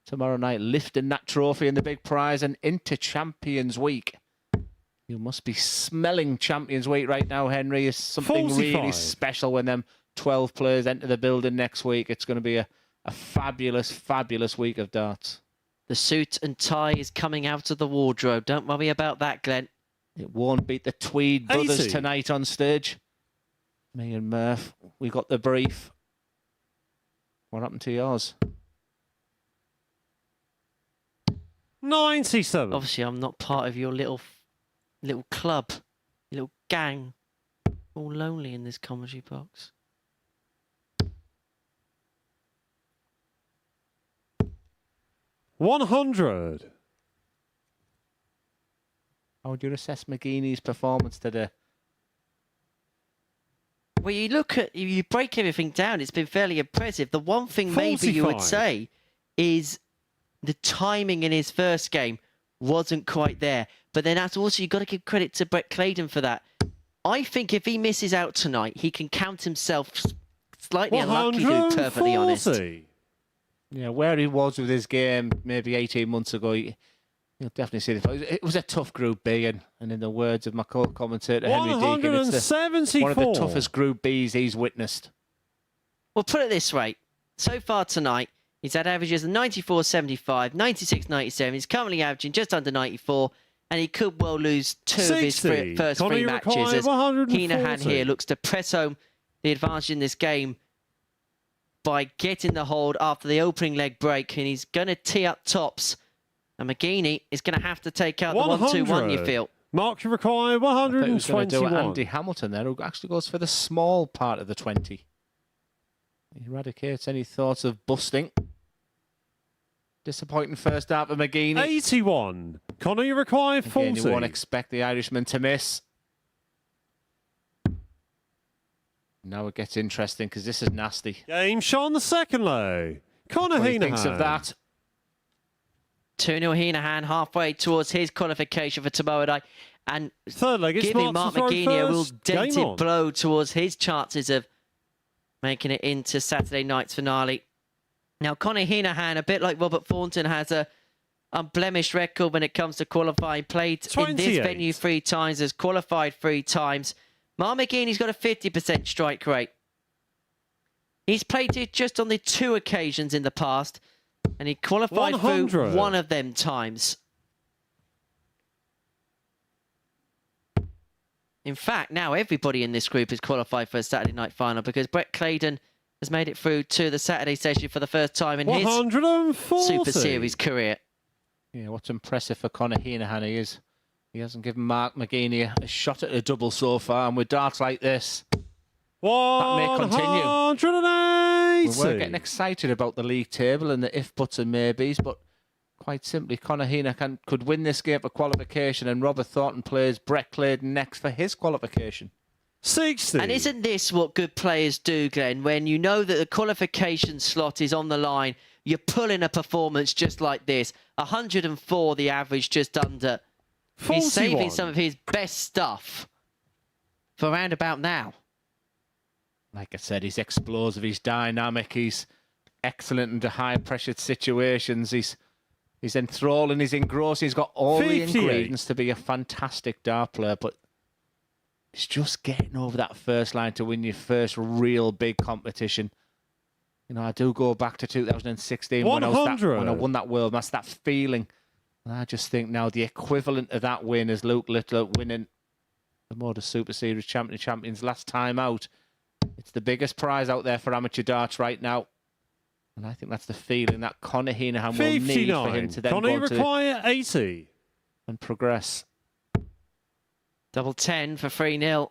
tomorrow night lifting that trophy and the big prize and into Champions Week. You must be smelling Champions Week right now, Henry. It's something 45. Really special when them 12 players enter the building next week. It's going to be a fabulous, fabulous week of darts. The suit and tie is coming out of the wardrobe. Don't worry about that, Glenn. It won't beat the Tweed brothers 80. tonight on stage. Me and Murph, we got the brief. What happened to yours? 97. Obviously, I'm not part of your little club, little gang. All lonely in this commentary box. 100. How would you assess McGeeney's performance today? Well, you break everything down. It's been fairly impressive. The one thing maybe you would 45. say is the timing in his first game wasn't quite there. But then that's also, you've got to give credit to Brett Clayton for that. I think if he misses out tonight, he can count himself slightly unlucky, to be perfectly honest. 140. Yeah, where he was with his game maybe 18 months ago, you'll definitely see it was a tough Group B, and in the words of my co-commentator Henry Deacon, it's one of the toughest Group Bs he's witnessed. Well, put it this way. So far tonight, he's had averages of 94.75, 96.97. He's currently averaging just under 94, and he could well lose 2 of his first 3 matches, as Heneghan here looks to press home the advantage in this game by getting the hold after the opening leg break, and he's going to tee up tops. And McGeeney is going to have to take out the 1-2-1, you feel. Mark, you require I thought he was going to do 121. Andy Hamilton there, who actually goes for the small part of the 20. He eradicates any thoughts of busting. Disappointing first half of McGeeney. 81. Connor, you require 40. Again, you won't expect the Irishman to miss. Now it gets interesting because this is nasty. Game shot on the second leg. Connor What he Heneghan. thinks of that. 2-0 Heneghan halfway towards his qualification for tomorrow night. And Third leg, it's giving Mark McGeeney a real Game dented on. blow towards his chances of making it into Saturday night's finale. Now, Conor Heneghan, a bit like Robert Thornton, has a unblemished record when it comes to qualifying. Played in this 28. venue 3 times, has qualified 3 times. Mark McGeeney's got a 50% strike rate. He's played it just on the 2 occasions in the past, and he qualified 100. through 1 of them times. In fact, now everybody in this group is qualified for a Saturday night final because Brett Clayton has made it through to the Saturday session for the first time in his 140. Super Series career. Yeah, what's impressive for Conor Heneghan is he hasn't given Mark McGeeney a shot at a double so far, and with darts like this, may continue. 180. we were getting excited about the league table and the if, buts and maybes, but quite simply, Conor Heneghan could win this game for qualification, and Robert Thornton plays Brett Clayton next for his qualification. 60. And isn't this what good players do, Glenn? When you know that the qualification slot is on the line, you pull in a performance just like this. 104, the average, just under. 41. He's saving some of his best stuff for around about now. Like I said, he's explosive, he's dynamic, he's excellent into high-pressured situations, he's enthralling, he's engrossing, he's got all 58. the ingredients to be a fantastic dart player, but it's just getting over that first line to win your first real big competition. You know, I do go back to 2016 when I 100. won that World Master, that feeling. And I just think now the equivalent of that win is Luke Littler winning the MODUS Super Series Champions last time out. It's the biggest prize out there for amateur darts right now. And I think that's the feeling that Conor Heneghan will need 59. for him to then Connor, go you on to require 80. and progress. Double 10 for 3-0.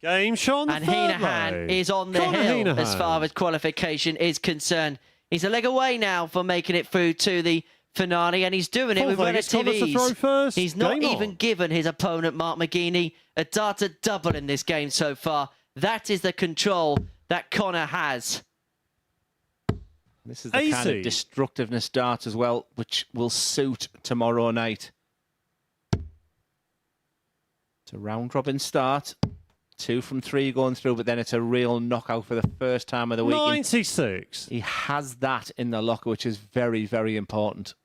Game shot on the And third Heneghan leg. is on the Conor hill Heneghan. as far as qualification is concerned. He's a leg away now from making it through to the finale, and he's doing it Fourth with leg, it's relative Connor to throw ease. first. He's not Game even on. given his opponent, Mark McGeeney, a darter double in this game so far. That is the control that Conor has. This is the kind 80. of destructiveness dart as well, which will suit tomorrow night. It's a round-robin start. 2 from 3 going through, but then it's a real knockout for the first time of the weekend. 96. He has that in the locker, which is very, very important.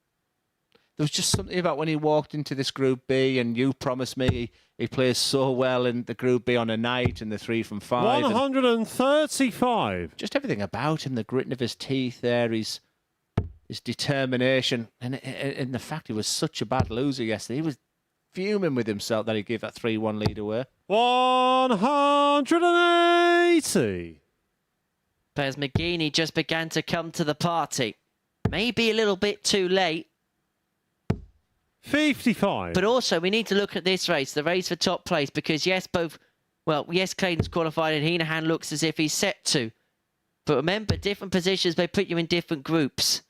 There was just something about when he walked into this Group B, and you promised me he plays so well in the Group B on a night and the 3 from 5. 135. Just everything about him, the gritting of his teeth there, his determination, and the fact he was such a bad loser yesterday. He was fuming with himself that he gave that 3-1 lead away. 180. But as McGeeney just began to come to the party, maybe a little bit too late, 55. but also we need to look at this race, the race for top place, because yes, Clayton's qualified and Heneghan looks as if he's set to. But remember, different positions may put you in different groups.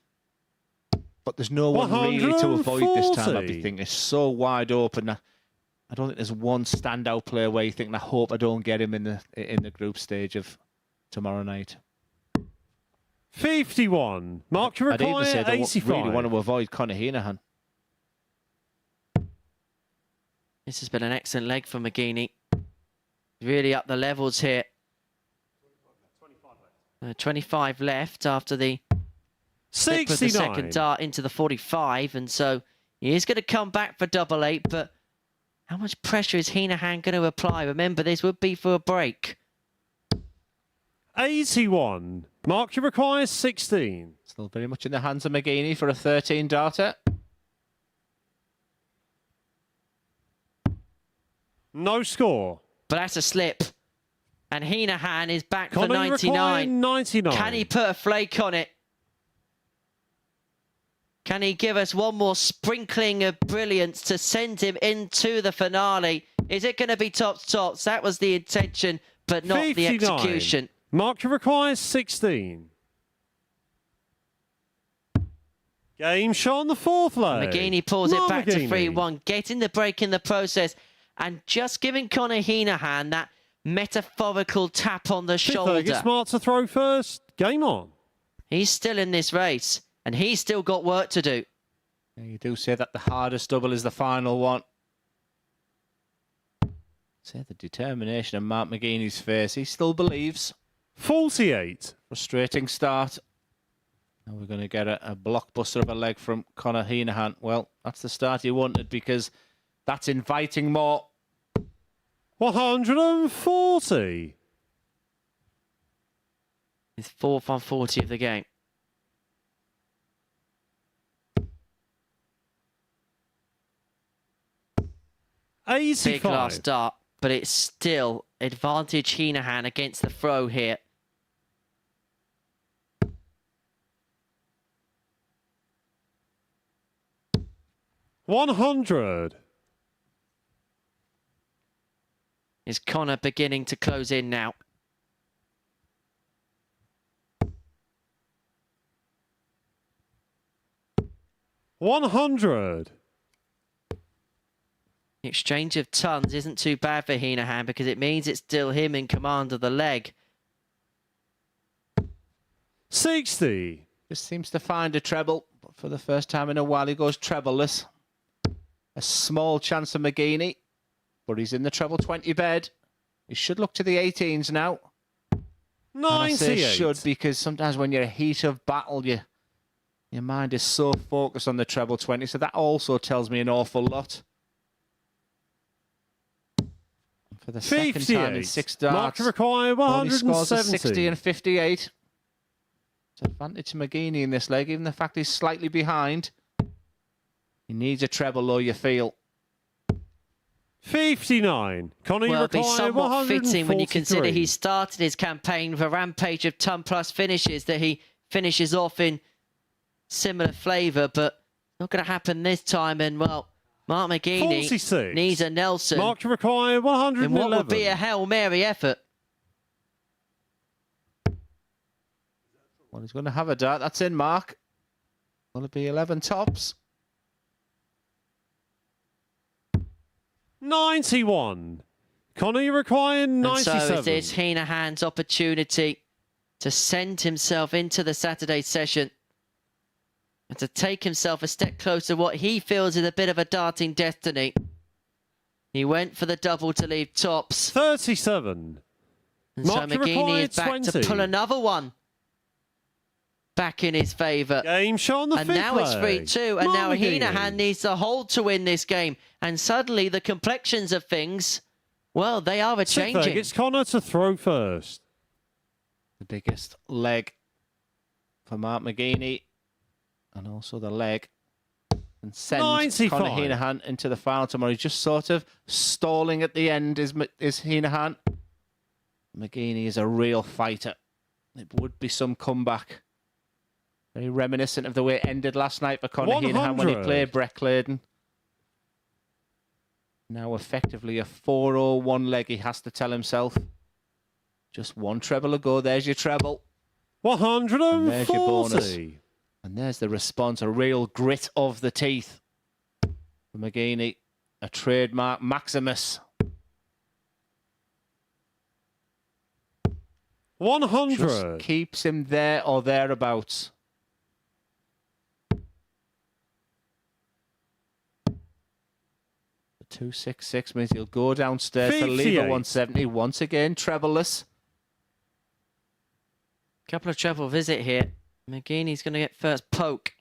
But there's no one really to avoid this time, I'd be 140. thinking. It's so wide open. I don't think there's one standout player where you think, I hope I don't get him in the group stage of tomorrow night. 51. Mark, you I'd even require say I don't 85. really want to avoid Conor Heneghan. This has been an excellent leg for McGeeney. Really up the levels here. 25 left after the slip of the 69. second dart into the 45, and so he is going to come back for double 8, but how much pressure is Heneghan going to apply? Remember, this would be for a break. 81. Mark, you require 16. Still very much in the hands of McGeeney for a 13 darter. No score. But that's a slip. And Heneghan is back for Connor, you require 99. 99. Can he put a flake on it? Can he give us one more sprinkling of brilliance to send him into the finale? Is it going to be tops? That was the intention, but not 59. The execution. Mark requires 16. Game shot on the fourth leg. McGeeney pulls it back to 3-1, getting the break in the process and just giving Conor Heneghan that metaphorical tap on the shoulder. It's smart to throw first. Game on. He's still in this race and he's still got work to do. Yeah, you do say that the hardest double is the final one. See the determination in Mark McGeeney's face. He still believes. 48. Frustrating start. Now we're going to get a blockbuster of a leg from Conor Heneghan. Well, that's the start he wanted because that's inviting more. 140. His 4th on 40 of the game. Big last start, but it's still advantage Heneghan against the throw here. $100. Is Conor beginning to close in now? $100. The exchange of tons isn't too bad for Heneghan because it means it's still him in command of the leg. 60. Just seems to find a treble, but for the first time in a while he goes trebleless. A small chance for McGeeney, but he's in the treble 20 bed. He should look to the 18s now. 98. I say should because sometimes when you're in heat of battle, your mind is so focused on the treble 20, so that also tells me an awful lot. For the 58. second time in 6 darts, Mark require 170. 60 and 58. It's advantage to McGeeney in this leg, even the fact he's slightly behind. He needs a treble, though, you feel. 59. Conor Well, it'll be somewhat fitting when you consider he he started his campaign with a rampage of ton-plus finishes that he finishes off in similar flavour, but not going to happen this time. And, well, Mark McGeeney 46. needs a Nelson. Mark require In 111. what would be a Hail Mary effort. Well, he's going to have a dart. That's in, Mark. Will it be 11 tops? 91. Conor, you require 97. And so it's Heneghan's opportunity to send himself into the Saturday session and to take himself a step closer to what he feels is a bit of a darting destiny. He went for the double to leave tops. 37. And Mark, so McGeeney is back 20. to pull another one back in his favour. Game shot on the And fifth now it's leg. 3-2, and Mark now McGeeney. Heneghan needs the hold to win this game. And suddenly the complexions of things, well, they are Sixth leg, changing. it's Conor to throw first. The biggest leg for Mark McGeeney. And also the leg. And sends 95. Conor Heneghan into the final tomorrow. He's just sort of stalling at the end, is Heneghan. McGeeney is a real fighter. It would be some comeback. Very reminiscent of the way it ended last night for Conor Heneghan when he 100. played Brett Clayton. Now effectively a 4-0-1 leg, he has to tell himself. Just one treble to go. There's your treble. 140. And there's your bonus. And there's the response, a real grit of the teeth for McGeeney. A trademark Maximus. 100. Just keeps him there or thereabouts. The 266 means he'll go downstairs to leave a 58. 170. Once again, trebleless. Couple of treble visit here. McGeeney's going to get first poke.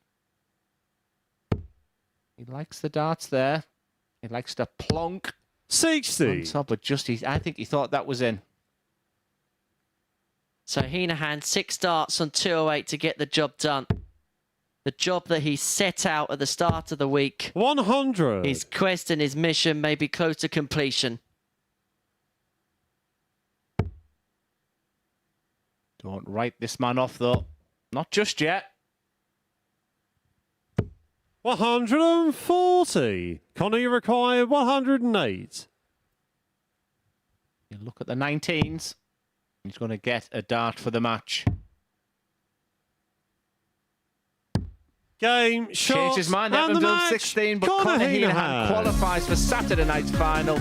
He likes the darts there. He likes to plonk 60. on top, but just I think he thought that was in. So Heneghan 6 darts on 208 to get the job done. The job that he set out at the start of the week. 100. His quest and his mission may be close to completion. Don't write this man off, though. Not just yet. 140. Connor, you require 108. You look at the 19s. He's going to get a dart for the match. Game, shot, Changed his mind. and the Haven't done match. 16, but Connor Heneghan qualifies for Saturday night's final. A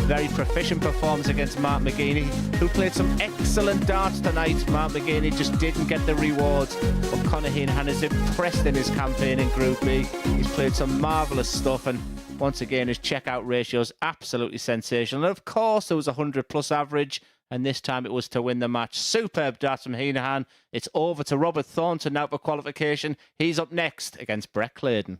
very proficient performance against Mark McGeeney, who played some excellent darts tonight. Mark McGeeney just didn't get the rewards, but Connor Heneghan is impressed in his campaign in Group B. He's played some marvellous stuff, and once again, his checkout ratio is absolutely sensational. And of course, there was a 100-plus average, and this time it was to win the match. Superb darts from Heneghan. It's over to Robert Thornton now for qualification. He's up next against Brett Clayton.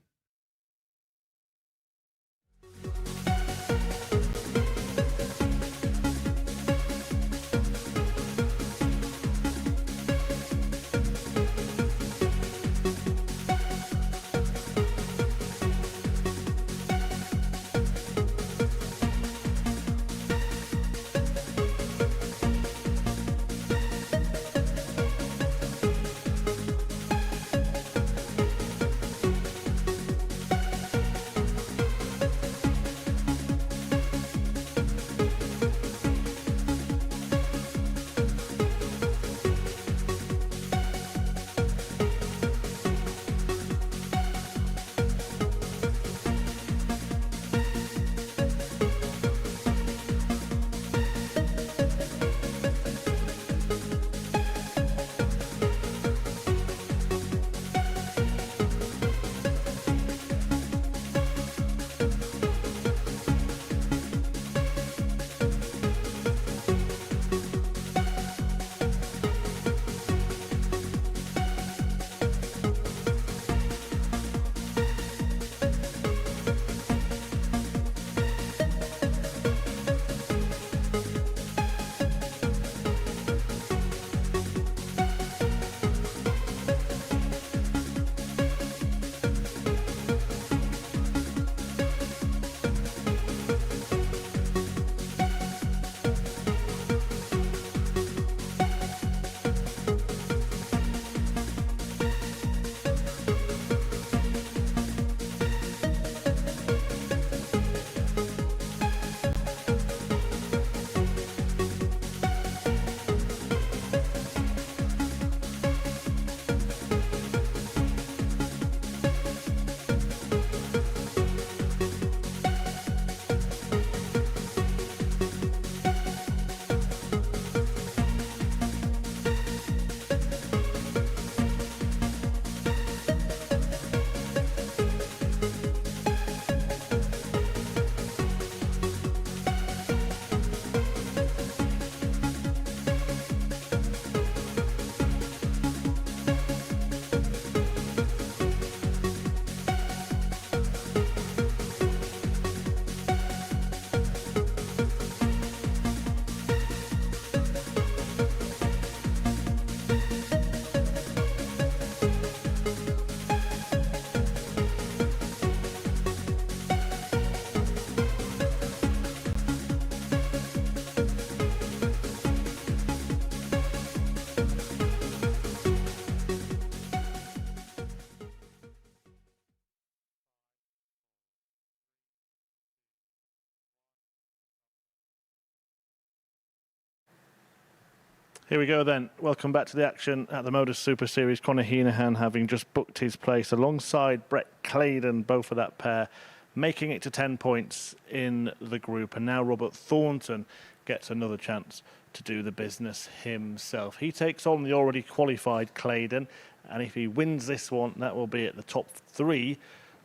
Here we go then. Welcome back to the action at the MODUS Super Series. Connor Heneghan having just booked his place alongside Brett Clayton, both of that pair, making it to 10 points in the group. And now Robert Thornton gets another chance to do the business himself. He takes on the already qualified Clayton, and if he wins this one, that will be at the top three,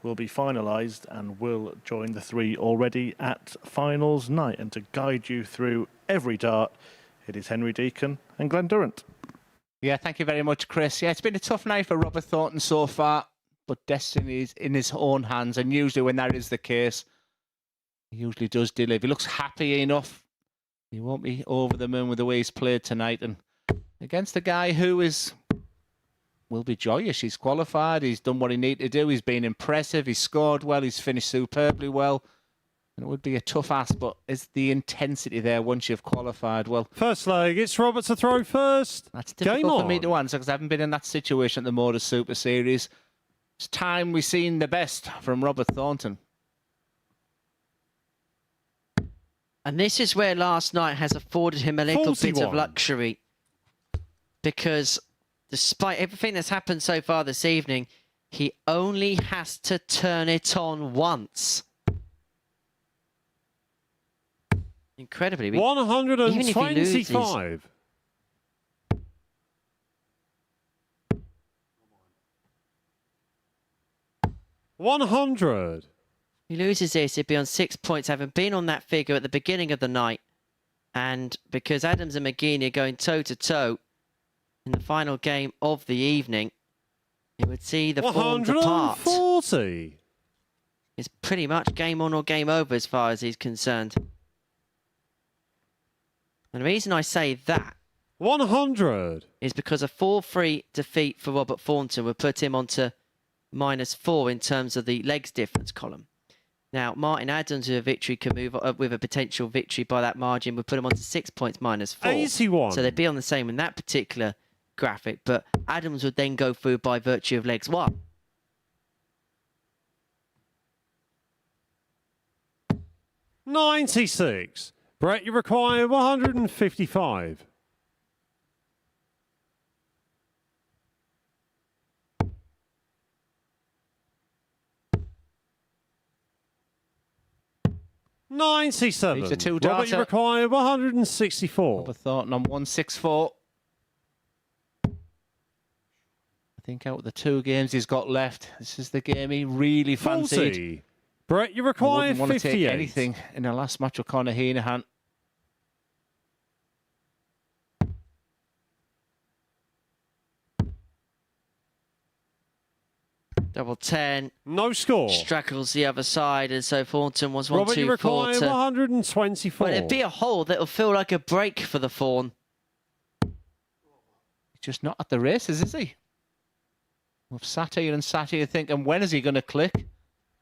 will be finalised and will join the three already at finals night. And to guide you through every dart, it is Henry Deacon and Glenn Durrant. Yeah, thank you very much, Chris. Yeah, it's been a tough night for Robert Thornton so far, but destiny is in his own hands, and usually when that is the case, he usually does deliver. He looks happy enough. He won't be over the moon with the way he's played tonight, and against a guy who will be joyous. He's qualified. He's done what he needed to do. He's been impressive. He's scored well. He's finished superbly well. And it would be a tough ask, but is the intensity there once you've qualified? Well, first leg, it's Robert to throw first. That's difficult for me to answer because I haven't been in that situation at the MODUS Super Series. It's time we've seen the best from Robert Thornton. And this is where last night has afforded him a little bit of 41. luxury. Because despite everything that's happened so far this evening, he only has to turn it on once. Incredibly. Even if he loses, 125. $100. he loses this, he'd be on 6 points, having been on that figure at the beginning of the night. And because Adams and McGeeney are going toe-to-toe in the final game of the evening, you would see the form depart. 140. It's pretty much game on or game over as far as he's concerned. And the reason I say that 100. is because a 4-3 defeat for Robert Thornton would put him onto -4 in terms of the legs difference column. Now, Martin Adams with a victory can move with a potential victory by that margin would put him onto 6 points -4. 81. So they'd be on the same in that particular graphic, but Adams would then go through by virtue of legs 1. $96. Brett, you require 155. $97. These are two Robert, you data. require 164. Robert Thornton on 164. I think out of the 2 games he's got left, this is the game he really fancied. 40. Brett, you I require wouldn't want to 58. take anything in the last match with Conor Heneghan. Double 10. No score. Straggles the other side, and so Thornton was 1, Robert, 2, you 4 require to... 124. Well, it'd be a hole that'll feel like a break for the Fawn. He's just not at the races, is he? We've sat here thinking, when is he going to click?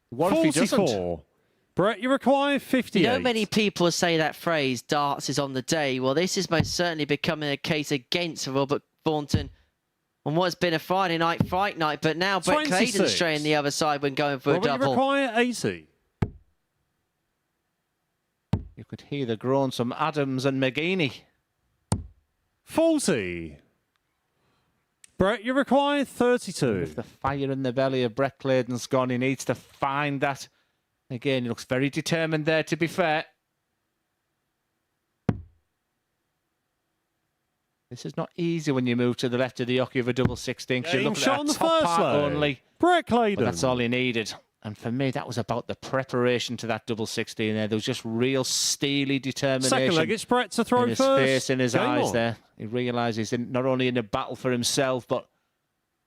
What if he doesn't? 44. Brett, you require 58. You know, many people say that phrase, darts is on the day. Well, this is most certainly becoming a case against Robert Thornton on what's been a Friday night fight night, but now Brett 26. Clayton straying the other side when going for Robert, a you double. require 80. You could hear the groans from Adams and McGeeney. 40. Brett, you require 32. If the fire in the belly of Brett Clayton's gone, he needs to find that. Again, he looks very determined there, to be fair. This is not easy when you move to the left of the hockey of a double 16, because you're Game looking shot at on the the top first part leg. only. Brett But Clayton. that's all he needed. And for me, that was about the preparation to that double 16 there. There was just real steely determination. Second leg, it's Brett to throw in his first. face, in his Game eyes on. there. He realises he's not only in a battle for himself, but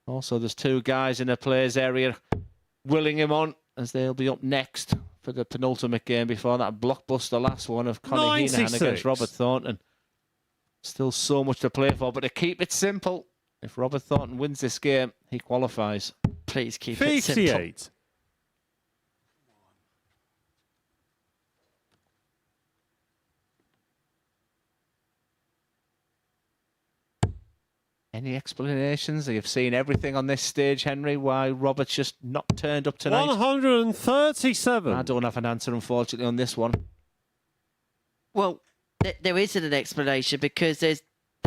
also there's 2 guys in the players area willing him on, as they'll be up next for the penultimate game before that blockbuster last one of Conor Heneghan 96. against Robert Thornton. Still so much to play for, but to keep it simple, if Robert Thornton wins this game, he qualifies. Please keep it simple. 58. Any explanations? You've seen everything on this stage, Henry, why Robert's just not turned up tonight? 137. I don't have an answer, unfortunately, on this one. Well, there isn't an explanation because there's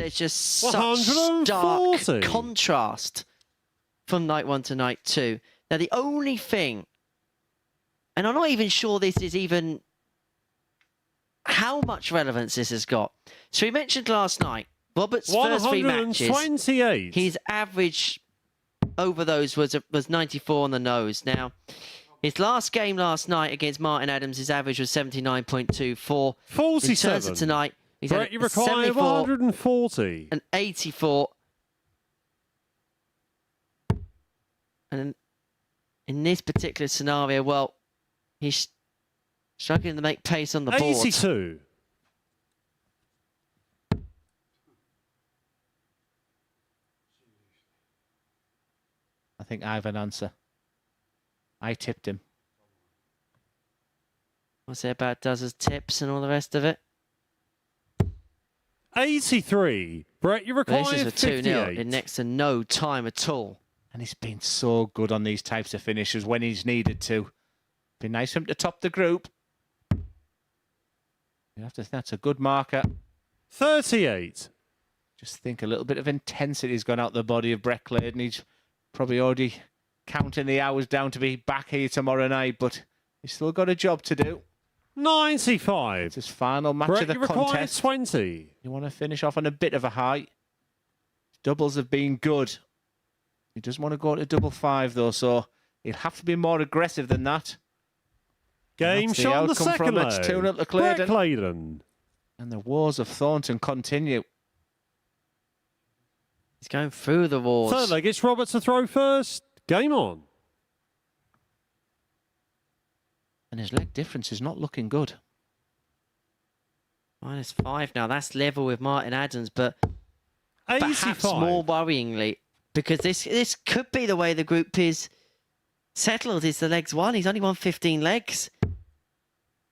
just such stark 140. contrast from night 1 to night 2. Now, the only thing, and I'm not even sure this is even how much relevance this has got. So we mentioned last night, Robert's first 3 matches, 128. his average over those was 94 on the nose. Now, his last game last night against Martin Adams, his average was 79.24. 47. In terms of tonight, he's Brett, had you a require 74, 140. an 84. And in this particular scenario, well, he's struggling to make pace on the board. 82. I think I have an answer. I tipped him. What's it about does his tips and all the rest of it? 83. Brett, you require This is a 2-0 58. in next to no time at all. And he's been so good on these types of finishes when he's needed to. Be nice for him to top the group. You have to think that's a good marker. 38. Just think a little bit of intensity has gone out the body of Brett Clayton. He's probably already counting the hours down to be back here tomorrow night, but he's still got a job to do. 95. It's his final match Brett, of the you require contest. 20. You want to finish off on a bit of a high. Doubles have been good. He doesn't want to go to double 5 though, so he'll have to be more aggressive than that. Game shot on the second leg. It's 2-0 to Brett Clayton. Clayton. And the wars of Thornton continue. He's going through the wars. Third leg, it's Robert to throw first. Game on. And his leg difference is not looking good. -5 now. That's level with Martin Adams, but 85. perhaps more worryingly, because this could be the way the group is settled, is the legs won. He's only won 15 legs.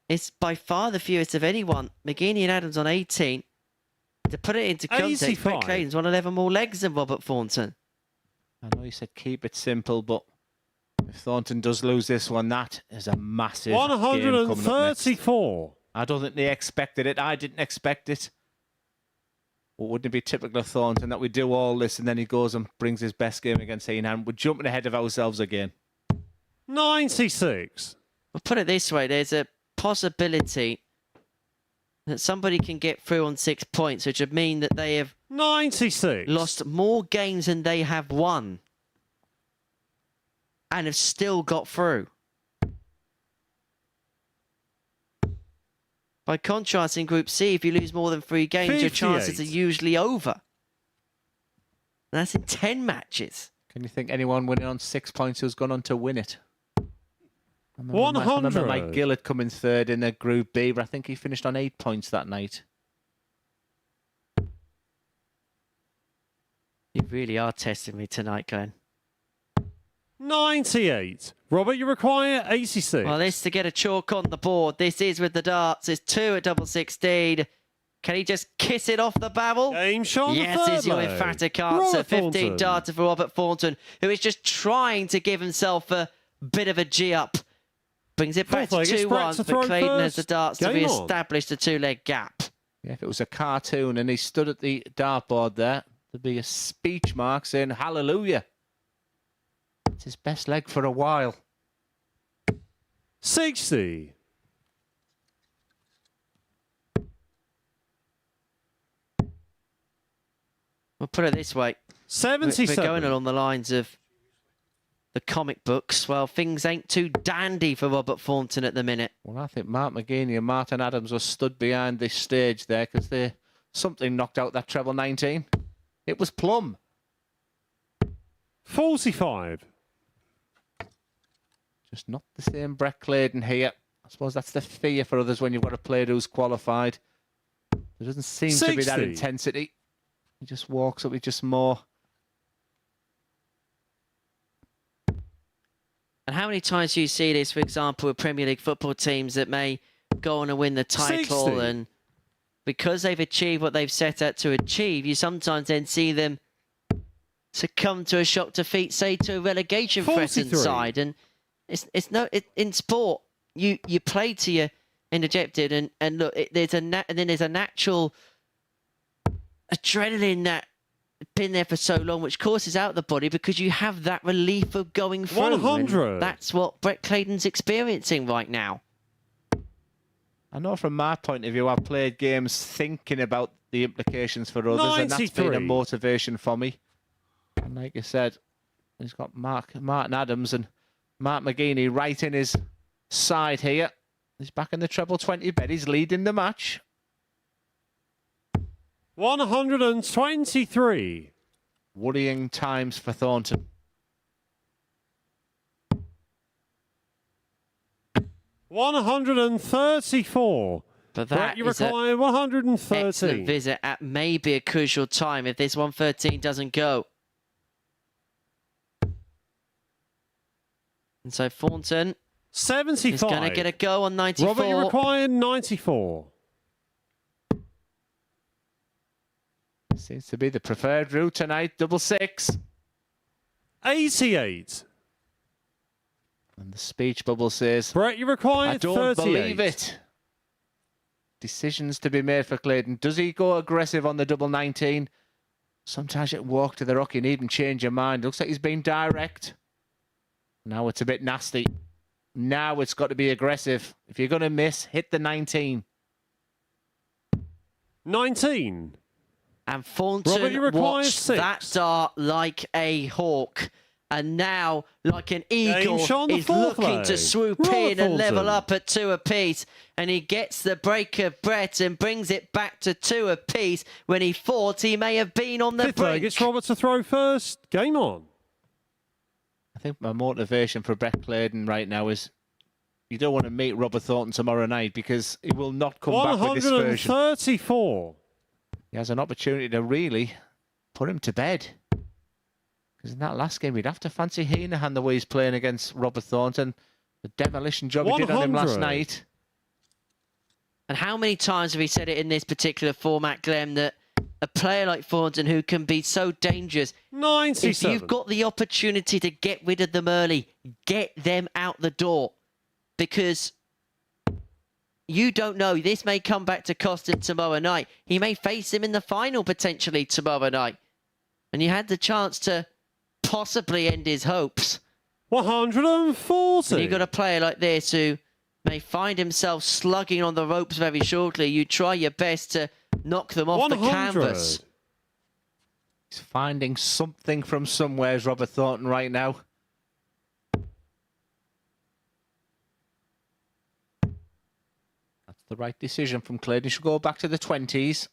It's by far the fewest of anyone. McGeeney and Adams on 18. To put it into context, 85. Brett Clayton's won 11 more legs than Robert Thornton. I know you said keep it simple, but if Thornton does lose this one, that is a massive game coming up next. 134. I don't think they expected it. I didn't expect it. But wouldn't it be typical of Thornton that we do all this and then he goes and brings his best game against Heneghan? We're jumping ahead of ourselves again. 96. Well, put it this way, there's a possibility that somebody can get through on 6 points, which would mean that they have 96. lost more games than they have won and have still got through. By contrast, in Group C, if you lose more than 3 games, your chances are 58. usually over. And that's in 10 matches. Can you think anyone winning on 6 points who's gone on to win it? I remember 100. Mike Gillett coming third in the Group B, but I think he finished on 8 points that night. You really are testing me tonight, Glenn. 98. Robert, you require 86. Well, this to get a chalk on the board. This is with the darts. It's 2 at double 16. Can he just kiss it off the barrel? Game shot on the Yes, third is your leg. emphatic answer. Robert 15 Thornton. darter for Robert Thornton, who is just trying to give himself a bit of a G-up. Brings it back Fourth to leg, it's Brett 2-1, to but throw Clayton has the first. darts to Game on. re-establish the 2-leg gap. Yeah, if it was a cartoon and he stood at the dartboard there, there'd be a speech mark saying hallelujah. It's his best leg for a while. 60. We'll put it this way. 77. We're going along the lines of the comic books. Well, things ain't too dandy for Robert Thornton at the minute. Well, I think Mark McGeeney and Martin Adams were stood behind this stage there because something knocked out that treble 19. It was plumb. 45. Just not the same Brett Clayton here. I suppose that's the fear for others when you've got a player who's qualified. There doesn't seem to be that 60. intensity. He just walks up with just more. And how many times do you see this, for example, with Premier League football teams that may go on and win the title 60. and because they've achieved what they've set out to achieve, you sometimes then see them succumb to a shock defeat, say to a relegation threatened 43. side. And in sport, you play to your interjected and look, there's a natural adrenaline that been there for so long, which courses out the body because you have that relief of going through. 100. And that's what Brett Clayton's experiencing right now. I know from my point of view, I've played games thinking about the implications for others, and that's been a 93. motivation for me. And like you said, he's got Martin Adams and Mark McGeeney right in his side here. He's back in the treble 20 bet. He's leading the match. 123. Worrying times for Thornton. $134. But Brett, that you is an require excellent 113. visit at maybe a crucial time if this 113 doesn't go. And so Thornton 75. is going to get a go on 94. Robert, you require 94. Seems to be the preferred route tonight. Double 6. 88. And the speech bubble says, Brett, you require I don't 38. believe it. Decisions to be made for Clayton. Does he go aggressive on the double 19? Sometimes you walk to the rock, you need and change your mind. Looks like he's been direct. Now it's a bit nasty. Now it's got to be aggressive. If you're going to miss, hit the 19. 19. And Thornton Robert, you require watched 6. that dart like a hawk. And now, like an eagle, shot on the is fourth looking leg. to swoop Robert in and level Thornton. up at 2 apiece. And he gets the break of Brett and brings it back to 2 apiece when he thought he may have been on the Fifth leg, brink. it's Robert to throw first. Game on. I think my motivation for Brett Clayton right now is you don't want to meet Robert Thornton tomorrow night because he will not come back with this version. 134. He has an opportunity to really put him to bed. Because in that last game, he'd have to fancy Heneghan the way he's playing against Robert Thornton. The demolition job he did on him last 100. night. And how many times have we said it in this particular format, Glenn, that a player like Thornton who can be so dangerous, 97. if you've got the opportunity to get rid of them early, get them out the door. Because you don't know, this may come back to cost him tomorrow night. He may face him in the final potentially tomorrow night. And you had the chance to possibly end his hopes. 140. And you've got a player like this who may find himself slugging on the ropes very shortly. You try your best to knock them off 100. the canvas. He's finding something from somewhere, is Robert Thornton, right now. That's the right decision from Clayton. He should go back to the 20s.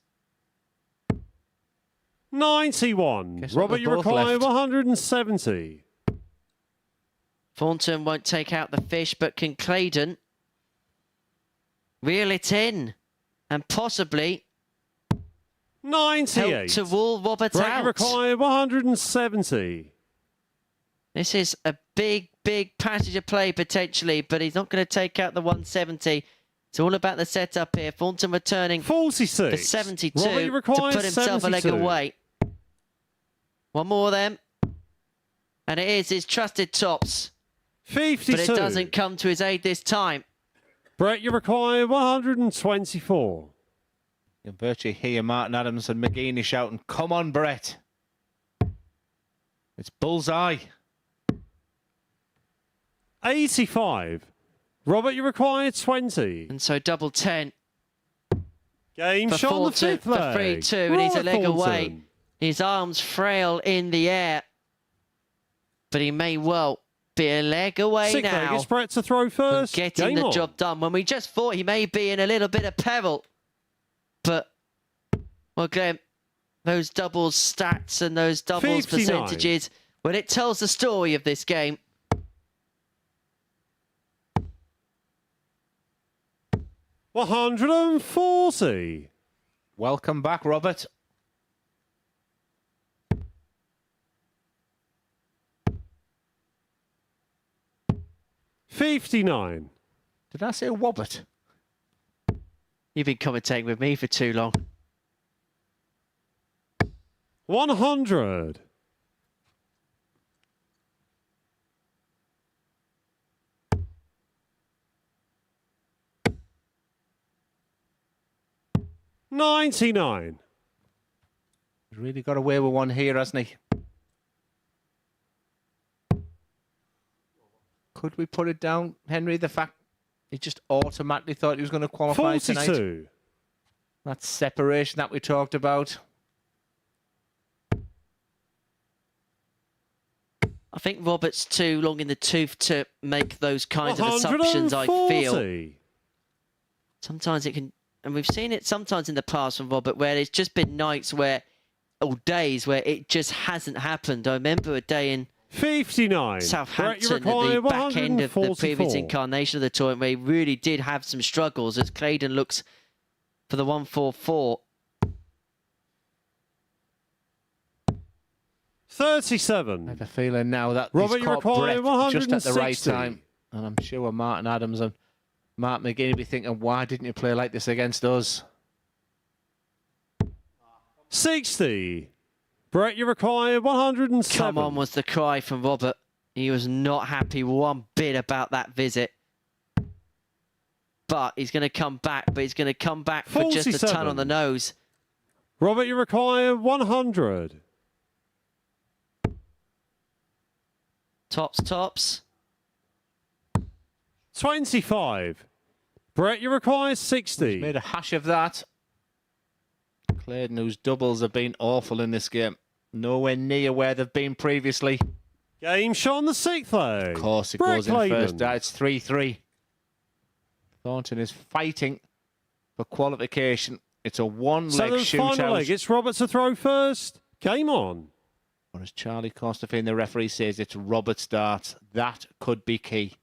91. Guess what, Robert, they're you both require left. 170. Thornton won't take out the fish, but can Clayton reel it in and possibly 98. help to rule Robert Brett, you out? require 170. This is a big, big passage of play potentially, but he's not going to take out the 170. It's all about the setup here. Thornton returning 46. for 72 Robert, you to require put himself a leg 72. away. One more then. And it is his trusted tops. 52. But it doesn't come to his aid this time. Brett, you require 124. You can virtually hear Martin Adams and McGeeney shouting, "Come on, Brett." It's bullseye. 85. Robert, you require 20. And so double 10 Game for shot on the Thornton fifth for leg. 3-2. And he's a Robert leg away. Thornton. His arms frail in the air. But he may well be a leg away Sixth leg, now it's Brett to throw from first. getting Game the on. job done. When we just thought he may be in a little bit of peril. But, well, Glenn, those doubles stats and those doubles 59. percentages, when it tells the story of this game, 140. Welcome back, Robert. $59. Did I say Wobbert? you've been commentating with me for too long. 100. $99. He's really got away with one here, hasn't he? Could we put it down, Henry, the fact he just automatically thought he was going to qualify tonight? 42. That separation that we talked about. I think Robert's too long in the tooth to make those kinds of assumptions, I feel. 140. Sometimes it can, and we've seen it sometimes in the past from Robert, where it's just been nights where, or days where it just hasn't happened. I remember a day in 59. Southampton Brett, you at the require back end of the previous 144. incarnation of the tournament where he really did have some struggles as Clayton looks for the 144. 37. I have a feeling now that Robert, he's you caught require Brett just at the right 160. time. And I'm sure Martin Adams and Mark McGeeney will be thinking, why didn't you play like this against us? 60. Brett, you require 107. Come on was the cry from Robert. He was not happy one bit about that visit. But he's going to come back, but he's going to come back for just a 47. ton on the nose. Robert, you require 100. Tops. 25. Brett, you require 60. Made a hash of that. Clayton, whose doubles have been awful in this game. Nowhere near where they've been previously. Game shot on the 6th leg. Of course, it Brett goes in Clayton. first. It's 3-3. Thornton is fighting for qualification. It's a one-leg Seventh final leg. shootout. It's Robert to throw first. Game on. Or as Charlie Costafine, the referee, says, it's Robert starts. That could be key.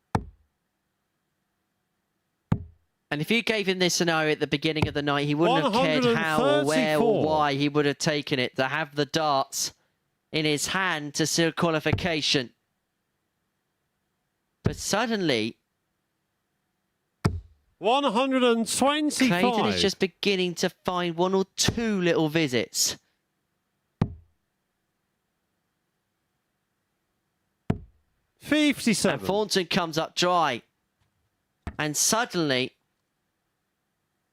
And if you gave him this scenario at the beginning of the night, he wouldn't have cared how or where or why he would have taken it. To have the darts in his hand to seal qualification. But suddenly, 125. Clayton is just beginning to find one or two little visits. 57. And Thornton comes up dry. And suddenly,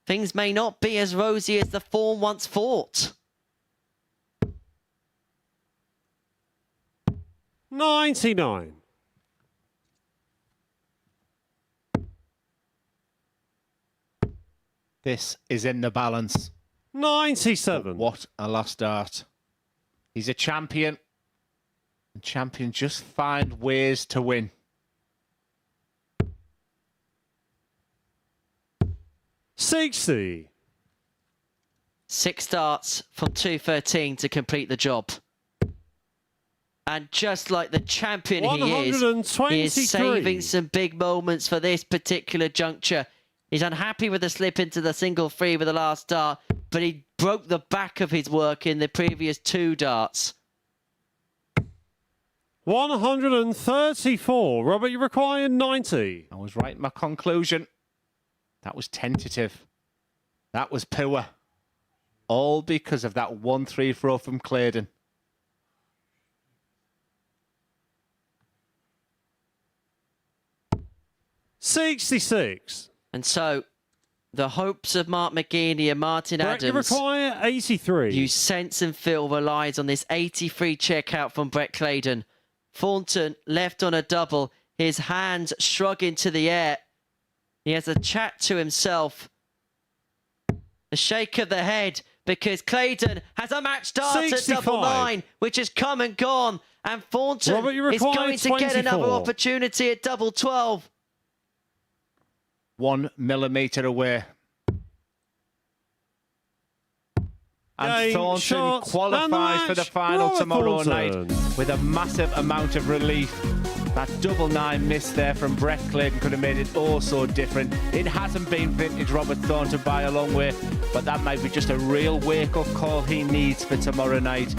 things may not be as rosy as the form once thought. 99. This is in the balance. 97. What a last start. He's a champion. And champions just find ways to win. 60. 6 starts from 213 to complete the job. And just like the champion he is saving some big moments for this particular juncture. He's unhappy with the slip into the single free with the last dart, but he broke the back of his work in the previous 2 darts. 134. Robert, you require 90. I was right in my conclusion. That was tentative. That was poor. All because of that 1-3 throw from Clayton. $66. And so, the hopes of Mark McGeeney and Martin Brett, you Adams, require 83. you sense and feel relies on this 83 checkout from Brett Clayton. Thornton left on a double, his hands shrugging to the air. He has a chat to himself. A shake of the head because Clayton has a match start at 65. double 9, which has come and gone. And Thornton Robert, you is require going to get another 24. opportunity at double 12. 1 millimetre away. And Game, Thornton shots, qualifies and for the match. final Robert tomorrow Thornton. night with a massive amount of relief. That double 9 miss there from Brett Clayton could have made it all so different. It hasn't been vintage Robert Thornton by a long way, but that might be just a real wake-up call he needs for tomorrow night.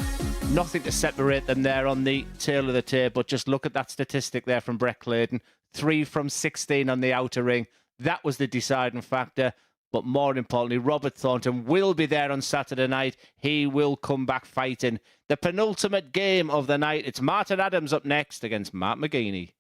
Nothing to separate them there on the tail of the tape, but just look at that statistic there from Brett Clayton. 3 from 16 on the outer ring. That was the deciding factor. But more importantly, Robert Thornton will be there on Saturday night. He will come back fighting. The penultimate game of the night. It's Martin Adams up next against Mark McGeeney.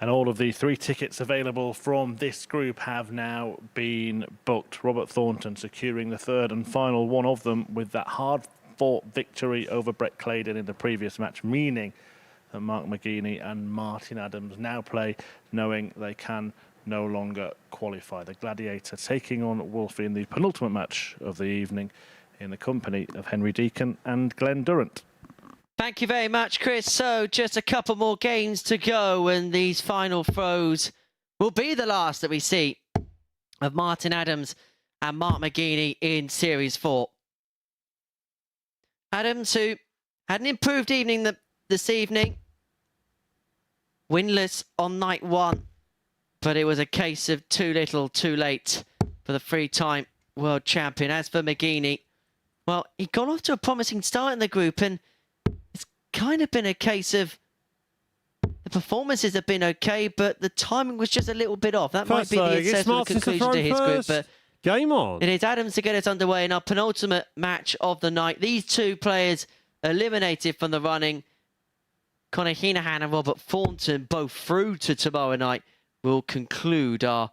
And all of the 3 tickets available from this group have now been booked. Robert Thornton securing the 3rd and final one of them with that hard-fought victory over Brett Clayton in the previous match, meaning that Mark McGeeney and Martin Adams now play knowing they can no longer qualify. The Gladiator taking on Wolfie in the penultimate match of the evening in the company of Henry Deacon and Glenn Durrant. Thank you very much, Chris. So just a couple more games to go and these final throws will be the last that we see of Martin Adams and Mark McGeeney in Series 4. Adams, who had an improved evening this evening, winless on night 1, but it was a case of too little, too late for the 3-time world champion. As for McGeeney, well, he got off to a promising start in the group, and it's kind of been a case of the performances have been okay, but the timing was just a little bit off. That might be the assessment conclusion to his group, but game on. It is Adams to get us underway in our penultimate match of the night. These 2 players eliminated from the running. Conor Heneghan and Robert Thornton both through to tomorrow night. Will conclude our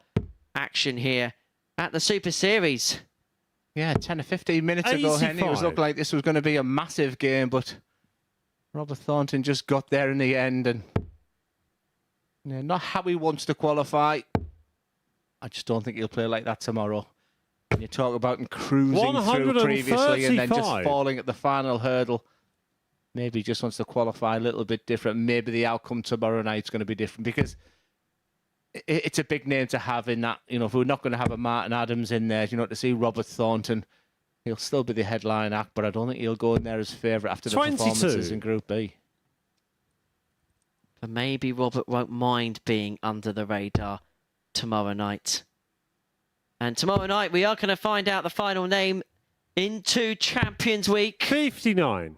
action here at the Super Series. Yeah, 10 or 15 minutes ago, Henry, it was looking like this was going to be a massive game, but Robert Thornton just got there in the end, and not how he wants to qualify. I just don't think he'll play like that tomorrow. When you talk about him cruising through previously and then just falling at the final hurdle, maybe he just wants to qualify a little bit different. Maybe the outcome tomorrow night's going to be different, because it's a big name to have in that. If we're not going to have a Martin Adams in there, to see Robert Thornton, he'll still be the headline act, but I don't think he'll go in there as favourite after the performances in Group B. But maybe Robert won't mind being under the radar tomorrow night. And tomorrow night we are going to find out the final name into Champions Week. 59.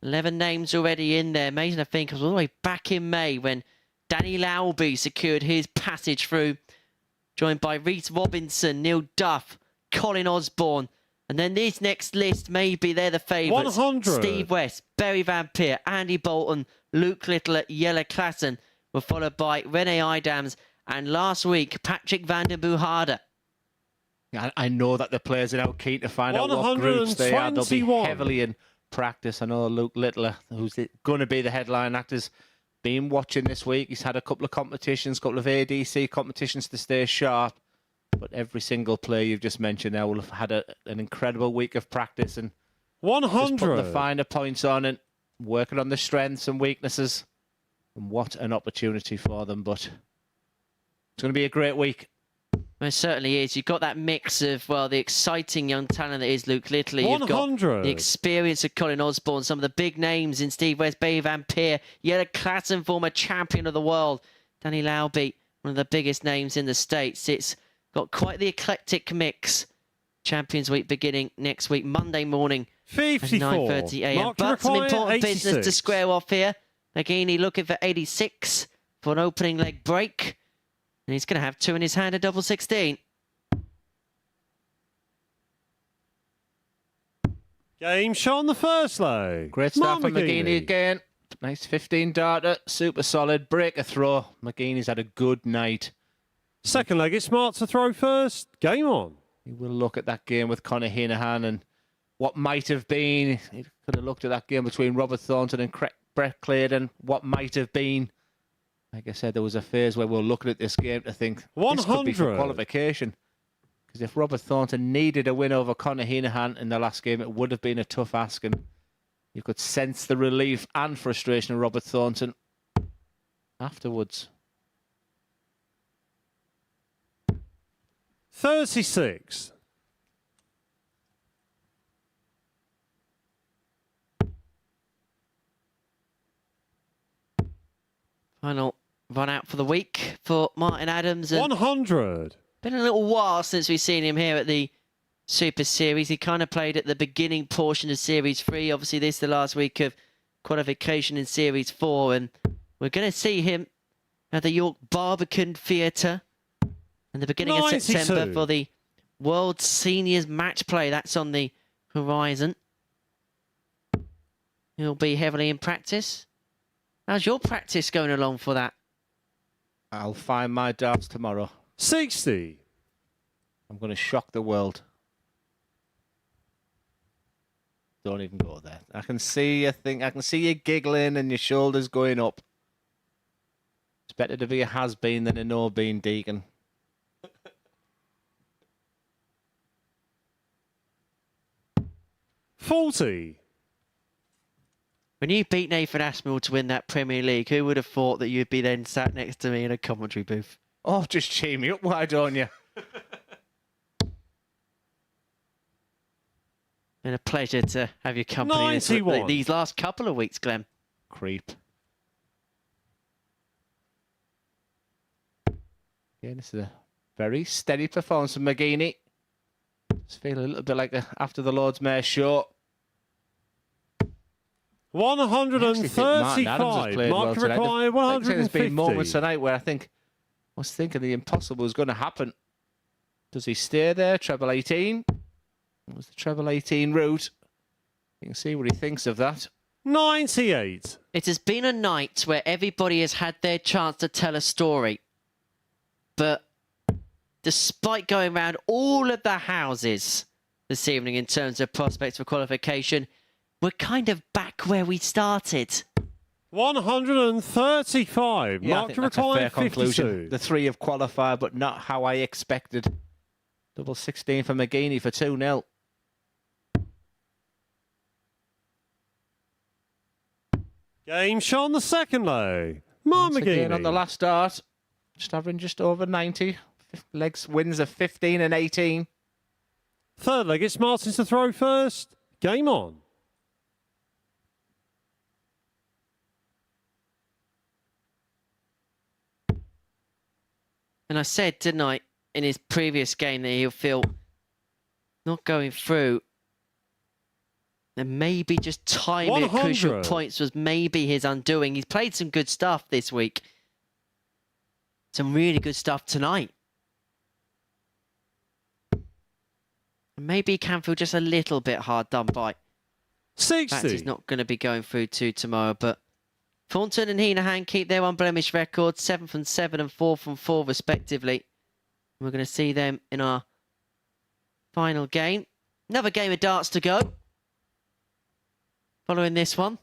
11 names already in there. Amazing to think, it was all the way back in May when Danny Lowby secured his passage through, joined by Reece Robinson, Neil Duff, Colin Osborne. And then this next list, maybe they're the favourites. 100. Steve West, Barry Van Peer, Andy Bolton, Luke Little at Jelle Klassen were followed by Rene Idams and last week, Patrick van der Buhada. I know that the players are now keen to find out what groups they are. They'll be heavily in practice. I know Luke Littler, who's going to be the headline actor, been watching this week. He's had a couple of competitions, couple of ADC competitions to stay sharp. But every single player you've just mentioned there will have had an incredible week of practice and 100. Just putting the finer points on and working on the strengths and weaknesses. And what an opportunity for them. But it's going to be a great week. It certainly is. You've got that mix of, well, the exciting young talent that is Luke Little. You've got the experience of Colin Osborne, some of the big names in Steve West, Barry Van Peer, Jelle Klassen, former champion of the world, Danny Lowby, one of the biggest names in the States. It's got quite the eclectic mix. Champions Week beginning next week, Monday morning 54. at 9:30 a.m. But some important business to square off here. McGeeney looking for 86 for an opening leg break. And he's going to have 2 in his hand, a double 16. Game shot on the first leg. Great start from McGeeney again. Nice 15 darter, super solid, breaker throw. McGeeney's had a good night. Second leg, it's smart to throw first. Game on. He will look at that game with Conor Heneghan and what might have been. He could have looked at that game between Robert Thornton and Brett Clayton. What might have been. Like I said, there was a phase where we were looking at this game to think 100. This could be for qualification. Because if Robert Thornton needed a win over Conor Heneghan in the last game, it would have been a tough ask. And you could sense the relief and frustration of Robert Thornton afterwards. 36. Final run out for the week for Martin Adams. And 100. Been a little while since we've seen him here at the Super Series. He kind of played at the beginning portion of Series 3. Obviously, this is the last week of qualification in Series 4. And we're going to see him at the York Barbican Theatre in the beginning 92. of September for the World Seniors Match Play. That's on the horizon. He'll be heavily in practice. How's your practice going along for that? I'll find my darts tomorrow. 60. I'm going to shock the world. Don't even go there. I can see I can see you giggling and your shoulders going up. It's better to be a has-been than a no-been, Deacon. $40. When you beat Nathan Aspinall to win that Premier League, who would have thought that you'd be then sat next to me in a commentary booth? Oh, just cheer me up, why don't you? Been a pleasure to have your company 91. these last couple of weeks, Glenn. Creep. Yeah, this is a very steady performance from McGeeney. Just feel a little bit like after the Lord's Mayor show. 135. Mark required 150. There's been moments tonight where I was thinking the impossible was going to happen. Does he stay there? Treble 18. What was the treble 18 route? You can see what he thinks of that. 98. It has been a night where everybody has had their chance to tell a story. But despite going around all of the houses this evening in terms of prospects for qualification, we're kind of back where we started. 135. Yeah, I Mark think that's a fair required 52. conclusion. The three have qualified, but not how I expected. Double 16 for McGeeney for 2-0. Game shot on the second leg. Mark Once again McGeeney. on the last start, just averaging just over 90. Legs wins of 15 and 18. Third leg, it's Martins to throw first. Game on. And I said, didn't I, in his previous game that he'll feel not going through. And maybe just timing at crucial points was maybe his undoing. He's played some good stuff this week. Some really good stuff tonight. And maybe he can feel just a little bit hard done by. 60. In fact, he's not going to be going through to tomorrow, but Thornton and Heneghan keep their unblemished records, 7 from 7 and 4 from 4 respectively. We're going to see them in our final game. Another game of darts to go. Following this one.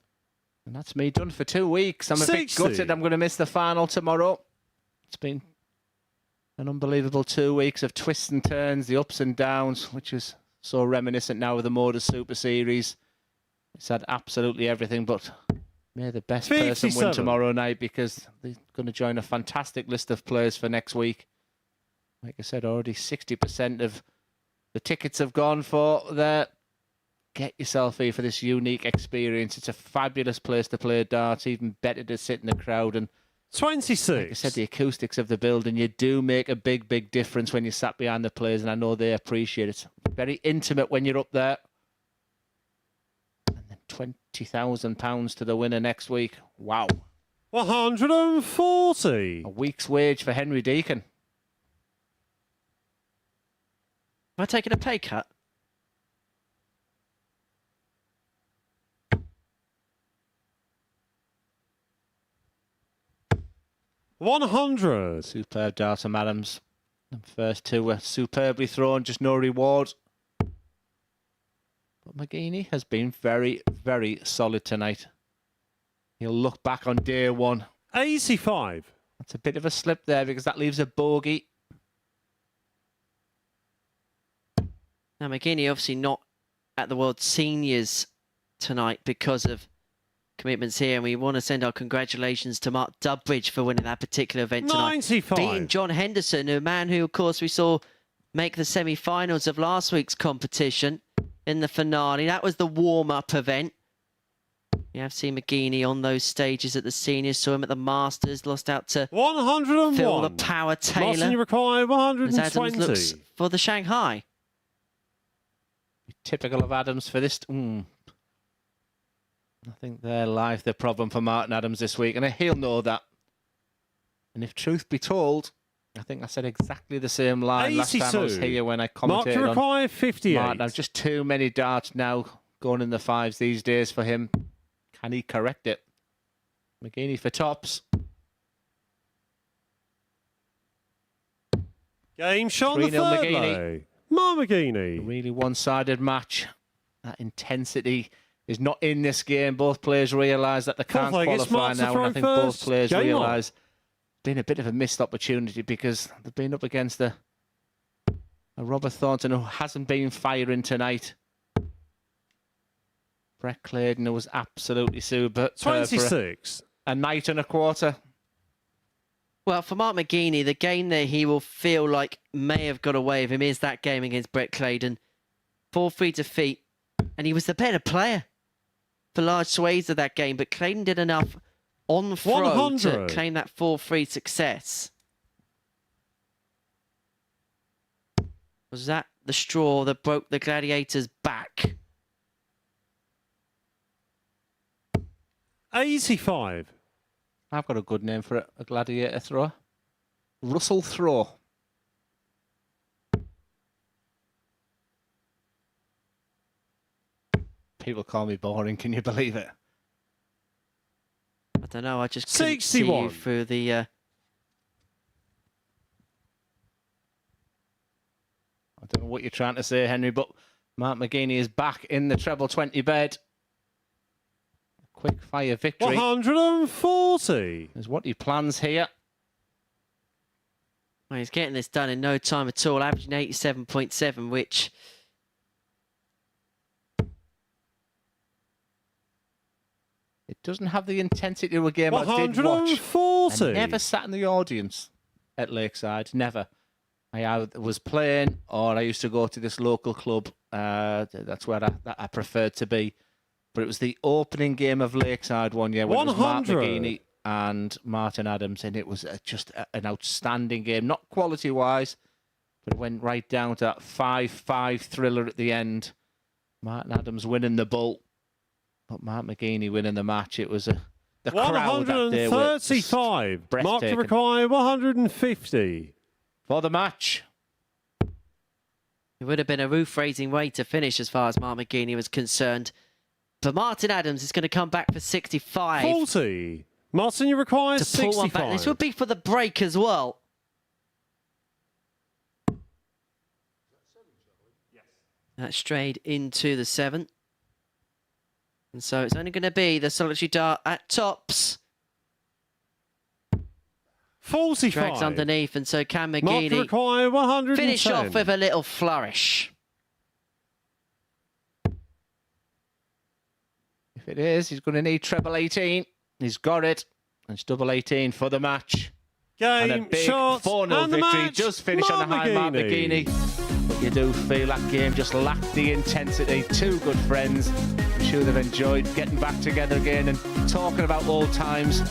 And that's me done for 2 weeks. I'm a bit 60. gutted I'm going to miss the final tomorrow. It's been an unbelievable 2 weeks of twists and turns, the ups and downs, which is so reminiscent now of the MODUS Super Series. It's had absolutely everything, but may the best person 57. win tomorrow night, because they're going to join a fantastic list of players for next week. Like I said, already 60% of the tickets have gone for there. Get yourself here for this unique experience. It's a fabulous place to play darts, even better to sit in the crowd. And 26. like I said, the acoustics of the building, you do make a big, big difference when you're sat behind the players, and I know they appreciate it. It's very intimate when you're up there. And then £20,000 to the winner next week. Wow. 140. A week's wage for Henry Deacon. Am I taking a pay cut? 100. Superb dart from Adams. The first two were superbly thrown, just no reward. But McGeeney has been very, very solid tonight. He'll look back on day one. 85. That's a bit of a slip there, because that leaves a bogey. Now, McGeeney obviously not at the World Seniors tonight because of commitments here, and we want to send our congratulations to Mark Dubbridge for winning that particular event tonight. 95. Beating John Henderson, a man who, of course, we saw make the semi-finals of last week's competition in the finale. That was the warm-up event. You have seen McGeeney on those stages at the seniors, saw him at the Masters, lost out to 101. Phil the Power Taylor. Martin required As Adams 120. looks for the Shanghai. Typical of Adams for this. I think their life, the problem for Martin Adams this week, and he'll know that. And if truth be told, I think I said exactly the same line 82. last time I was here when I Mark commentated on required 58. Martin. I've just too many darts now going in the fives these days for him. Can he correct it? McGeeney for tops. Game shot on the 3-0 third McGeeney. lay. Mark A McGeeney. really one-sided match. That intensity is not in this game. Both players realise that they can't Fourth leg, it's qualify Mark's to now, and I throw think both first. players Game on. realise it's been a bit of a missed opportunity because they've been up against a Robert Thornton who hasn't been firing tonight. Brett Clayton, who was absolutely super for 26. a night and a quarter. Well, for Mark McGeeney, the game that he will feel like may have got away with him is that game against Brett Clayton. 4-3 defeat, and he was the better player for large swathes of that game, but Clayton did enough on throw to 100. claim that 4-3 success. Was that the straw that broke the Gladiators' back? 85. I've got a good name for it, a gladiator thrower. Russell Throw. People call me boring, can you believe it? I don't know, I just couldn't see 61. you through the... I don't know what you're trying to say, Henry, but Mark McGeeney is back in the treble 20 bed. Quick fire victory 140. is what he plans here. Well, he's getting this done in no time at all, averaging 87.7, which... It doesn't have the intensity of a game I did watch. 140. I never sat in the audience at Lakeside, never. I either was playing or I used to go to this local club. That's where I preferred to be. But it was the opening game of Lakeside one year when it was Mark 100. McGeeney and Martin Adams, and it was just an outstanding game, not quality-wise, but it went right down to that 5-5 thriller at the end. Martin Adams winning the bull, but Mark McGeeney winning the match. It was the crowd that day were just 135. Mark to breathtaking. require 150. For the match. It would have been a roof-raising way to finish as far as Mark McGeeney was concerned. But Martin Adams is going to come back for 65. 40. Martin, you require To pull one 65. back. This would be for the break as well. That strayed into the 7. And so it's only going to be the solitary dart at tops. 45. Drags underneath, and so can Mark to McGeeney require 110. finish off with a little flourish. If it is, he's going to need treble 18. He's got it. And it's double 18 for the match. And a Game, big shot, 4-0 and the victory. match. Just finish on the high, Mark McGeeney. But you do feel that game just lacked the intensity. Two good friends. I'm sure they've enjoyed getting back together again and talking about old times.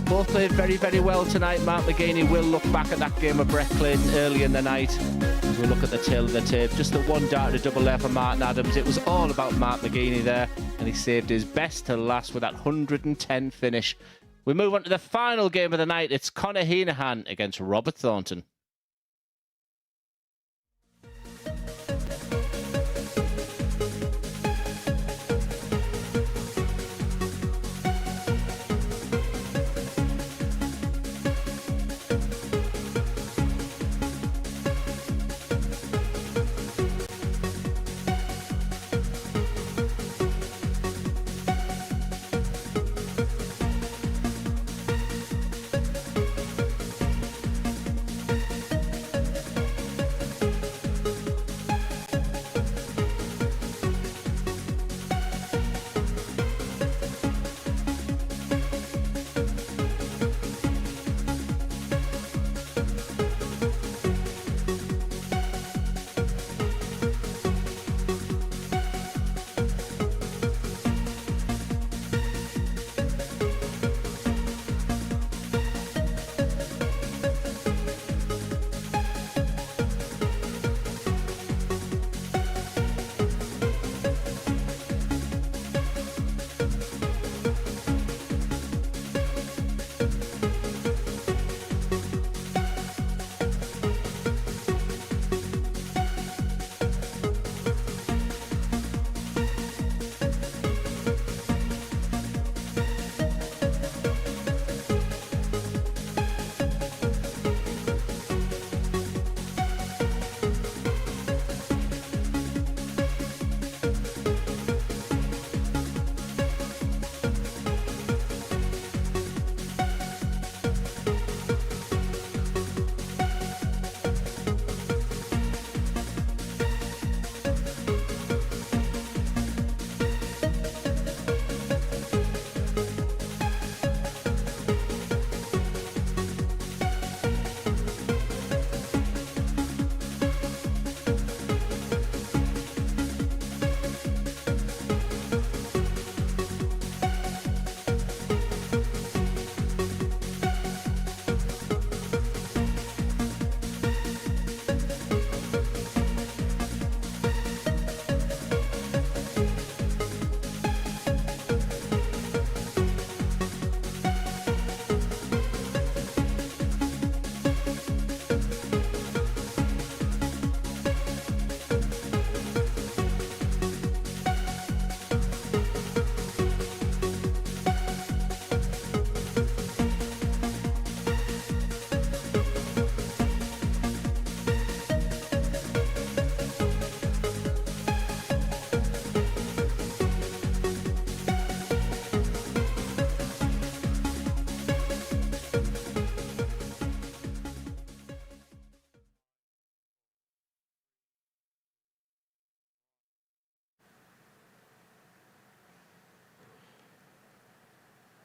Both played very, very well tonight. Mark McGeeney will look back at that game of Brett Clayton early in the night as we look at the tail of the tape. Just the one dart to double there for Martin Adams. It was all about Mark McGeeney there, and he saved his best to last with that 110 finish. We move on to the final game of the night. It's Heneghan against Robert Thornton.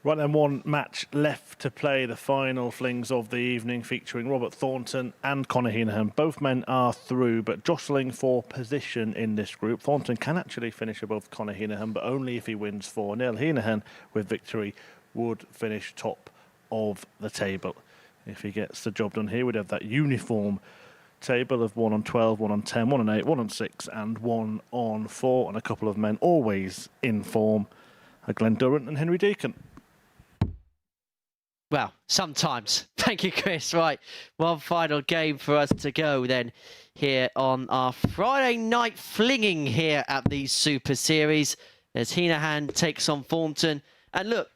Right then, one match left to play, the final flings of the evening, featuring Robert Thornton and Conor Heneghan. Both men are through, but jostling for position in this group. Thornton can actually finish above Conor Heneghan, but only if he wins 4-0. Heneghan, with victory, would finish top of the table. If he gets the job done here, we'd have that uniform table of 1 on 12, 1 on 10, 1 on 8, 1 on 6 and 1 on 4, and a couple of men always in form, Glenn Durrant and Henry Deacon. Well, sometimes. Thank you, Chris. Right, one final game for us to go then here on our Friday night flinging here at the Super Series as Heneghan takes on Thornton. And look,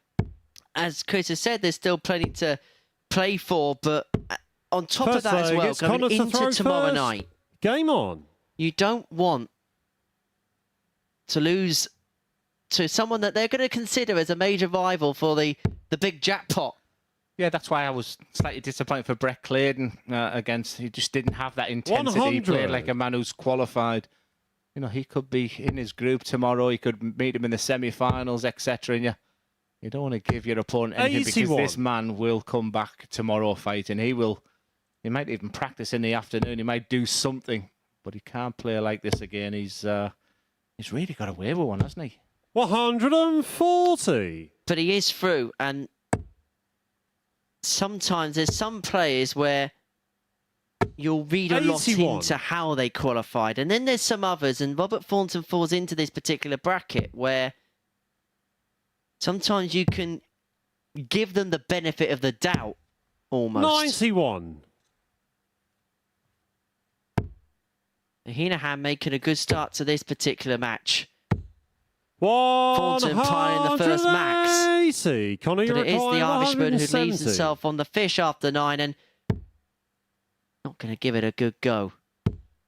as Chris has said, there's still plenty to play for, but on top of that as well, going into tomorrow night, game on. You don't want to lose to someone that they're going to consider as a major rival for the big jackpot. Yeah, that's why I was slightly disappointed for Brett Clayton against. He just didn't have that intensity. 100. He played like a man who's qualified. You know, he could be in his group tomorrow. He could meet him in the semi-finals, etc. And you don't want to give your opponent anything because this man will come back tomorrow fighting. He might even practice in the afternoon. He might do something, but he can't play like this again. He's really got away with one, hasn't he? 140. But he is through, and sometimes there's some players where you'll read a lot 81. into how they qualified, and then there's some others, and Robert Thornton falls into this particular bracket where sometimes you can give them the benefit of the doubt, almost. 91. Heneghan making a good start to this particular match. 180. Thornton piling the first max. Conor, But it is the Irishman who 170. leaves himself on the fish after 9 and not going to give it a good go.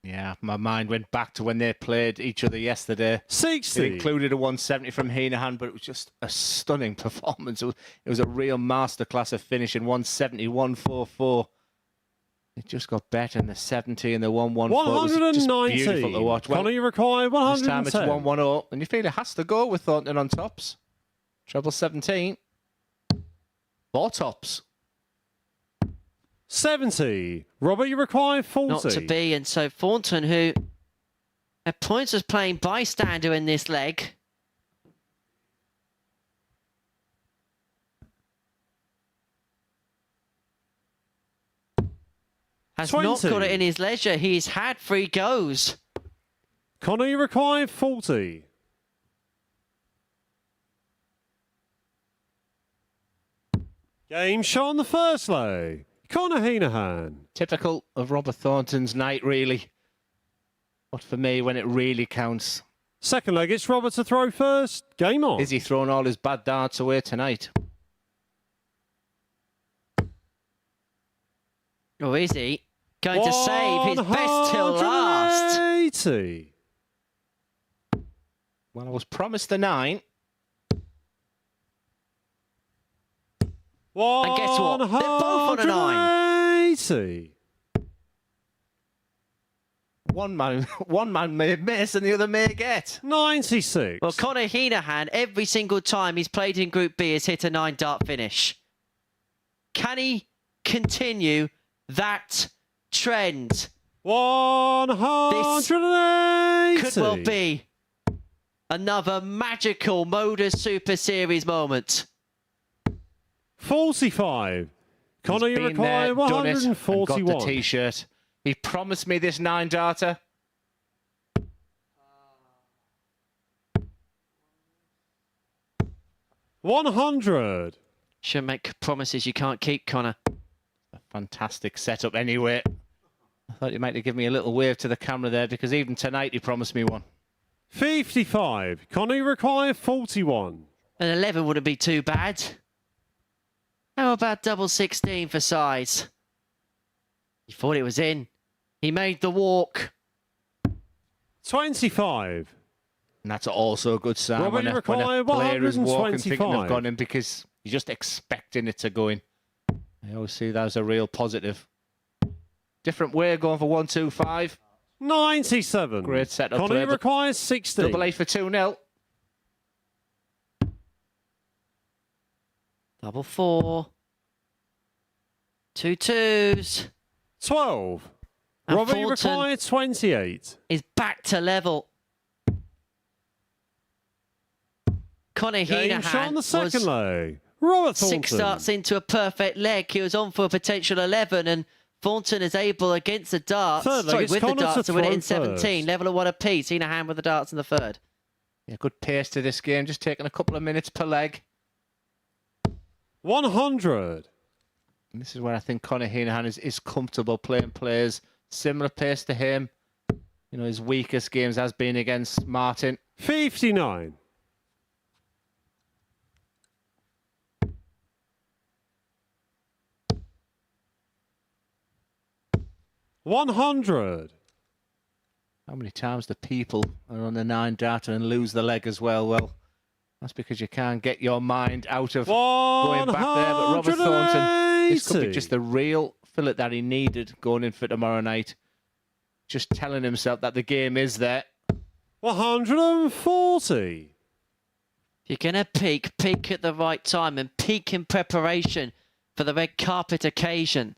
Yeah, my mind went back to when they played each other yesterday. 60. It included a 170 from Heneghan, but it was just a stunning performance. It was a real masterclass of finishing. 170, 144. It just got better in the 70 and the 114. It was just beautiful to watch. Conor, you require 110. This time it's 110, and you feel it has to go with Thornton on tops. Treble 17. 4 tops. 70. Robert, you require 40. Not to be, and so Thornton, who at points was playing bystander in this leg, has 20. not got it in his leisure. He's had 3 goes. Conor, you require 40. Game shot on the first leg. Conor Heneghan. Typical of Robert Thornton's night, really. But for me, when it really counts. Second leg, it's Robert to throw first. Game on. Is he throwing all his bad darts away tonight? Or is he going to save his best till last? 180. Well, I was promised the 9. And guess what? They're both on a 9. 180. One man may miss and the other may get. 96. Well, Conor Heneghan, every single time he's played in Group B, has hit a 9-dart finish. Can he continue that trend? 180. Could well be another magical MODUS Super Series moment. 45. Conor, you require done it, and 141. got the T-shirt. He promised me this 9-darter. 100. Shouldn't make promises you can't keep, Conor. A fantastic setup anyway. I thought you might have given me a little wave to the camera there because even tonight he promised me one. 55. Conor, you require 41. An 11 wouldn't be too bad. How about double 16 for size? He thought it was in. He made the walk. 25. And that's also a good sign Robert, when you a require player is walking thinking 125. they've gone in because you're just expecting it to go in. I always see that as a real positive. Different way going for 125. 97. Great setup. Conor, you require 60. Double A for 2-0. Double 4. 2 2s. 12. And Robert, you Thornton require 28. is back to level. Conor Game shot on the Heneghan second was leg. Robert Thornton. 6 starts into a perfect leg. He was on for a potential 11, and Thornton is able against the darts. Third leg, Sorry, it's with the Conor darts to to win it in throw 17. first. Level of 1 apiece. Heneghan with the darts in the third. Yeah, good pace to this game. Just taking a couple of minutes per leg. 100. And this is where I think Conor Heneghan is comfortable playing players. Similar pace to him. You know, his weakest games has been against Martin. 59. 100. How many times do people are on the 9 data and lose the leg as well? Well, that's because you can't get your mind out of going back there. But Robert Thornton, this could be just the real fillet that he needed going in for tomorrow night. Just telling himself that the game is there. 140. If you're going to peak at the right time and peak in preparation for the red carpet occasion.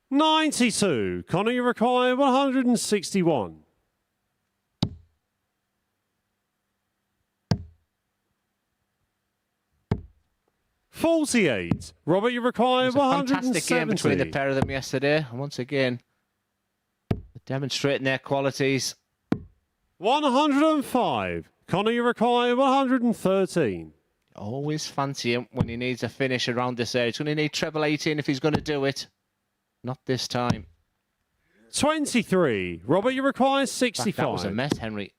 92. Conor, you require 161. $48. Robert, you require It was a 170. fantastic game between the pair of them yesterday. And once again, demonstrating their qualities. 105. Conor, you require 113. Always fancy him when he needs a finish around this area. He's going to need treble 18 if he's going to do it. Not this time. 23. Robert, you require In fact, 65. that was a mess, Henry.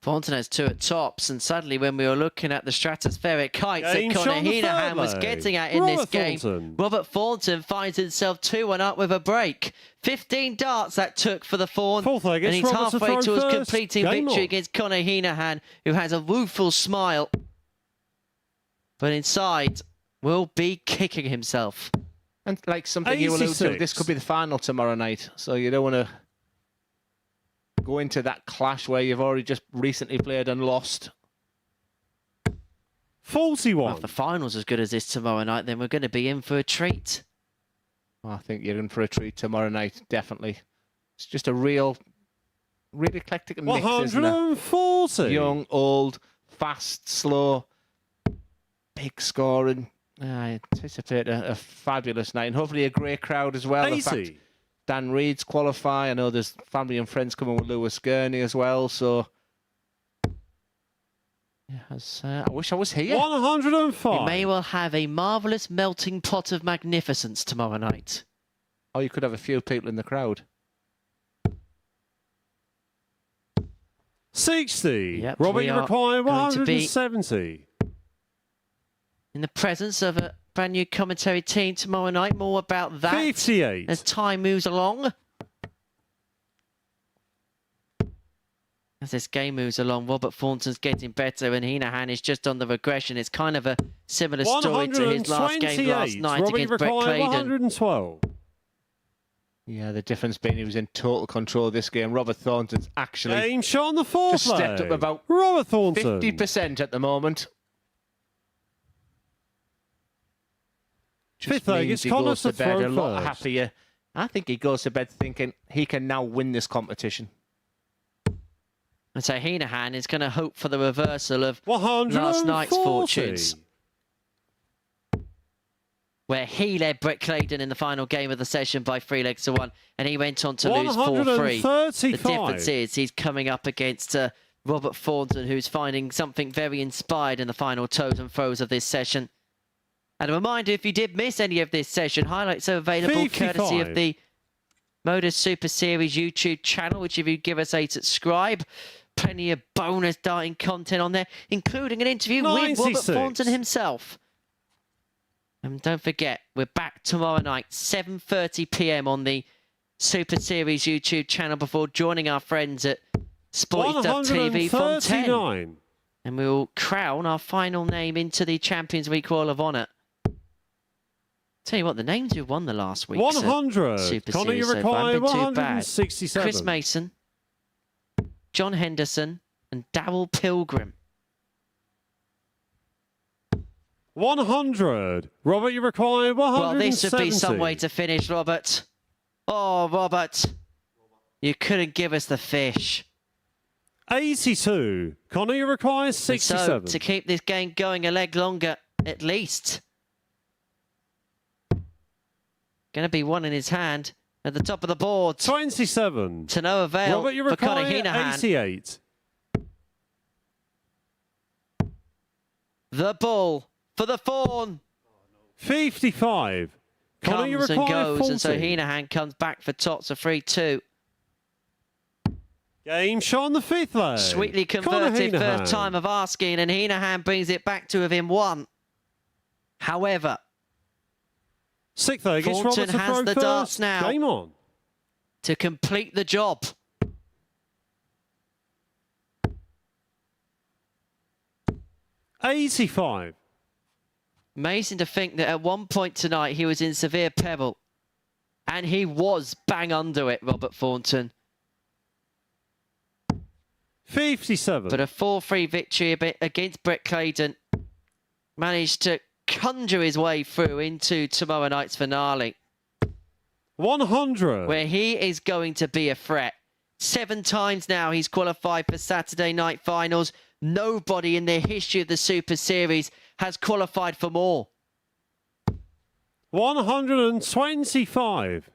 Thornton has 2 at tops, and suddenly when we were looking at the stratospheric heights Game that Conor shot on the Heneghan third was leg. getting at in Robert this game, Thornton. Robert Thornton finds himself 2-1 up with a break. 15 darts that took for the Fawn, Fourth leg, and it's he's Robert to halfway throw to his first. completing Game victory on. against Conor Heneghan, who has a rueful smile, but inside will be kicking himself. And like something you alluded to, 86. this could be the final tomorrow night. So you don't want to go into that clash where you've already just recently played and lost. 41. Well, if the final's as good as this tomorrow night, then we're going to be in for a treat. I think you're in for a treat tomorrow night, definitely. It's just a really eclectic mix, isn't it? 140. Young, old, fast, slow, big scoring. I anticipate a fabulous night and hopefully a great crowd as well. 80. The fact Dan Reed's qualify. I know there's family and friends coming with Lewis Gurney as well. So I wish I was here. 105. We may well have a marvellous melting pot of magnificence tomorrow night. Or you could have a few people in the crowd. 60. Yep, Robert, we you are require going to be 170. in the presence of a brand new commentary team tomorrow night. More about that 58. as time moves along. As this game moves along, Robert Thornton's getting better and Heneghan is just on the regression. It's kind of a similar story to his last game last 128. night Robert, you against Brett require Clayton. 112. Yeah, the difference being he was in total control of this game. Robert Thornton's actually Game shot on the fourth just stepped leg. up about Robert Thornton. 50% at the moment. Fifth leg, means it's he Conor goes to to bed throw a lot first. happier. I think he goes to bed thinking he can now win this competition. And so Heneghan is going to hope for the reversal of 140. last night's fortunes, where he led Brett Clayton in the final game of the session by 3 legs to 1, and he went on to lose 4-3. The 135. difference is he's coming up against Robert Thornton, who's finding something very inspired in the final toes and throws of this session. And a reminder, if you did miss any of this session, highlights are available courtesy of 55. the MODUS Super Series YouTube channel, which if you give us a subscribe, plenty of bonus darting content on there, including an interview with Robert 96. Thornton himself. And don't forget, we're back tomorrow night, 7:30 p.m. on the Super Series YouTube channel before joining our friends at Sporty Stuff TV from 10. 139. And we'll crown our final name into the Champions Week Roll of Honour. Tell you what, the names who won the last week's 100. Super Conor, Series you so far require haven't been too bad. 167. Chris Mason, John Henderson and Darryl Pilgrim. 100. Robert, you require 170. Well, this would be some way to finish, Robert. Oh, Robert. You couldn't give us the fish. 82. Connor, you require And 67. so, to keep this game going a leg longer, at least. Going to be one in his hand at the top of the board. 27. To no avail Robert, you for Conor require Heneghan. 88. The bull for the fawn. 55. Connor, you Comes and require goes, 40. and so Heneghan comes back for tots of 3-2. Game shot on the 5th leg. Sweetly Conor converted Heneghan. first time of asking, and Heneghan brings it back to within one. However, 6th leg, it's Thornton Robert to has throw the first. darts now. Game on. to complete the job. $85. Amazing to think that at one point tonight he was in severe peril. And he was bang under it, Robert Thornton. 57. But a 4-3 victory against Brett Clayton managed to conjure his way through into tomorrow night's finale, 100. where he is going to be a threat. 7 times now he's qualified for Saturday night finals. Nobody in the history of the Super Series has qualified for more. 125.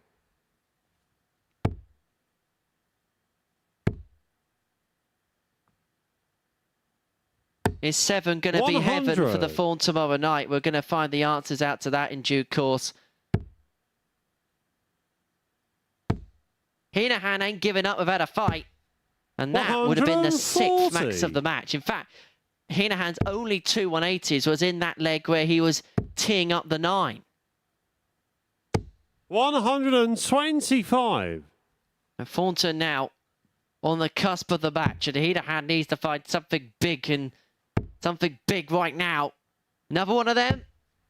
Is 7 going to be heaven for the 100. Fawn tomorrow night? We're going to find the answers out to that in due course. Heneghan ain't giving up without a fight. And that would have been the 6th max of the match. In fact, Heneghan's only 2 180s was in that leg where he was teeing up the 9. 125. And Thornton now on the cusp of the match. And Heneghan needs to find something big and something big right now. Another one of them.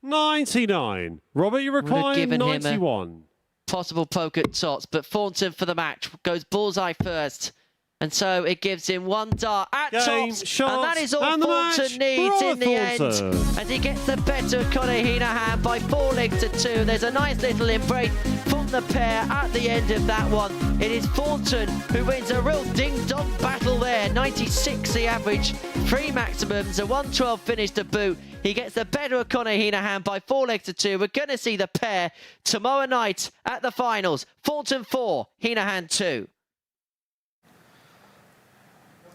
99. Robert, you require given him a 91. Possible poke at tots, but Thornton for the match goes bullseye first. And so it gives him 1 dart at Game, tops. shot, And that is all and the Thornton match. needs Robert in the Thornton. end. As he gets the better of Conor Heneghan by 4 legs to 2. There's a nice little embrace from the pair at the end of that one. It is Thornton who wins a real ding-dong battle there. 96 the average, 3 maximums, a 112 finish to boot. He gets the better of Conor Heneghan by 4 legs to 2. We're going to see the pair tomorrow night at the finals. Thornton 4, Heneghan 2.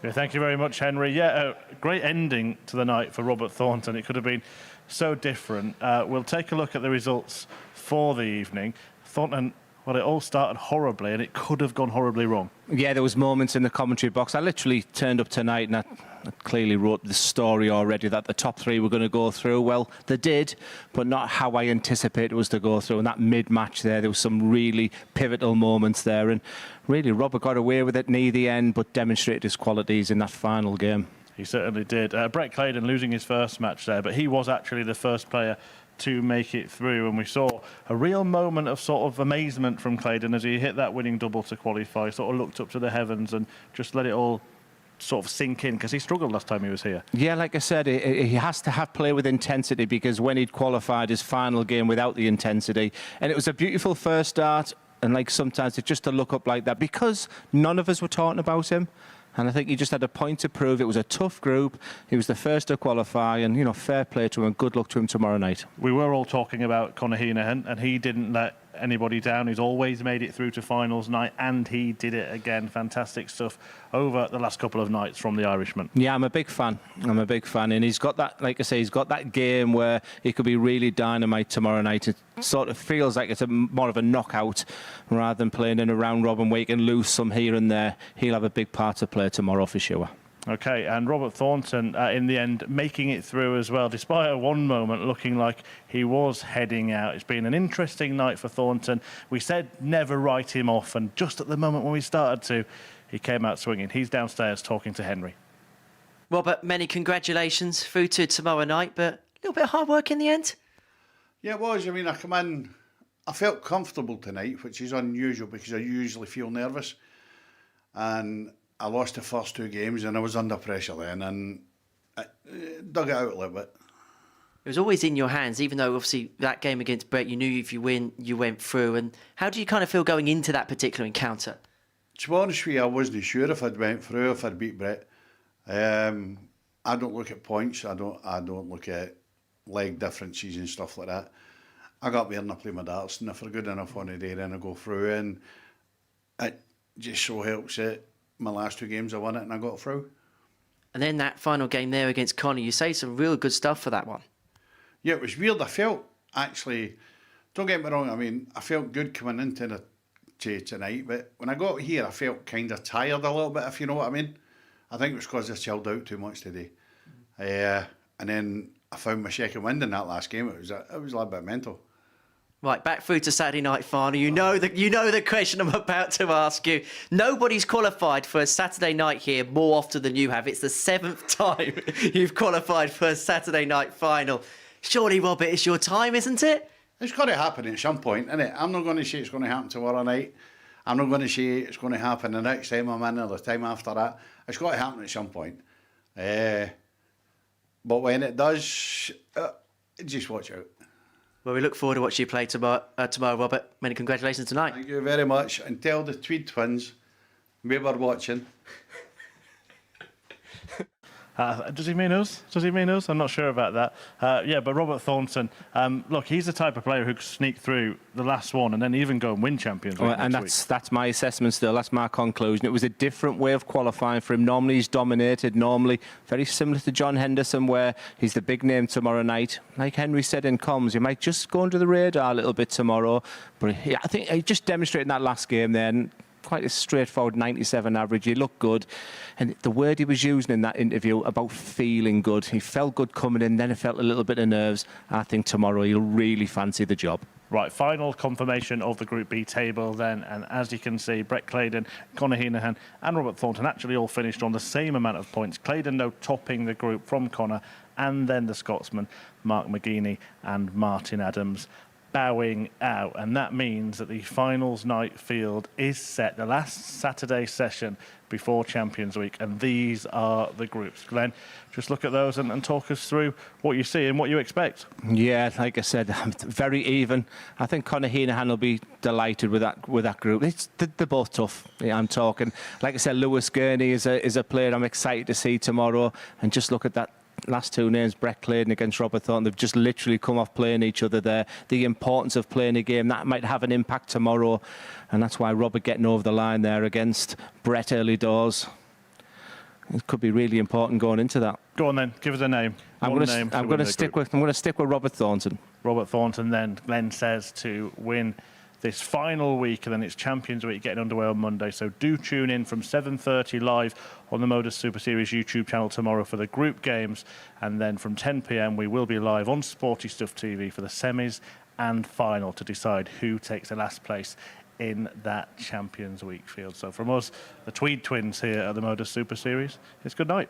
Yeah, thank you very much, Henry. Yeah, a great ending to the night for Robert Thornton. It could have been so different. We'll take a look at the results for the evening. Thornton, well, it all started horribly, and it could have gone horribly wrong. Yeah, there was moments in the commentary box. I literally turned up tonight and I clearly wrote the story already that the top 3 were going to go through. Well, they did, but not how I anticipated it was to go through. And that mid-match there was some really pivotal moments there. And really, Robert got away with it near the end, but demonstrated his qualities in that final game. He certainly did. Brett Clayton losing his first match there, but he was actually the first player to make it through, and we saw a real moment of sort of amazement from Clayton as he hit that winning double to qualify, sort of looked up to the heavens and just let it all sort of sink in, because he struggled last time he was here. Yeah, like I said, he has to play with intensity, because when he'd qualified his final game without the intensity, and it was a beautiful first start, and like sometimes it's just to look up like that, because none of us were talking about him. And I think he just had a point to prove. It was a tough group. He was the first to qualify, and, you know, fair play to him and good luck to him tomorrow night. We were all talking about Conor Heneghan, and he didn't let anybody down. He's always made it through to finals night, and he did it again. Fantastic stuff over the last couple of nights from the Irishman. Yeah, I'm a big fan. I'm a big fan. And he's got that, like I say, he's got that game where he could be really dynamite tomorrow night. It sort of feels like it's more of a knockout rather than playing in a round robin where he can lose some here and there. He'll have a big part to play tomorrow for sure. Okay, and Robert Thornton, in the end, making it through as well, despite at one moment looking like he was heading out. It's been an interesting night for Thornton. We said never write him off, and just at the moment when we started to, he came out swinging. He's downstairs talking to Henry. Robert, many congratulations through to tomorrow night, but a little bit of hard work in the end. Yeah, it was. I mean, I come in, I felt comfortable tonight, which is unusual because I usually feel nervous. And I lost the first 2 games and I was under pressure then, and I dug it out a little bit. It was always in your hands, even though obviously that game against Brett, you knew if you win, you went through. And how do you kind of feel going into that particular encounter? To be honest with you, I wasn't sure if I'd went through, if I'd beat Brett. I don't look at points. I don't look at leg differences and stuff like that. I got there and I play my darts, and if they're good enough on the day, then I go through. And it just so helps that my last 2 games I won it and I got through. And then that final game there against Connor, you say some real good stuff for that one. Yeah, it was weird. I felt, actually, don't get me wrong, I mean, I felt good coming into tonight, but when I got here, I felt kind of tired a little bit, if you know what I mean. I think it was because I chilled out too much today. And then I found my second wind in that last game. It was a little bit mental. Right, back through to Saturday night final. You know the question I'm about to ask you. Nobody's qualified for a Saturday night here more often than you have. It's the 7th time you've qualified for a Saturday night final. Surely, Robert, it's your time, isn't it? It's got to happen at some point, isn't it? I'm not going to say it's going to happen tomorrow night. I'm not going to say it's going to happen the next time I'm in or the time after that. It's got to happen at some point. But when it does, just watch out. Well, we look forward to watching you play tomorrow, Robert. Many congratulations tonight. Thank you very much. And tell the Tweed twins we were watching. Does he mean us? Does he mean us? I'm not sure about that. Yeah, but Robert Thornton, look, he's the type of player who could sneak through the last one and then even go and win Champions League And that's my assessment still. That's my conclusion. It was a different way of qualifying for him. Normally he's dominated. Normally very similar to John Henderson, where he's the big name tomorrow night. Like Henry said in comms, he might just go under the radar a little bit tomorrow. But I think he just demonstrated in that last game then. Quite a straightforward 97 average. He looked good. And the word he was using in that interview about feeling good, he felt good coming in, then he felt a little bit of nerves. I think tomorrow he'll really fancy the job. Right, final confirmation of the Group B table then, and as you can see, Brett Clayton, Conor Heneghan and Robert Thornton actually all finished on the same amount of points. Clayton, though, topping the group from Conor, and then the Scotsman, Mark McGeeney and Martin Adams, bowing out, and that means that the finals night field is set, the last Saturday session before Champions Week, and these are the groups. Glenn, just look at those and talk us through what you see and what you expect. Yeah, like I said, very even. I think Conor Heneghan will be delighted with that group. They're both tough. Yeah, I'm talking, like I said, Lewis Gurney is a player I'm excited to see tomorrow, and just look at that last 2 names, Brett Clayton against Robert Thornton. They've just literally come off playing each other there. The importance of playing a game, that might have an impact tomorrow. And that's why Robert getting over the line there against Brett early doors. It could be really important going into that. Go on then, give us a name. I'm going to stick with Robert Thornton. Robert Thornton then, Glenn says, to win this final week, and then it's Champions Week getting underway on Monday. So do tune in from 7:30 live on the MODUS Super Series YouTube channel tomorrow for the group games, and then from 10 p.m. we will be live on Sporty Stuff TV for the semis and final to decide who takes the last place in that Champions Week field. So from us, the Tweed twins here at the MODUS Super Series, it's good night.